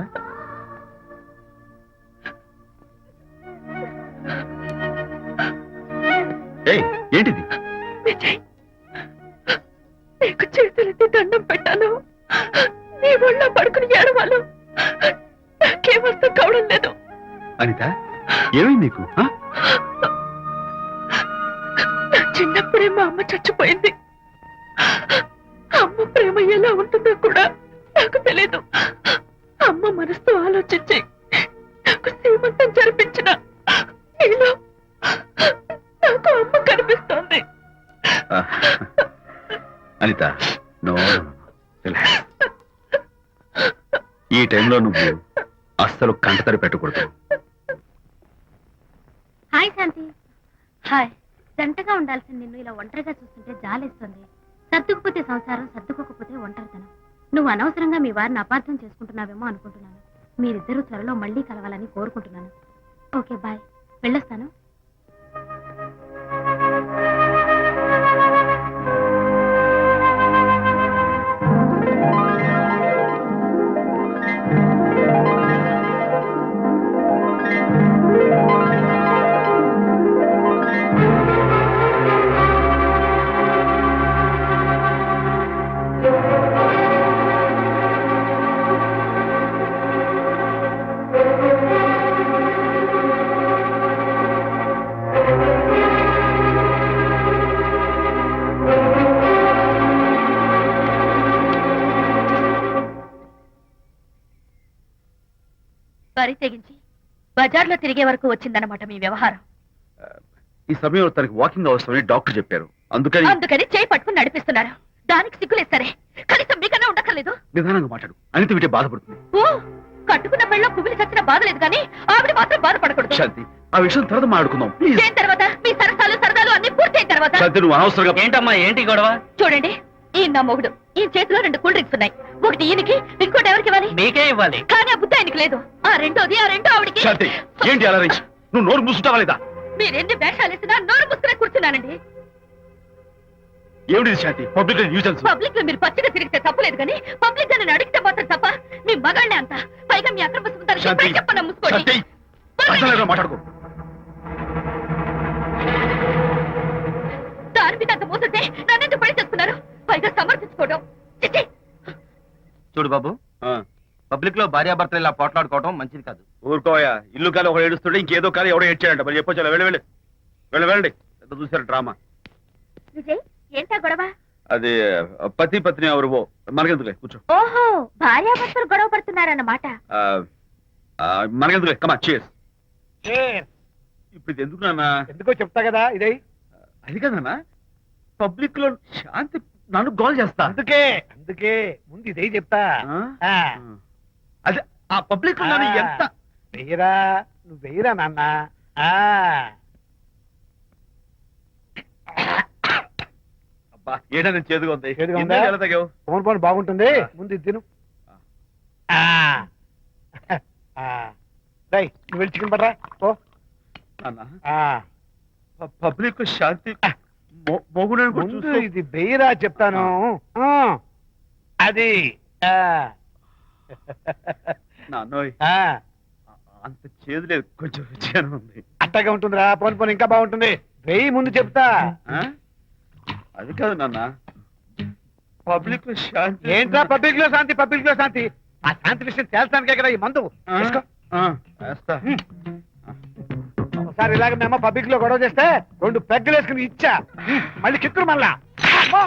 ఏయ్, ఏంటిది? విజయ్, నీకు చేతులెత్తి దండం పెట్టాను. నీ ఒళ్ళో పడుకుని ఏడవాలు. నాకేమర్థం కావడం లేదు. అనిత, ఏమైంది నీకు? ఆ? నా చిన్నప్పుడే మా అమ్మ చచ్చిపోయింది. అమ్మ ప్రేమ ఎలా ఉంటుందో కూడా నాకు తెలియదు. అమ్మ మనసుతో ఆలోచించి నాకు శ్రీమంతం జరిపించిన నీలో నాకు అమ్మ కనిపిస్తోంది. ఆ. Anita, no, relax. ఈ టైంలో నువ్వు అస్సలు కంటతడి పెట్టకూడదు. హాయ్ శాంతి. హాయ్. జంటగా ఉండాల్సిన నిన్ను ఇలా ఒంటరిగా చూస్తుంటే జాలేస్తుంది. సర్దుకుపోతే సంసారం, సర్దుకోకపోతే ఒంటరితనం. నువ్వు అనవసరంగా మీ వారిని అపార్థం చేసుకుంటున్నావేమో అనుకుంటున్నాను. మీరిద్దరూ త్వరలో మళ్ళీ కలవాలని కోరుకుంటున్నాను. Okay, bye. వెళ్ళొస్తాను. వరి తెగించి బజార్లో తిరిగే వరకు వచ్చిందన్నమాట మీ వ్యవహారం. ఈ సమయంలో తనకి వాకింగ్ అవసరమని డాక్టర్ చెప్పారు. అందుకని చేయి పట్టుకుని నడిపిస్తున్నారు. దానికి సిగ్గులేదు సరే, కనీసం మీకన్నా ఉండక్కర్లేదు. నిదానంగా మాట్లాడు. అనిత వింటే బాధపడుతుంది. ఓ, కట్టుకున్న పెళ్ళలో కుమిలి చచ్చిన బాధ లేదు కానీ ఆవిడ మాత్రం బాధపడకూడదు. శాంతి, ఆ విషయం తర్వాత మాట్లాడుకుందాం ప్లీజ్. చేయిన తర్వాత మీ సరదాలు అన్ని పూర్తయిన తర్వాత. శాంతి, నువ్వు అనవసరంగా ఏంటమ్మా, ఏంటి గొడవ? చూడండి, ఈయన నా మొగుడు. ఈ చేతిలో 2 కూల్ డ్రింక్స్ ఉన్నాయి. ఒకటి ఈయనకి, ఇంకోటి ఎవరికి ఇవ్వాలి? మీకే ఇవ్వాలి. కానీ ఆ బుద్ధి ఆయనకి లేదు. ఆ రెండో ఆవిడకి. శాంతి, ఏంటి అలా రేంజ్? నువ్వు నోరు మూసుకుంటావా లేదా? మీరెన్ని వేషాలు వేసినా నోరు ముసుకునే కూర్చున్నానండి. ఏమిటి శాంతి? Public nuisance. పబ్లిక్ లో మీరు పచ్చిగా తిరిగితే తప్పలేదు కానీ పబ్లిక్ గా నన్ను అడిగితే మాత్రం తప్ప. మీ మగాళ్ళే అంత. పైగా మీ అక్రమ శాంతి, చెప్పన ముసుకోండి. శాంతి, అసలు ఏదో మాట్లాడుకో. దాని మీద అంత మోసంటే నన్నెందుకు పడి చేస్తున్నారు? పైగా సమర్థించుకోవడం. చిచ్చి. చూడు బాబు, ఆ, పబ్లిక్ లో భార్యాభర్తలు ఇలా పోట్లాడుకోవడం మంచిది కాదు. ఊరుకోయా. ఇల్లు కాలి ఒకడు ఏడుస్తుంటే ఇంకేదో కాలి ఎవడో ఏడ్చాడంట. మరి చెప్పొచ్చు. వెళ్ళండి. ఎంత చూసారు డ్రామా. విజయ్, ఏంటా గొడవ? అది పతి పత్ని ఎవరు మనకెందుకులే, కూర్చో. ఓహో, భార్యాభర్తలు గొడవ పడుతున్నారన్నమాట. మనకెందుకులే, కమా cheers. ఇప్పుడు ఇది ఎందుకు నాన్న? ఎందుకో చెప్తా కదా ఇదే. అది కదన్నా, పబ్లిక్ లో శాంతి నన్ను గోల్ చేస్తా. అందుకే ముందు ఇదే చెప్తా. ఆ? అదే ఆ పబ్లిక్ లో నన్ను ఎంత వెయ్యరా, నువ్వు వెయ్యరా నాన్న. అబ్బా, ఏంటో నేను చేదుగా ఉంది. చేదుగా ఉందా? ఎందుకు ఎలా తాగావు? ఫోన్ బాగుంటుంది, ముందు ఇది తిను. నువ్వు వెళ్ళి చికెన్ పడరా. ఓ నాన్న, పబ్లిక్ శాంతి మొగుడని కూడా ముందు చూస్తూ- ఇది వెయ్యరా చెప్తాను. అది నాన్నోయ్, అంత చేదు లేదు, కొంచెం రుచిగానే ఉంది. అట్టగా ఉంటుందిరా. పోను ఇంకా బాగుంటుంది. వెయ్యి ముందు చెప్తా. ఆ? అది కాదు నాన్న, పబ్లిక్ లో శాంతి. ఏంట్రా పబ్లిక్ లో శాంతి? పబ్లిక్ లో శాంతి? ఆ శాంతి విషయం తేల్చడానికే కదా ఈ మందు. ఆ? తీసుకో. ఆ, వేస్తా. ఒకసారి ఇలాగ మేము పబ్లిక్ లో గొడవ చేస్తే 2 పెగ్గలు వేసుకుని ఇచ్చా. మళ్ళీ కిక్కురు మళ్ళా. అమ్మా!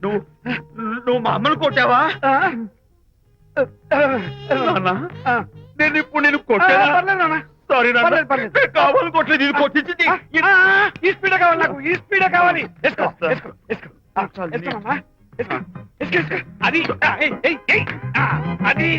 నువ్వు మా అమ్మను కొట్టావా? నాన్న, ఆ. నేను ఇప్పుడు నేను కొట్టానా? పర్లేదు నాన్న. సారీ నాన్న, పర్లేదు, పర్లేదు. నేను కావాలి కొట్టలేదు, ఇది కొట్టించింది. ఈ స్పీడ్ కావాలి నాకు. ఈ స్పీడ్ కావాలి. వేసుకో, వేస్తా. వేసుకో, వేసుకో. వేసుకోమమ్మా. వేసుకో, వేసుకో, వేసుకో. అది ఏయ్, ఏయ్, ఏయ్. అది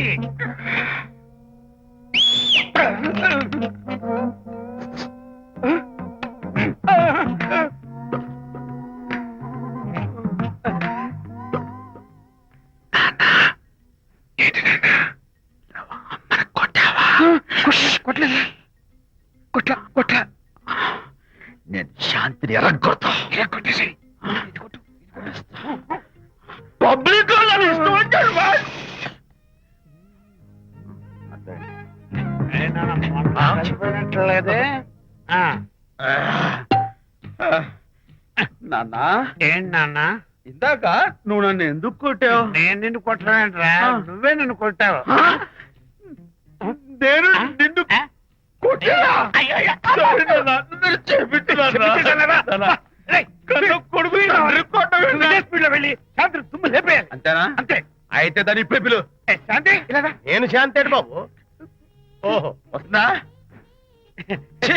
కొట్టలేదా కొట్లా నేను శాంతిని ఎరగొడతా. కొట్టేసాయి పబ్లిక్ ఇష్టం వచ్చాడు నాన్న ఏంటి నాన్న ఇందాక నువ్వు నన్ను ఎందుకు కొట్టావు? నేను నిన్ను కొట్టలేంట్రా నువ్వే నన్ను కొట్టావు. నేను నిన్ను కొట్టానా? Sorry నాన్న, నన్ను చేపించున్నాను నాన్న. కన్న కొడుకు తండ్రి కొట్టవేంటి? స్పీడ్ లో వెళ్ళి శాంతి తుమ్ము లేపేయాలి. అంతేనా? అంతే. అయితే దాని ఇప్పుడే పిలు. శాంతి ఇలా రా. నేను శాంతేడు బాబు. ఓహో వస్తుందా? ఛీ,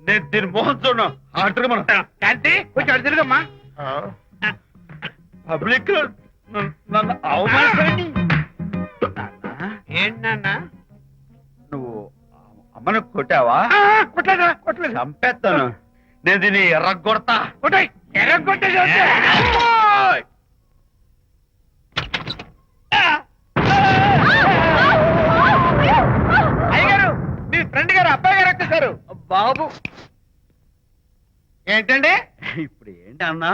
నేను దీని మోహన్ చూడను. ఆర్డర్ మనం శాంతి కొంచెం అటు తిరుగమ్మా. పబ్లిక్ లో నన్ను అవమానిస్తానండి. ఏంటి నాన్న నువ్వు అమ్మను కొట్టావా? కొట్టలేదు చంపేస్తాను. నేను దీన్ని ఎర్రగొడతా. కొట్టాయి ఎర్రగొట్టేసి అయ్యగారు మీ ఫ్రెండ్ గారు అబ్బాయి గారు వచ్చేసారు. బాబు ఏంటండి ఇప్పుడు ఏంటి అన్నా?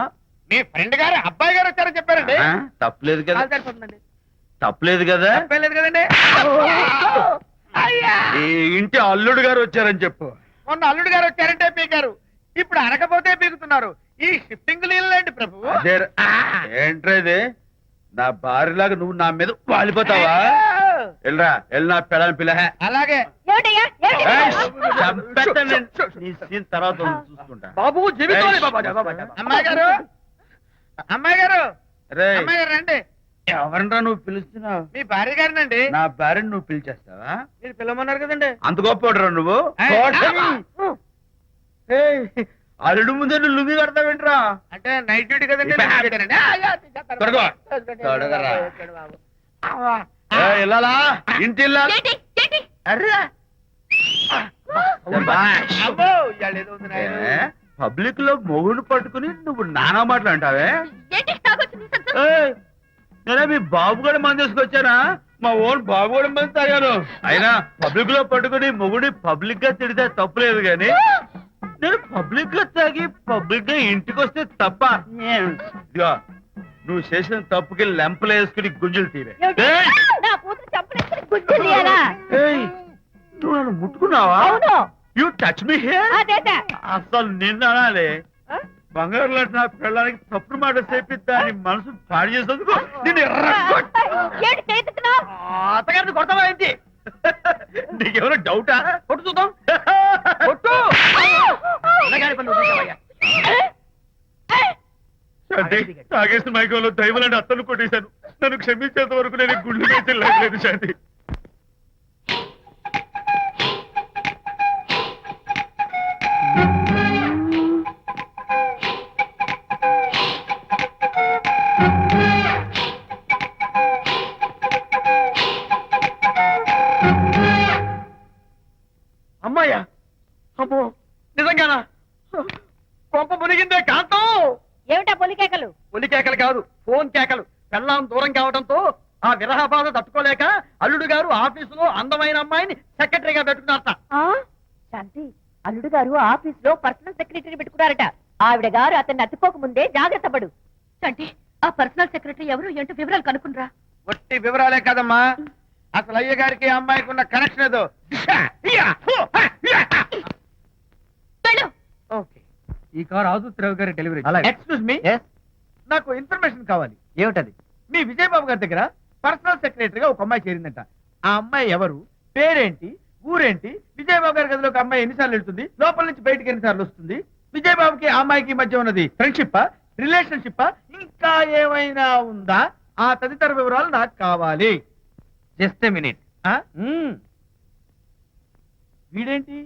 మీ ఫ్రెండ్ గారు అబ్బాయి గారు వచ్చారని చెప్పారండి. తప్పలేదు కదా? కాలు సరిపోతుందండి. తప్పలేదు కదా? తప్పలేదు కదండి. అయ్యా ఈ ఇంటి అల్లుడు గారు వచ్చారని చెప్పు. మొన్న అల్లుడు గారు వచ్చారంటే పీకారు, ఇప్పుడు అనకపోతే పీకుతున్నారు. ఈ షిఫ్టింగ్ లీలండి ప్రభు. అదే ఏంట్రా ఇది? నా భార్యలాగా నువ్వు నా మీద వాలిపోతావా? వెళ్ళరా వెళ్ళి నా పెళ్ళని పిల్ల. అలాగే నీ సీన్ తర్వాత చూసుకుంటా. బాబు జీవితం అమ్మాయి గారు అమ్మాయి గారు రేయ్, అమ్మాయి గారు రండి. ఎవరినరా నువ్వు పిలుస్తున్నావు? మీ భార్య గారినండి. నా భార్యను నువ్వు పిలిచేస్తావా? మీరు పిల్లమన్నారు కదండి. అంత గొప్ప నువ్వు? ఏయ్, అల్లుడు ముందే నువ్వు లుంగి కడతావేంట్రా? అంటే నైట్ డ్యూటీ కదండి. తొడగో. తొడగరా. ఏయ్, ఇల్లాలా? ఇంటి ఇల్లాలా? అర్రా. శభాష్. అబ్బో ఇవాళ ఏదో ఉంది నాయన. పబ్లిక్ లో మొగుడు పట్టుకుని నువ్వు నానా మాటలు అంటావే? నేనే మీ బాబు కూడా మంది తీసుకొచ్చానా? మా ఓన్ బాబు కూడా మంది తాగాను. అయినా పబ్లిక్ లో పట్టుకుని మొగుడి పబ్లిక్ గా తిడితే తప్పులేదు గాని నేను పబ్లిక్ గా తాగి పబ్లిక్ గా ఇంటికి వస్తే తప్ప. ఇదిగో నువ్వు చేసిన తప్పుకి లెంపలు వేసుకుని గుంజులు తీరే. నువ్వు నన్ను ముట్టుకున్నావా? You touch me here. అసలు నిన్న అనాలి. బంగారు లాంటి నా పిల్లలకి తప్పుడు మాట చేపిద్దా అని మనసు పాడు చేసేందుకు నేను అత్తగారిని కొడతావా ఏంటి? నీకేమైనా డౌటా? కొట్టు చూద్దాం. కొట్టు. అన్నగారి పనులు చూసావయ్యా. శాంతి, తాగేసిన మైకంలో దైవలాంటి అత్తను కొట్టేశాను. నన్ను క్షమించేంత వరకు నేను గుండె వేసి లేదు శాంతి. అమ్మాయ్యా అమ్మో నిజంగానా? కొంప మునిగిందే కాంతం. ఏమిటా పొలికేకలు? పులి కేకలు కాదు, ఫోన్ కేకలు. పెళ్ళాం దూరం కావడంతో ఆ విరహ బాధ తట్టుకోలేక అల్లుడు గారు ఆఫీసులో అందమైన అమ్మాయిని సెక్రటరీగా పెట్టుకున్నారట. శాంతి, అల్లుడు గారు ఆఫీస్ లో పర్సనల్ సెక్రటరీ పెట్టుకున్నారట. ఆవిడ గారు అతన్ని అతుక్కోక ముందే జాగ్రత్త పడు. శాంతి, ఆ పర్సనల్ సెక్రటరీ ఎవరు ఏంటో వివరాలు కనుక్కునరా. ఒట్టి వివరాలే కదమ్మా, అసలు అయ్య గారికి అమ్మాయికి ఉన్న కనెక్షన్ ఏదో. ఓకే, ఈ కార్ ఆదుత్రావు గారి డెలివరీ. ఎక్స్క్యూజ్ మీ, నాకు ఇన్ఫర్మేషన్ కావాలి. ఏమిటది? మీ విజయబాబు గారి దగ్గర పర్సనల్ సెక్రటరీగా ఒక అమ్మాయి చేరిందంట. ఆ అమ్మాయి ఎవరు, పేరేంటి, ఊరేంటి, విజయబాబు గారి గదిలోకి అమ్మాయి ఎన్నిసార్లు వెళ్తుంది, లోపల నుంచి బయటికి ఎన్నిసార్లు వస్తుంది, విజయబాబుకి ఆ అమ్మాయికి మధ్య ఉన్నది ఫ్రెండ్షిప్, రిలేషన్షిప్, ఇంకా ఏమైనా ఉందా? ఆ తదితర వివరాలు నాకు కావాలి. Just minute. వీడేంటి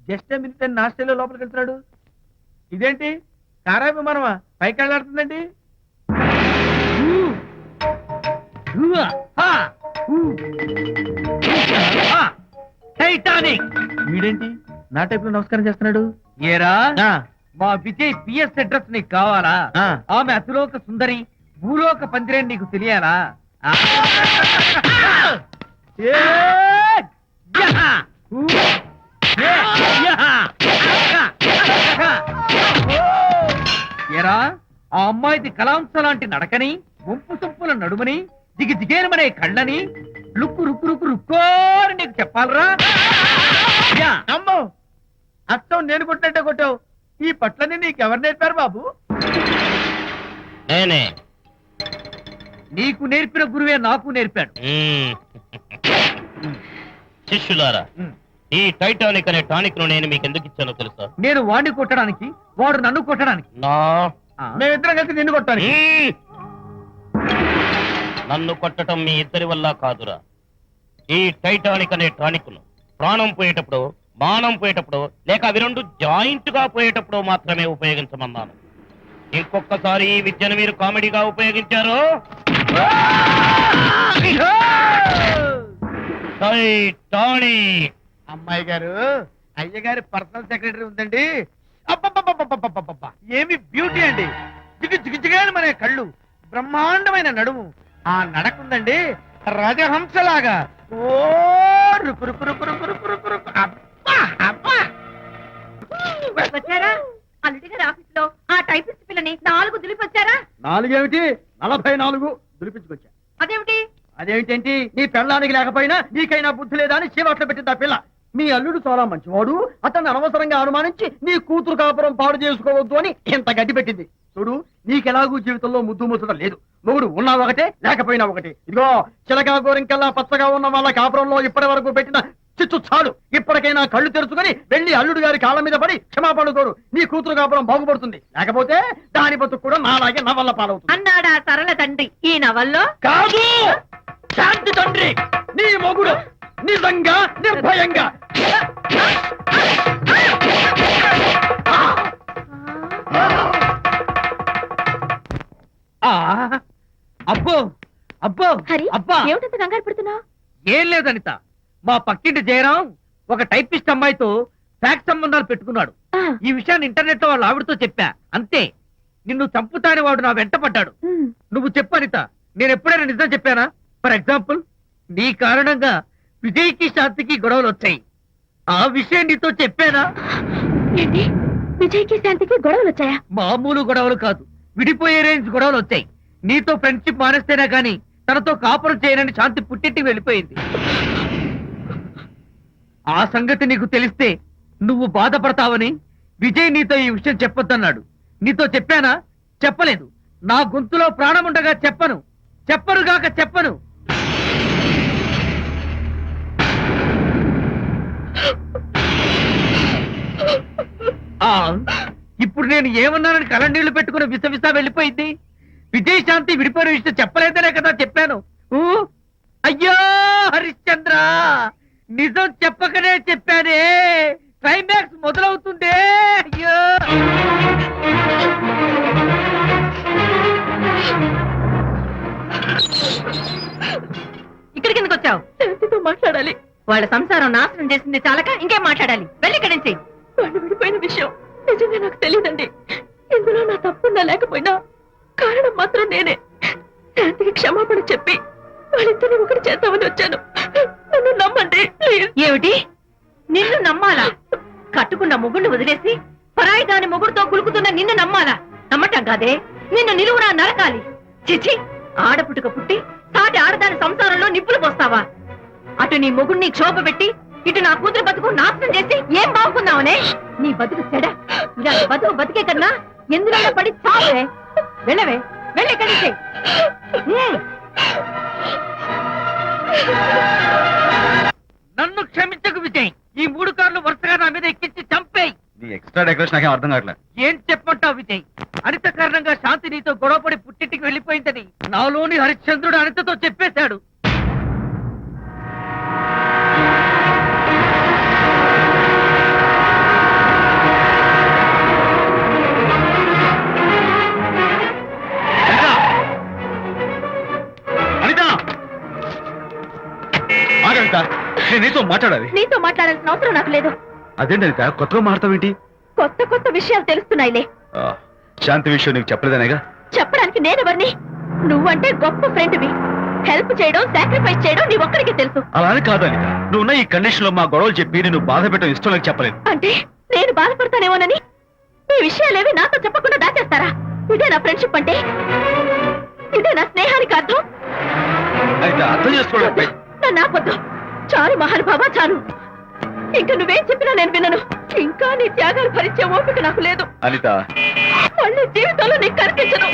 జస్ట్ మినిట్ అని నాస్టేలో లోపలికి వెళ్తున్నాడు? ఇదేంటి కారా విమానమా పైకి వెళ్ళాడుతుందండి? టైటానిక్. వీడేంటి నా టైప్ లో నమస్కారం చేస్తున్నాడు? ఏరా, ఆ, మా విజయ్ పిఎస్ అడ్రస్ నీకు కావాలా? ఆ. ఆమె అతిలోక సుందరి, భూలోక పందిరేని నీకు తెలియాలా? ఏ, ఎరా ఆ అమ్మాయిది కలాంస లాంటి నడకని గుంపు సొంపుల నడుమని దిగి దిగేనమనే కళ్ళని లుక్కు రుక్కు రుక్కు రుక్కోని నీకు చెప్పాలరా అమ్మో అత్తం నేను కొట్టినట్టే కొట్టావు. ఈ పట్లని నీకెవరు నేర్పారు బాబు? నేనే. నీకు నేర్పిన గురువే నాకు నేర్పాడు. శిష్యులారా, ఈ టైటానిక్ అనే టానిక్ ను నేను మీకు ఎందుకు ఇచ్చానో తెలుసా? నేను వాడిని కొట్టడానికి, వాడు నన్ను కొట్టడానికి. మేమిద్దరం కలిసి నిన్ను కొట్టాలి. నన్ను కొట్టడం మీ ఇద్దరి వల్ల కాదురా. ఈ టైటానిక్ అనే టానిక్ ను ప్రాణం పోయేటప్పుడు, మానం పోయేటప్పుడు, లేక అవి రెండు జాయింట్ గా పోయేటప్పుడు మాత్రమే ఉపయోగించమన్నాను. ఇంకొకసారి ఈ విద్యను మీరు కామెడీగా ఉపయోగించారు, టైటానిక్. అమ్మాయి గారు, అయ్య గారి పర్సనల్ సెక్రటరీ ఉందండి. అబ్బబ్బబ్బబ్బబ్బబ్బబ్బ! ఏమి బ్యూటీ అండి. జిగిజిగిజిగాని మన కళ్ళు, బ్రహ్మాండమైన నడుము, ఆ నడకుందండి రజహంసలాగా. ఓ రుకు రుకు రుకు రుకు రుకు రుకు రుకు. అబ్బా అబ్బా! వచ్చారా? అల్లుడి గారి ఆఫీస్ లో ఆ టైపిస్ట్ పిల్లని 4 దులిపొచ్చారా? 4 ఏమిటి, 44 దులిపించుకొచ్చా. అదేమిటి? అదేమిటేంటి, నీ పెళ్ళానికి లేకపోయినా నీకైనా బుద్ధి లేదా అని చీవాట్లో పెట్టింది ఆ పిల్ల. మీ అల్లుడు చాలా మంచివాడు, అతన్ని అనవసరంగా అనుమానించి నీ కూతురు కాపురం పాడు చేసుకోవద్దు అని ఎంత గడ్డి పెట్టింది. చూడు, నీకెలాగూ జీవితంలో ముద్దు ముచ్చట లేదు. మొగుడు ఉన్నా ఒకటే, లేకపోయినా ఒకటే. ఇదిగో చిలకా గోరింకల్లా పచ్చగా ఉన్న వాళ్ళ కాపురంలో ఇప్పటి వరకు పెట్టిన చిచ్చు చాలు. ఇప్పటికైనా కళ్ళు తెరుచుకొని వెళ్ళి అల్లుడు గారి కాళ్ళ మీద పడి క్షమాపణ కోరు. నీ కూతురు కాపురం బాగుపడుతుంది. లేకపోతే దాని బతుకు కూడా నాలాగే నవల్ల పాలవుతుంది అన్నాడా సరళ తండ్రి ఈ నవల్లో? కాదు, శాంతి తండ్రి, నీ మొగుడు నిజంగా నిర్భయంగా. అబ్బో అబ్బో హరి, అబ్బా! ఏమిటంత కంగారు పడుతున్నావు? ఏం లేదు అనిత, మా పక్కింటి జయరాం ఒక టైపిస్ట్ అమ్మాయితో ఫ్యాక్స్ సంబంధాలు పెట్టుకున్నాడు. ఈ విషయాన్ని ఇంటర్నెట్ లో వాళ్ళ ఆవిడతో చెప్పా. అంతే, నిన్ను చంపుతాని వాడు నా వెంట పడ్డాడు. నువ్వు చెప్పు అనిత, నేను ఎప్పుడైనా నిజం చెప్పానా? ఫర్ ఎగ్జాంపుల్, నీ కారణంగా విజయ్కి శాంతికి గొడవలు వచ్చాయి. ఆ విషయం నీతో చెప్పానా? ఏంటి, విజయ్కి శాంతికి గొడవలు వచ్చాయా? మామూలు గొడవలు కాదు, విడిపోయే రేంజ్ గొడవలు వచ్చాయి. నీతో ఫ్రెండ్షిప్ మానేస్తేనే గాని తనతో కాపురం చేయనని శాంతి పుట్టింటికి వెళ్ళిపోయింది. ఆ సంగతి నీకు తెలిస్తే నువ్వు బాధపడతావని విజయ్ నీతో ఈ విషయం చెప్పొద్దన్నాడు. నీతో చెప్పానా? చెప్పలేదు. నా గొంతులో ప్రాణముండగా చెప్పను, చెప్పనుగాక చెప్పను. ఇప్పుడు నేను ఏమన్నానని కళ్ళనీళ్లు పెట్టుకుని విసవిసా వెళ్ళిపోయింది. విజయ్ శాంతి విడిపోయిన విషయం చెప్పలేదనే కదా చెప్పాను. అయ్యో హరిశ్చంద్ర, నిజం చెప్పకనే చెప్పానే. క్లైమాక్స్ మొదలవుతుందే. అయ్యో, ఇక్కడికి ఎందుకు వచ్చావు? శాంతితో మాట్లాడాలి. వాళ్ళ సంసారం నాశనం చేసింది చాలక ఇంకేం మాట్లాడాలి? వెళ్ళి ఇక్కడి నుంచి. వాళ్ళు విడిపోయిన విషయం నిజంగా నాకు తెలియదండి. ఇందులో నా తప్పున్నా లేకపోయినా కారణం మాత్రం నేనే. శాంతికి క్షమాపణ చెప్పి వాళ్ళిద్దరిని ఒకటి చేద్దామని వచ్చాను. నన్ను నమ్మండి ప్లీజ్. ఏమిటి, నిన్ను నమ్మాలా? కట్టుకున్న మొగుడిని వదిలేసి పరాయి దాని మొగుడుతో కులుకుతున్న నిన్ను నమ్మాలా? నమ్మటం కాదే, నిన్ను నిలువునా నరకాలి. చిచి, ఆడపుట్టుక పుట్టి సాటి ఆడదాని సంసారంలో నిప్పులు పోస్తావా? అటు నీ మొగుడిని క్షోభ పెట్టి ఇటు నా కూతురు బతుకు నాశనం చేసి ఏం బాగుకున్నావనే? నీ బతుకు చెడ. ఇలా బతుకు బతికే కన్నా ఎందులో పడి చావే. వెళ్ళవే, వెళ్ళి ఇక్కడి నుంచి. నన్ను క్షమించకు విజయ్. ఈ 3 కార్లు వరుసగా నా మీద ఎక్కించి చంపేయి. నీ ఎక్స్ట్రా డెకరేషన్ నాకేం అర్థం కావట్లేదు. ఏం చెప్పమంటావు విజయ్? అనిత కారణంగా శాంతి నీతో గొడవపడి పుట్టింటికి వెళ్ళిపోయిందని నాలోని హరిశ్చంద్రుడు అనితతో చెప్పేశాడు. నేను నీతో మాట్లాడాలి. నీతో మాట్లాడాల్సిన అవసరం నాకు లేదు. అదేంటి అనిత, కొత్తగా మాట్లాడతావేంటి? కొత్త కొత్త విషయాలు తెలుస్తున్నాయిలే. శాంతి విషయం నీకు చెప్పలేదనేగా. చెప్పడానికి నేనెవరిని? నువ్వంటే గొప్ప ఫ్రెండ్వి. హెల్ప్ చేయడం సాక్రిఫైస్ చేయడం నీ ఒక్కడికి తెలుసు. అలానే కాదు అనిత, నువ్వున్న ఈ కండిషన్ లో మా గొడవలు చెప్పి నేను బాధ పెట్టడం ఇష్టం లేక చెప్పలేదు. అంటే నేను బాధపడతానేమోనని ఈ విషయాలేవి నాతో చెప్పకుండా దాచేస్తారా? ఇదే నా ఫ్రెండ్షిప్ అంటే? ఇదే నా స్నేహానికి అర్థం? అయితే అర్థం చేసుకోవడం నన్ను ఆపొద్దు. చాలు మహానుభావా, చాలు. ఇంకా నువ్వేం చెప్పినా నేను వినను. ఇంకా నీ త్యాగాలు భరించే ఓపిక నాకు లేదు. అనిత, మళ్ళీ జీవితంలో నీకు కనిపించను.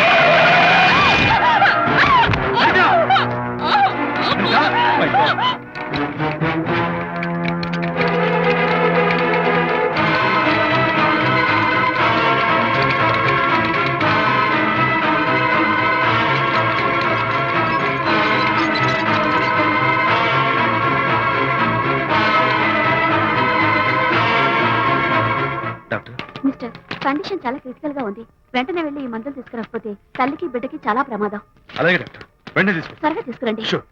డాక్టర్, మిస్టర్, కండిషన్ చాలా క్రిటికల్ గా ఉంది. వెంటనే వెళ్ళి ఈ మందులు తీసుకురాకపోతే తల్లికి బిడ్డకి చాలా ప్రమాదం. అలాగే డాక్టర్, వెంటనే తీసుకో. త్వరగా తీసుకురండి. Sure.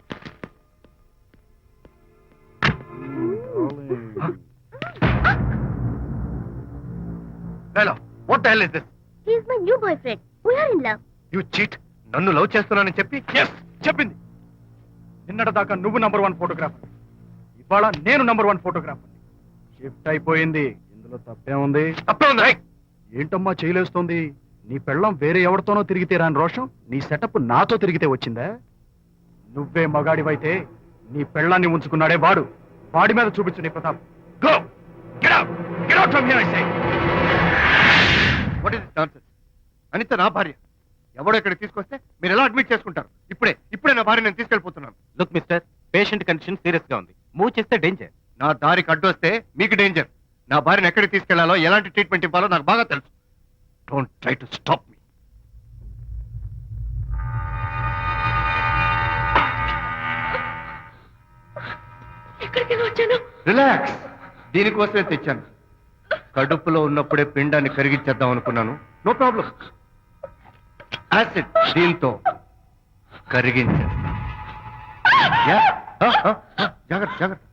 Hello, what the hell is this? He is my new boyfriend. We are in love. You cheat. నన్ను లవ్ చేస్తున్నానని చెప్పి చెప్పింది. నిన్నటిదాకా నువ్వు నంబర్ 1 ఫోటోగ్రాఫర్, ఇవాళ నేను నంబర్ 1 ఫోటోగ్రాఫర్. షిఫ్ట్ అయిపోయింది. ఇందులో తప్పే ఉంది? తప్పే ఉంది. ఏంటమ్మా చేయలేస్తోంది? నీ పెళ్ళం వేరే ఎవరితోనో తిరిగితే రాని రోషం నీ సెటప్ నాతో తిరిగితే వచ్చిందా? నువ్వే మగాడివైతే నీ పెళ్ళాన్ని ఉంచుకున్నాడే వాడు. వాడి మీద చూపించు నీ ప్రతాప్. Go, get out, get out from here I say. What is this nonsense? Anita నా భార్య. ఎవడో ఇక్కడ తీసుకొస్తే మీరు ఎలా అడ్మిట్ చేసుకుంటారు? ఇప్పుడే నా భార్య నేను తీసుకెళ్ళిపోతున్నాను. Look mister, patient condition serious గా ఉంది. మూవ్ చేస్తే డేంజర్. నా దారికి అడ్డు వస్తే మీకు డేంజర్. నా భార్యను ఎక్కడికి తీసుకెళ్లాలో, ఎలాంటి ట్రీట్మెంట్ ఇవ్వాలో నాకు బాగా తెలుసు. Don't try to stop me. ఎక్కడికి వచ్చాను? రిలాక్స్. దీనికోసమే తెచ్చాను. కడుపులో ఉన్నప్పుడే పిండాన్ని కరిగించేద్దాం అనుకున్నాను. No problem. యాసిడ్ దీంతో కరిగించేస్తా. జాగ్రత్త జాగ్రత్త.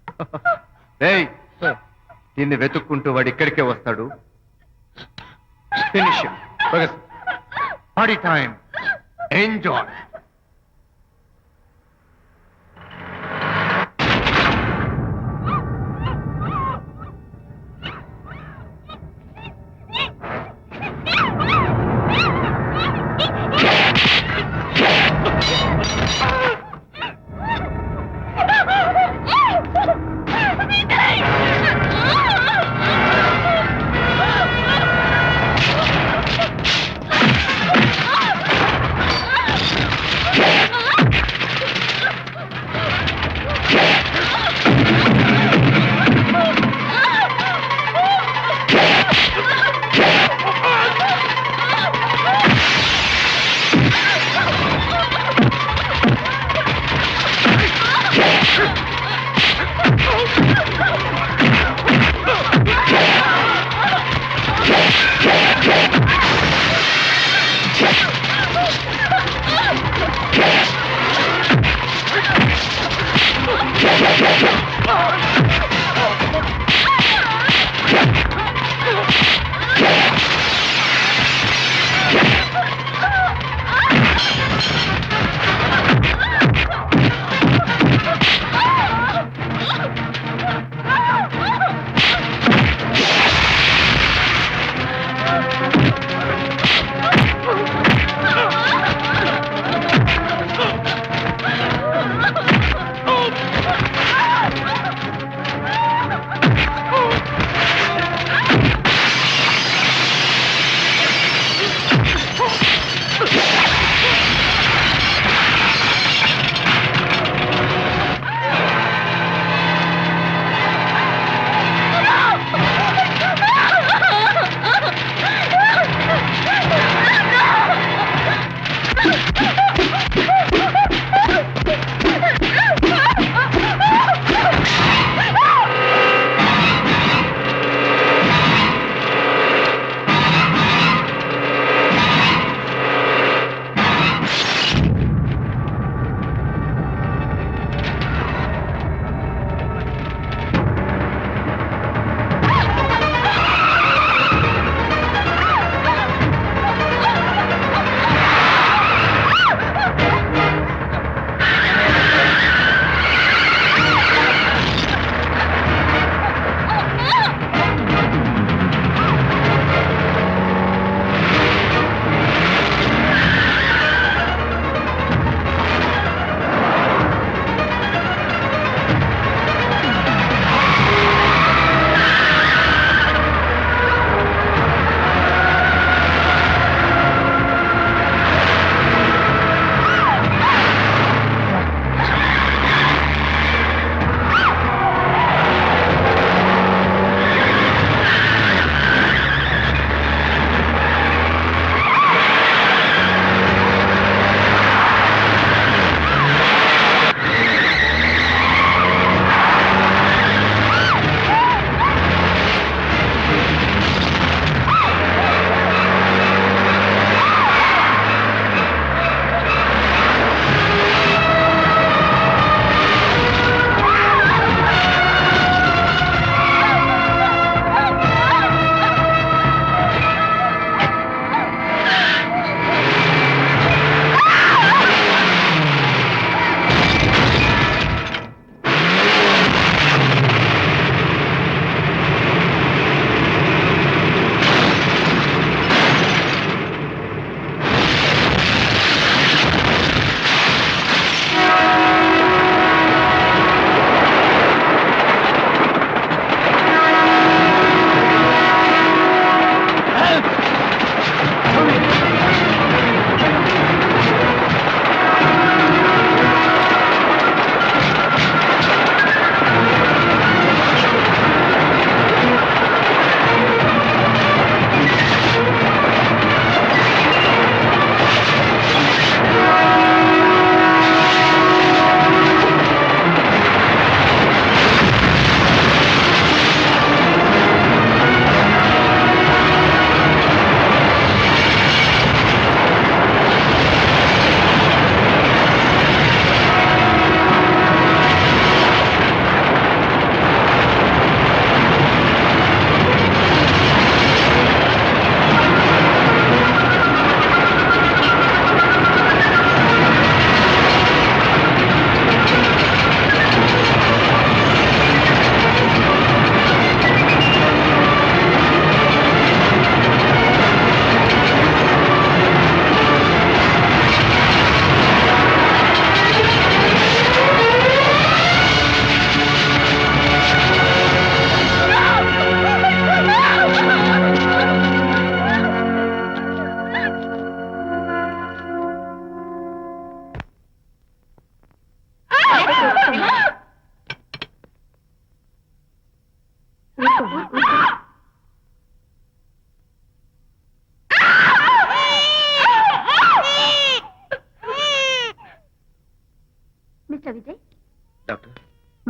ఏయ్, దీన్ని వెతుక్కుంటూ వాడు ఇక్కడికే వస్తాడు. Finish party time. ఎంజాయ్.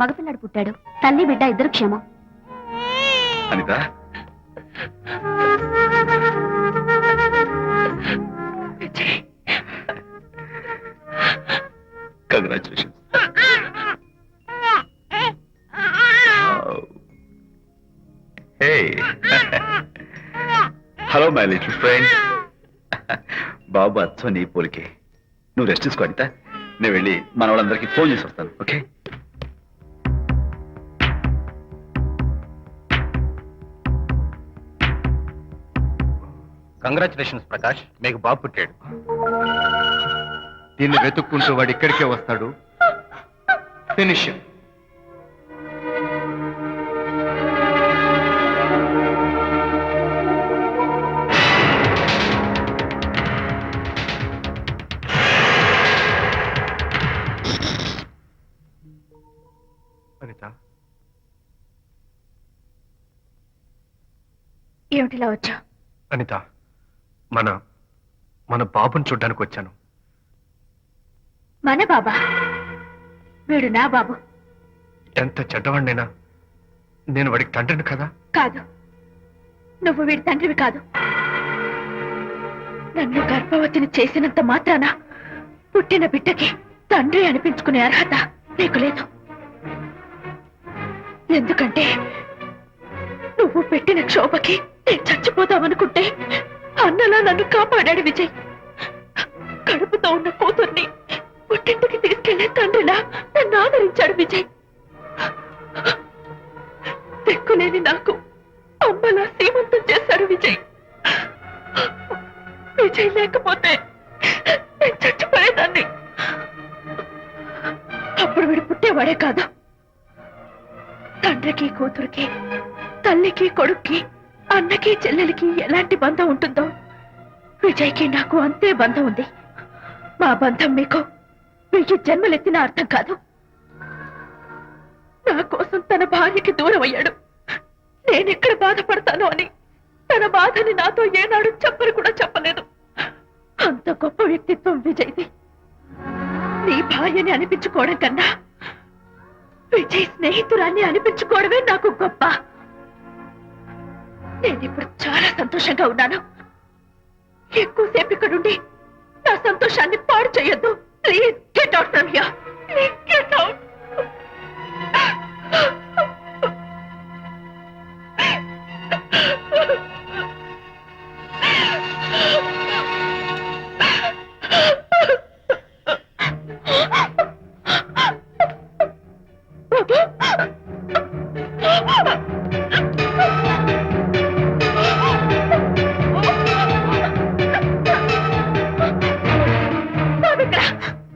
మగపిల్లాడు పుట్టాడు. తల్లి బిడ్డ ఇద్దరు క్షేమం. Anita, congratulations. Hello my little friend. బాబు అచ్చం నీ పోలికే. నువ్వు రెస్ట్ తీసుకో అనిత. నేను వెళ్ళి మన వాళ్ళందరికీ ఫోన్ చేసి వస్తాను. ఓకే? కంగ్రాచులేషన్స్ ప్రకాష్, మీకు బాబు పుట్టాడు. దీన్ని వెతుక్కుంటూ వాడు ఇక్కడికే వస్తాడు. ఫినిష్. అనిత, ఏమిటిలా వచ్చా? అనిత, మన బాబుని చూడ్డానికి వచ్చాను. మన బాబా? వీడు నా బాబు. ఎంత చెడ్డవాడినైనా నేను వాడికి తండ్రిని కదా. కాదు, నువ్వు వీడి తండ్రివి కాదు. నన్ను గర్భవతిని చేసినంత మాత్రాన పుట్టిన బిడ్డకి తండ్రి అనిపించుకునే అర్హత నీకు లేదు. ఎందుకంటే నువ్వు పెట్టిన క్షోభకి నేను చచ్చిపోతామనుకుంటే అన్నలా నన్ను కాపాడాడు విజయ్. కడుపుతో ఉన్న కూతుర్ని పుట్టింటికి తీసుకెళ్లే తండ్రిలా నన్ను ఆదరించాడు విజయ్. దిక్కులేని నాకు అమ్మలా సీమంతం చేశాడు విజయ్. విజయ్ లేకపోతే నేను చచ్చిపోయేదాన్ని. అప్పుడు వీడు పుట్టేవాడే కాదు. తండ్రికి కూతురికి, తల్లికి కొడుక్కి, అన్నకి చెల్లెలికి ఎలాంటి బంధం ఉంటుందో విజయ్కి నాకు అంతే బంధం ఉంది. మా బంధం మీకు 1000 జన్మలెత్తిన అర్థం కాదు. నా కోసం తన భార్యకి దూరం అయ్యాడు. నేనెక్కడ బాధపడతాను అని తన బాధని నాతో ఏనాడు చెప్పరు కూడా చెప్పలేదు. అంత గొప్ప వ్యక్తిత్వం విజయ్ది. నీ భార్యని అనిపించుకోవడం కన్నా విజయ్ స్నేహితురాన్ని అనిపించుకోవడమే నాకు గొప్ప. నేనిప్పుడు చాలా సంతోషంగా ఉన్నాను. ఎక్కువసేపు ఇక్కడుండి నా సంతోషాన్ని పాడు చేయొద్దు. Please get out from here. Please get out.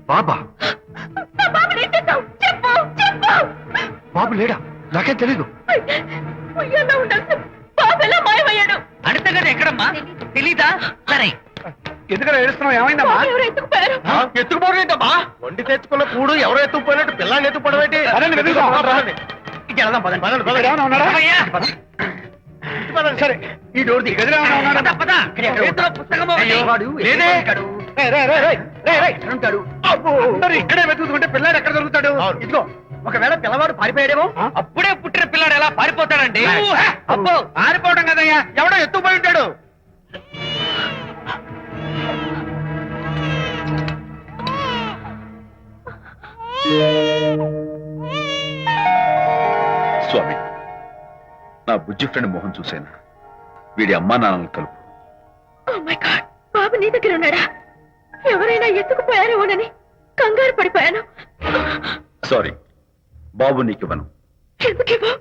బాబా? చెప్పు చెప్పు. బాబు లేడా? నాకేం తెలీదు. ఉయ్యాలో ఉండాల్సిన బాబు ఎలా మాయమయ్యాడు? అడగగానే ఎక్కడమ్మా? తెలీదా? సరే, ఎందుకలా ఏడుస్తున్నావు? ఏమైందమ్మా? బాబు ఎవరు ఎత్తుకుపోయారు? ఎత్తుకుపోవడం వండి తెచ్చుకున్న కూడు ఎవరో ఎత్తుకుపోయినట్టు పిల్లాన్ని ఎత్తుకుపోవడం ఏంటి? పదండి, వెతుకుదాం. వెళ్దాం, పదండి, పదండి, ఇక్కడ పదండి. ఏమైనా ఉన్నాడా? అయ్యా, సరే, ఈ డోర్ ది గదిలో ఏమైనా ఉన్నాడా? పద, పద. చేతిలో పుస్తకం ఒకటి. అయ్యో, వాడు లేదే. రేయ్, రేయ్, రేయ్, రేయ్, రేయ్, రేయ్, ఉంటాడు. అబ్బో, అందరూ ఇక్కడే వెతుకుతుంటే పిల్లాడు ఎక్కడ దొరుకుతాడు? ఇదిగో, ఒకవేళ పిల్లవాడు పారిపోయాడేమో. అప్పుడే పుట్టిన పిల్లాడు ఎలా పారిపోతాడండి? అబ్బో, పారిపోవడం కదయ్యా, ఎవడో ఎత్తుకుపోయి ఉంటాడు. స్వామి, నా బుజ్జి ఫ్రెండ్ మోహన్ చూశాను. వీడి అమ్మా నాన్నలు కలుపు. Oh my God, బాబు నీ దగ్గర ఉన్నాడా? ఎవరైనా ఎత్తుకుపోయారేమోనని కంగారు పడిపోయాను. సారీ, బాబు నీకివ్వను. ఎందుకివ్వు?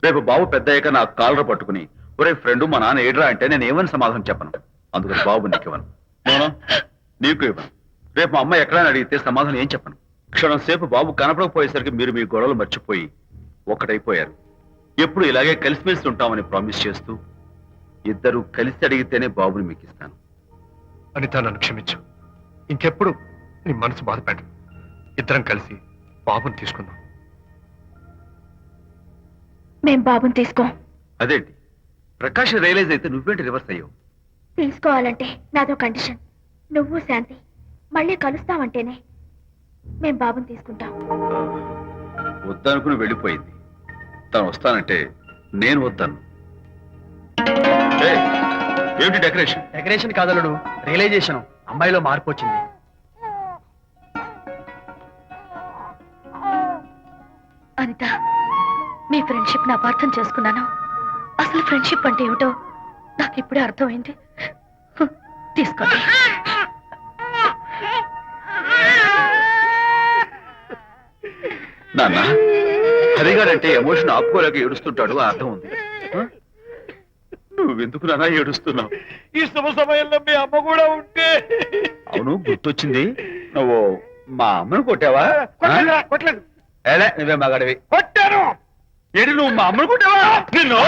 రేపు బాబు పెద్దయ్యాక నా కాలర్ పట్టుకుని ఒరే ఫ్రెండ్ మా నాన్న ఏడ్రా అంటే నేను ఏమని సమాధానం చెప్పను. అందుకని బాబు నీకివ్వను. నోనో, నీకు ఇవ్వను. రేపు మా అమ్మ ఎక్కడైనా అడిగితే సమాధానం ఏం చెప్పను. క్షణం సేపు బాబు కనపడకపోయేసరికి మీరు మీ గొడవలు మర్చిపోయి ఒక్కటైపోయారు. ఎప్పుడు ఇలాగే కలిసిమెలిసి ఉంటామని ప్రామిస్ చేస్తూ ఇద్దరు కలిసి అడిగితేనే బాబుని మీకు ఇస్తాను. అనిత, నన్ను క్షమించు. ఇంకెప్పుడు నీ మనసు బాధపెట్టు. ఇద్దరం కలిసి బాబుని తీసుకుందాం. మేం బాబుని తీసుకో. అదేంటి ప్రకాష్ రియలైజ్ అయితే నువ్వేంటి రివర్స్ అయ్యావు? తీసుకోవాలంటే నాదో కండిషన్. నువ్వు శాంతి మళ్ళీ కలుస్తావంటేనే మేం బాబుని తీసుకుంటాం. వద్దనుకుని వెళ్ళిపోయింది. తను వస్తానంటే నేను వద్దాను. ఏయ్, ఏమిటి డెకరేషన్? Decoration కాదలుడు, realisation. అమ్మాయిలో మార్పు వచ్చింది. అనిత, మీ ఫ్రెండ్షిప్ నా అపార్థం చేసుకున్నాను. అసలు ఫ్రెండ్షిప్ అంటే ఏమిటో నాకు ఇప్పుడే అర్థమైంది. తీసుకోండి. నాన్న, హరిగాడంటే ఎమోషన్ ఆపుకోలేక ఏడుస్తుంటాడు, ఆ అర్థం ఉంది. నువ్వెందుకు నాన్న ఏడుస్తున్నావు? ఈ శుభ సమయంలో మీ అమ్మ కూడా ఉంటే. అవును, గుర్తొచ్చింది. నువ్వు మా అమ్మను కొట్టావా? కొట్టలేదు. ఏలే, నువ్వే మగాడివి. కొట్టాను. ఏడి, నువ్వు మా అమ్మను కొట్టావా? నిన్ను